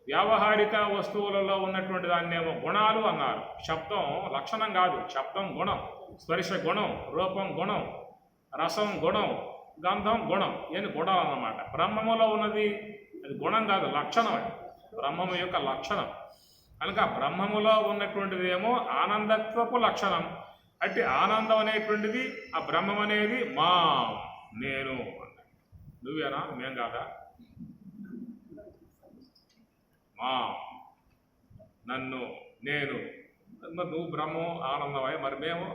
వ్యావహారిక వస్తువులలో ఉన్నటువంటి దాన్నేమో గుణాలు అన్నారు. శబ్దం లక్షణం కాదు, శబ్దం గుణం, స్పర్శ గుణం, రూపం గుణం, రసం గుణం, గంధం గుణం, ఇవన్నీ గుణాలు అన్నమాట. బ్రహ్మములో ఉన్నది అది గుణం కాదు, లక్షణం. బ్రహ్మము యొక్క లక్షణం కనుక బ్రహ్మములో ఉన్నటువంటిది ఏమో ఆనందత్వపు లక్షణం. అంటే ఆనందం అనేటువంటిది, ఆ బ్రహ్మం అనేది మా నేను. నువ్వేనా, మేం కాదా? మా నన్ను నేను, మరి నువ్వు బ్రహ్మం ఆనందమై, మరి మేము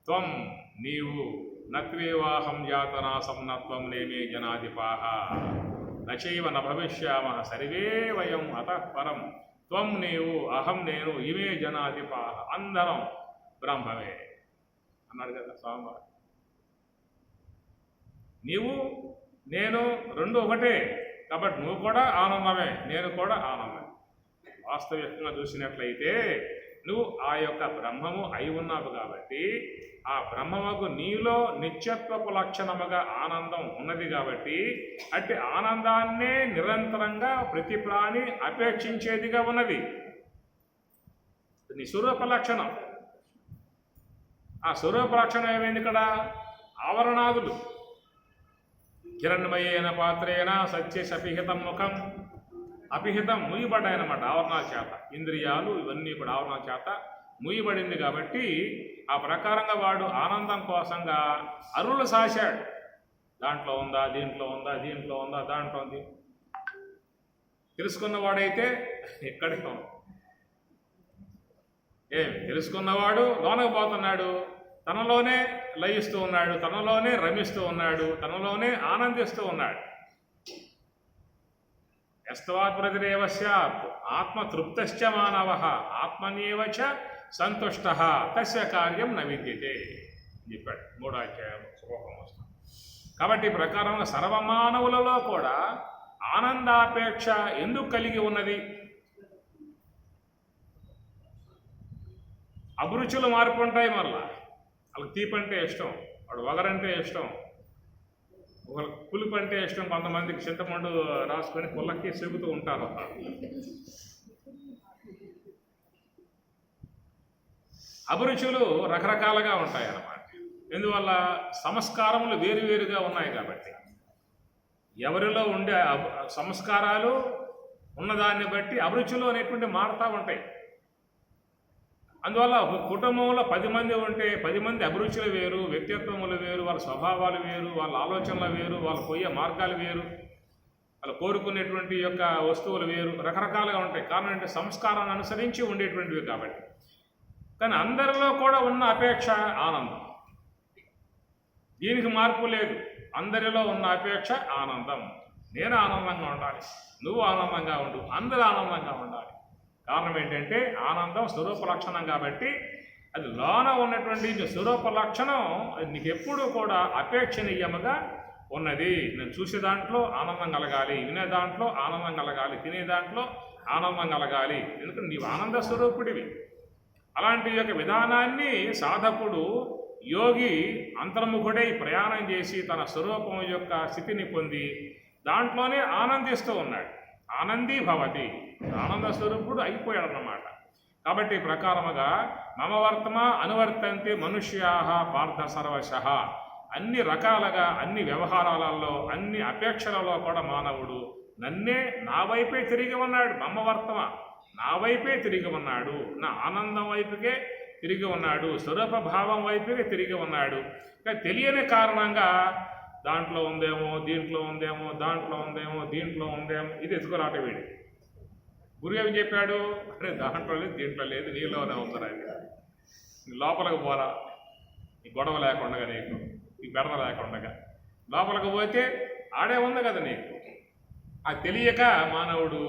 త్వం నీవు, నత్వేవాహం యాతనాసం నత్వం నేమే జనాధిపాహ నచైవ న భవిష్యామః సర్వే వయం అతః పరం త్వం నీవు, అహం నేను, ఇవే జనాధిపాహ అందరం బ్రహ్మమే అన్నాడు కదా స్వామివారు. నీవు నేను రెండు ఒకటే కాబట్టి నువ్వు కూడా ఆనందమే, నేను కూడా ఆనందమే. వాస్తవికంగా చూసినట్లయితే నువ్వు ఆ యొక్క బ్రహ్మము అయి ఉన్నావు కాబట్టి ఆ బ్రహ్మముకు నీలో నిత్యత్వపు లక్షణముగా ఆనందం ఉన్నది కాబట్టి అట్టి ఆనందాన్నే నిరంతరంగా ప్రతి ప్రాణి అపేక్షించేదిగా ఉన్నది. నీ స్వరూప లక్షణం. ఆ స్వరూప లక్షణం ఏమైంది ఇక్కడ? ఆవరణాదులు. హిరణ్మయేన పాత్రేణ సత్య అపిహితం ముఖం. అపిహితం ముయ్యబడ్డాయన్నమాట ఆవరణాల చేత. ఇంద్రియాలు ఇవన్నీ కూడా ఆవరణాల చేత ముయ్యబడింది కాబట్టి ఆ ప్రకారంగా వాడు ఆనందం కోసంగా అరువులు సాశాడు. దాంట్లో ఉందా, దీంట్లో ఉందా, దీంట్లో ఉందా, దాంట్లో ఉంది. తెలుసుకున్నవాడైతే ఎక్కడికి తెలుసుకున్నవాడు లోనకు పోతున్నాడు, తనలోనే లయిస్తూ ఉన్నాడు, తనలోనే రమిస్తూ ఉన్నాడు, తనలోనే ఆనందిస్తూ ఉన్నాడు. యస్తవాత్ ప్రతిరేవ స్యాత్ ఆత్మతృప్తశ్చ మానవః ఆత్మన్యేవచ సంతుష్టః తస్య కార్యం న విద్యతే చెప్పాడు 3వ అధ్యాయం శ్లోకం వస్తుంది. కాబట్టి ప్రకారంగా సర్వమానవులలో కూడా ఆనందాపేక్ష ఎందుకు కలిగి ఉన్నది? అభిరుచులు మార్పు ఉంటాయి. మళ్ళా వాళ్ళకి తీపంటే ఇష్టం, వాడు వగరంటే ఇష్టం, ఒకళ్ళకి పులుపు అంటే ఇష్టం, కొంతమందికి చింతపండు రాసుకొని పుల్లకి చెబుతూ ఉంటారు. అభిరుచులు రకరకాలుగా ఉంటాయి అన్నమాట. ఎందువల్ల? సంస్కారములు వేరువేరుగా ఉన్నాయి కాబట్టి. ఎవరిలో ఉండే సంస్కారాలు ఉన్నదాన్ని బట్టి అభిరుచులు అనేటువంటి మారుతూ ఉంటాయి. అందువల్ల ఒక కుటుంబంలో 10 మంది ఉంటే 10 మంది అభిరుచులు వేరు, వ్యక్తిత్వములు వేరు, వాళ్ళ స్వభావాలు వేరు, వాళ్ళ ఆలోచనలు వేరు, వాళ్ళు పోయే మార్గాలు వేరు, వాళ్ళు కోరుకునేటువంటి యొక్క వస్తువులు వేరు, రకరకాలుగా ఉంటాయి. కారణం అంటే సంస్కారాన్ని అనుసరించి ఉండేటువంటివి కాబట్టి. కానీ అందరిలో కూడా ఉన్న అపేక్ష ఆనందం. దీనికి మార్పు లేదు. అందరిలో ఉన్న అపేక్ష ఆనందం. నేను ఆనందంగా ఉండాలి, నువ్వు ఆనందంగా ఉండు, అందరూ ఆనందంగా ఉండాలి. కారణం ఏంటంటే ఆనందం స్వరూప లక్షణం కాబట్టి అది లోన ఉన్నటువంటి స్వరూప లక్షణం అది నీకు ఎప్పుడూ కూడా అపేక్షనీయముగా ఉన్నది. నేను చూసే దాంట్లో ఆనందం కలగాలి, వినే దాంట్లో ఆనందం కలగాలి, తినే దాంట్లో ఆనందం కలగాలి. ఎందుకంటే నీవు ఆనంద స్వరూపుడివి. అలాంటి యొక్క విధానాన్ని సాధకుడు యోగి అంతర్ముఖుడై ప్రయాణం చేసి తన స్వరూపం యొక్క స్థితిని పొంది దాంట్లోనే ఆనందిస్తూ ఉన్నాడు. ఆనందీ భవతి, ఆనంద స్వరూపుడు అయిపోయాడు అన్నమాట. కాబట్టి ప్రకారముగా మమ వర్తమ అనువర్తంతి మనుష్యాః పార్థ సర్వశః. అన్ని రకాలుగా అన్ని వ్యవహారాలలో అన్ని అపేక్షలలో కూడా మానవుడు నన్నే నా వైపే తిరిగి ఉన్నాడు. మమ వర్తమ నా వైపే తిరిగి ఉన్నాడు, నా ఆనందం వైపుకే తిరిగి ఉన్నాడు, స్వరూప భావం వైపుకే తిరిగి ఉన్నాడు. కానీ తెలియని కారణంగా దాంట్లో ఉందేమో, దీంట్లో ఉందేమో, దాంట్లో ఉందేమో, దీంట్లో ఉందేమో, ఇది ఎత్తుకురాట వీడి. గురువు ఏమి చెప్పాడు? అరే దాంట్లో లేదు, దీంట్లో లేదు, నీలోనే ఉందరా. లోపలికి పోరా, ఈ గొడవ లేకుండా నీకు, ఈ బెడద లేకుండా లోపలికి పోతే ఆడే ఉంది కదా నీకు. అది తెలియక మానవుడు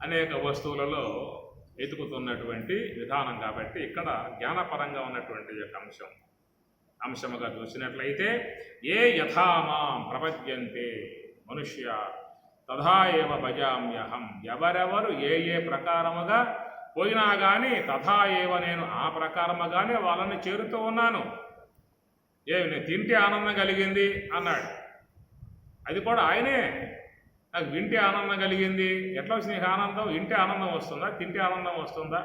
అనేక వస్తువులలో ఎతుకుతున్నటువంటి విధానం. కాబట్టి ఇక్కడ జ్ఞానపరంగా ఉన్నటువంటి యొక్క అంశముగా చూసినట్లయితే ఏ యథామాం ప్రపద్యంతే మనుష్య తథా ఏవ భజామ్యహం, ఎవరెవరు ఏ ప్రకారముగా పోయినా కానీ తథా ఏవ నేను ఆ ప్రకారముగానే వాళ్ళని చేరుతూ ఉన్నాను. నేను తింటే ఆనందం కలిగింది అన్నాడు, అది కూడా ఆయనే. నాకు వింటే ఆనందం కలిగింది, ఎట్లా వచ్చింది నీకు ఆనందం? వింటే ఆనందం వస్తుందా, తింటే ఆనందం వస్తుందా?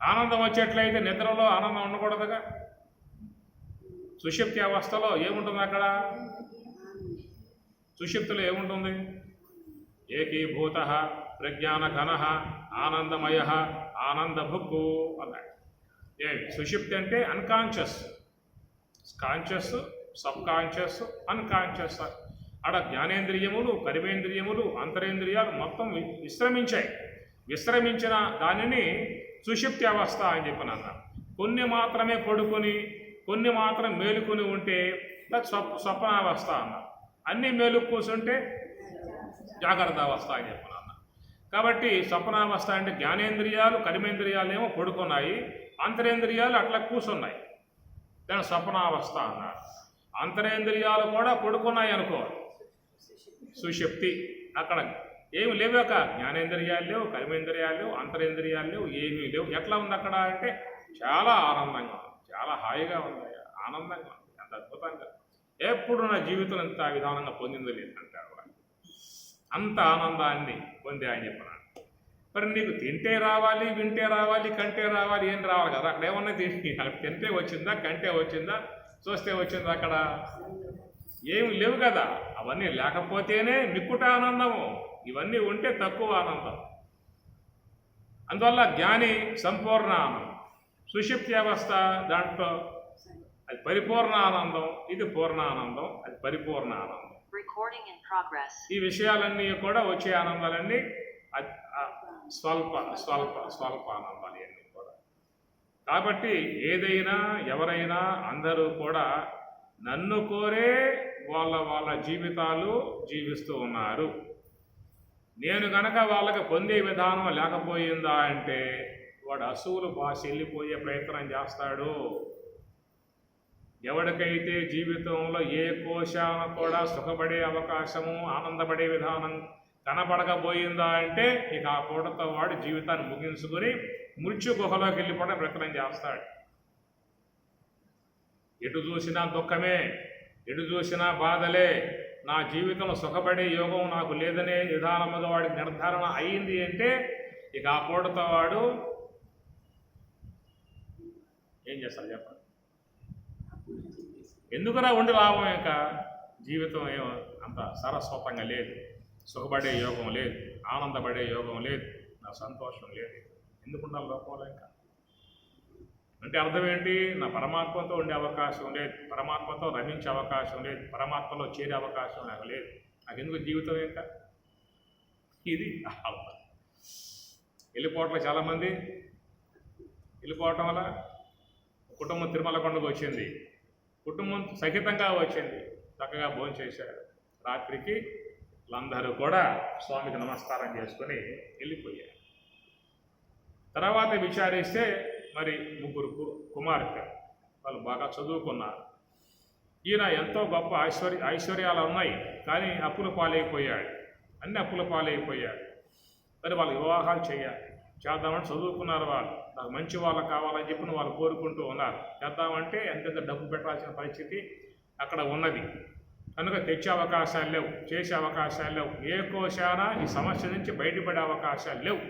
ఆనందం వచ్చేట్లయితే నిద్రలో ఆనందం ఉండకూడదుగా. సుషుప్తి అవస్థలో ఏముంటుంది? అక్కడ సుషుప్తిలో ఏముంటుంది? ఏకీభూత ప్రజ్ఞాన ఘన ఆనందమయ ఆనందభుక్కు అన్నాడు. సుషుప్తి అంటే unconscious, conscious, sub conscious, unconscious. అక్కడ జ్ఞానేంద్రియములు, కర్మేంద్రియములు, అంతరేంద్రియాలు మొత్తం విశ్రమించాయి. విశ్రమించిన దానిని సుషుప్తి అవస్థ అని చెప్పిన అన్నారు. కొన్ని మాత్రమే పడుకొని కొన్ని మాత్రం మేలుకొని ఉంటే స్వప్నావస్థ అన్నారు. అన్నీ మేలు కూర్చుంటే జాగ్రత్త అవస్థ అని చెప్పిన అన్నారు. కాబట్టి స్వప్నావస్థ అంటే జ్ఞానేంద్రియాలు, కర్మేంద్రియాలు ఏమో పడుకున్నాయి, అంతరేంద్రియాలు అట్లా కూర్చున్నాయి, దాని స్వప్నావస్థ అన్నారు. అంతరేంద్రియాలు కూడా పడుకున్నాయి అనుకో, సుషుప్తి. అక్కడ ఏమి లేవు, ఒక జ్ఞానేంద్రియాలు లేవు, కర్మేంద్రియాలు లేవు, అంతరేంద్రియాలు లేవు, ఏమీ లేవు. ఎట్లా ఉంది అక్కడ అంటే చాలా ఆనందంగా ఉంది, చాలా హాయిగా ఉంది, ఆనందంగా ఉంది, అంత అద్భుతంగా. ఎప్పుడు నా జీవితం ఇంత విధానంగా పొందింది లేదంటారు. అంత ఆనందాన్ని పొందే అని చెప్పినాడు. మరి నీకు తింటే రావాలి, వింటే రావాలి, కంటే రావాలి, ఏం రావాలి కదా. అక్కడ ఏమన్నా తింటే వచ్చిందా, కంటే వచ్చిందా, చూస్తే వచ్చిందా? అక్కడ ఏమి లేవు కదా. అవన్నీ లేకపోతేనే మిక్కుట ఆనందము, ఇవన్నీ ఉంటే తక్కువ ఆనందం. అందువల్ల జ్ఞాని సంపూర్ణ ఆనందం, సుషుప్తి అవస్థ దాంట్లో అది పరిపూర్ణ ఆనందం, ఇది పూర్ణ ఆనందం, అది పరిపూర్ణ ఆనందం. ఈ విషయాలన్నీ కూడా వచ్చే ఆనందాలన్నీ స్వల్ప స్వల్ప స్వల్ప ఆనందాలు ఇవన్నీ కూడా. కాబట్టి ఏదైనా ఎవరైనా అందరూ కూడా నన్ను కోరే వాళ్ళ జీవితాలు జీవిస్తూ ఉన్నారు. నేను గనక వాళ్ళకి పొందే విధానం లేకపోయిందా అంటే వాడు అసూలు బాసి వెళ్ళిపోయే ప్రయత్నం చేస్తాడు. ఎవరికైతే జీవితంలో ఏ కోశాన కూడా సుఖపడే అవకాశము, ఆనందపడే విధానం కనపడకపోయిందా అంటే ఇక ఆ పూటతో వాడు జీవితాన్ని ముగించుకొని మృత్యు గుహలోకి వెళ్ళిపోవడం ప్రయత్నం చేస్తాడు. ఎటు చూసినా దుఃఖమే, ఎటు చూసినా బాధలే, నా జీవితంలో సుఖపడే యోగం నాకు లేదనే విధానముగా వాడికి నిర్ధారణ అయింది అంటే ఇక ఆ పూటతో వాడు ఏం చేస్తాడు చెప్పండి? ఎందుకురా ఉండి లాభం? ఇంకా జీవితం ఏమో అంత సరస్వతంగా లేదు, సుఖపడే యోగం లేదు, ఆనందపడే యోగం లేదు, నా సంతోషం లేదు. ఎందుకుండాలి లోకంలో? ఇంకా అంటే అర్థం ఏంటి? నా పరమాత్మతో ఉండే అవకాశం లేదు, పరమాత్మతో రమించే అవకాశం లేదు, పరమాత్మలో చేరే అవకాశం నాకు లేదు. నాకు ఎందుకు జీవితం? ఇంకా ఇది వెళ్ళిపోవటం. చాలామంది వెళ్ళిపోవటం వల్ల కుటుంబం తిరుమల కొండకు వచ్చింది, కుటుంబం సహితంగా వచ్చింది, చక్కగా భోజనం చేశారు. రాత్రికి వాళ్ళందరూ కూడా స్వామికి నమస్కారం చేసుకొని వెళ్ళిపోయారు. తర్వాత విచారిస్తే మరి ముగ్గురు కుమార్తె, వాళ్ళు బాగా చదువుకున్నారు. ఈయన ఎంతో గొప్ప ఐశ్వర్యాలు ఉన్నాయి, కానీ అప్పుల పాలైపోయాడు, అన్ని అప్పుల పాలైపోయాడు. మరి వాళ్ళు వివాహాలు చేద్దామని చదువుకున్నారు. వాళ్ళు నాకు మంచి వాళ్ళు కావాలని చెప్పి వాళ్ళు కోరుకుంటూ ఉన్నారు. చేద్దామంటే ఎంతెంత డబ్బు పెట్టాల్సిన పరిస్థితి అక్కడ ఉన్నది. కనుక తెచ్చే అవకాశాలు లేవు, చేసే అవకాశాలు లేవు, ఏ కోశాన ఈ సమస్య నుంచి బయటపడే అవకాశాలు లేవు.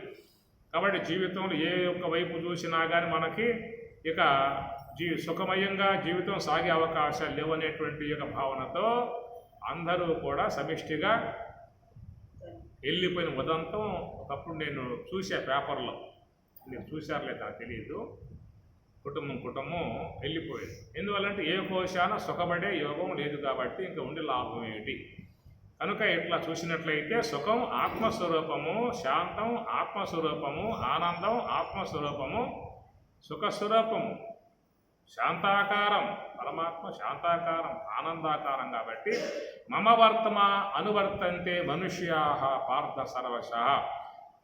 కాబట్టి జీవితంలో ఏ ఒక్క వైపు చూసినా కానీ మనకి ఇక సుఖమయంగా జీవితం సాగే అవకాశాలు లేవు అనేటువంటి యొక్క భావనతో అందరూ కూడా సమిష్టిగా వెళ్ళిపోయిన ఉదంతం ఒకప్పుడు నేను చూసా పేపర్లో. మీరు చూశారు లేదా నాకు తెలియదు. కుటుంబం వెళ్ళిపోయింది. ఎందువల్లంటే ఏ కోశాన సుఖపడే యోగం లేదు కాబట్టి ఇంకా ఉండి లాభం ఏమిటి? కనుక ఇట్లా చూసినట్లయితే సుఖం ఆత్మస్వరూపము, శాంతం ఆత్మస్వరూపము, ఆనందం ఆత్మస్వరూపము, సుఖస్వరూపము, శాంతాకారం, పరమాత్మ శాంతాకారం, ఆనందాకారం. కాబట్టి మమ వర్తమ అనువర్తంతే మనుష్యా పార్థ సర్వశ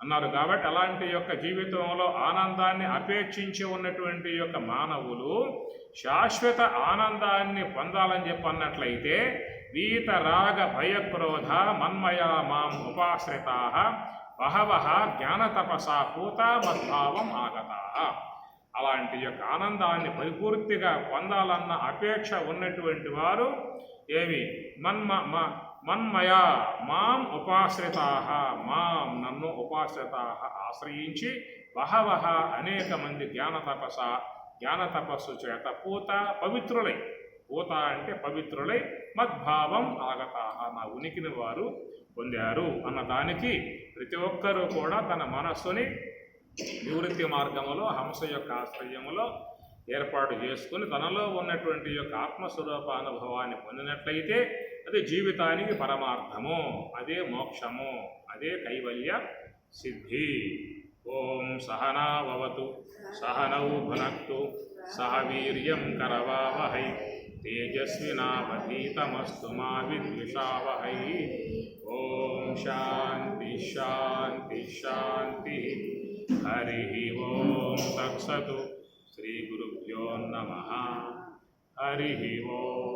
అన్నారు. కాబట్టి అలాంటి యొక్క జీవితంలో ఆనందాన్ని అపేక్షించి ఉన్నటువంటి యొక్క మానవులు శాశ్వత ఆనందాన్ని పొందాలని చెప్పి అన్నట్లయితే వీత రాగ భయక్రోధ మన్మయా మాం ఉపాశ్రితా బహవః జ్ఞానతపసా పూత మద్భావం ఆగతా. అలాంటి యొక్క ఆనందాన్ని పరిపూర్తిగా పొందాలన్న అపేక్ష ఉన్నటువంటి వారు ఏమి మన్మయా మాం ఉపాశ్రితా, మాం నన్ను ఉపాశ్రితా ఆశ్రయించి బహవః అనేక మంది జ్ఞానతపస్సు చేత పూత పవిత్రులై, పూత అంటే పవిత్రులై మద్భావం ఆగతా నా ఉనికిని వారు పొందారు అన్నదానికి ప్రతి ఒక్కరూ కూడా తన మనస్సుని నివృత్తి మార్గములో హంస యొక్క ఆశ్రయములో ఏర్పాటు చేసుకుని తనలో ఉన్నటువంటి యొక్క ఆత్మస్వరూప అనుభవాన్ని పొందినట్లయితే అది జీవితానికి పరమార్థము, అదే మోక్షము, అదే కైవల్య సిద్ధి. ఓం సహనావతు సహనౌ భునక్తు సహ వీర్యం కరవావహై తేజస్వినావధీతమస్తు మా విద్విషావహై. ఓం శాంతి శాంతి శాంతి. హరి ఓం తత్సతు. శ్రీ గురుభ్యో నమః. హరి ఓం.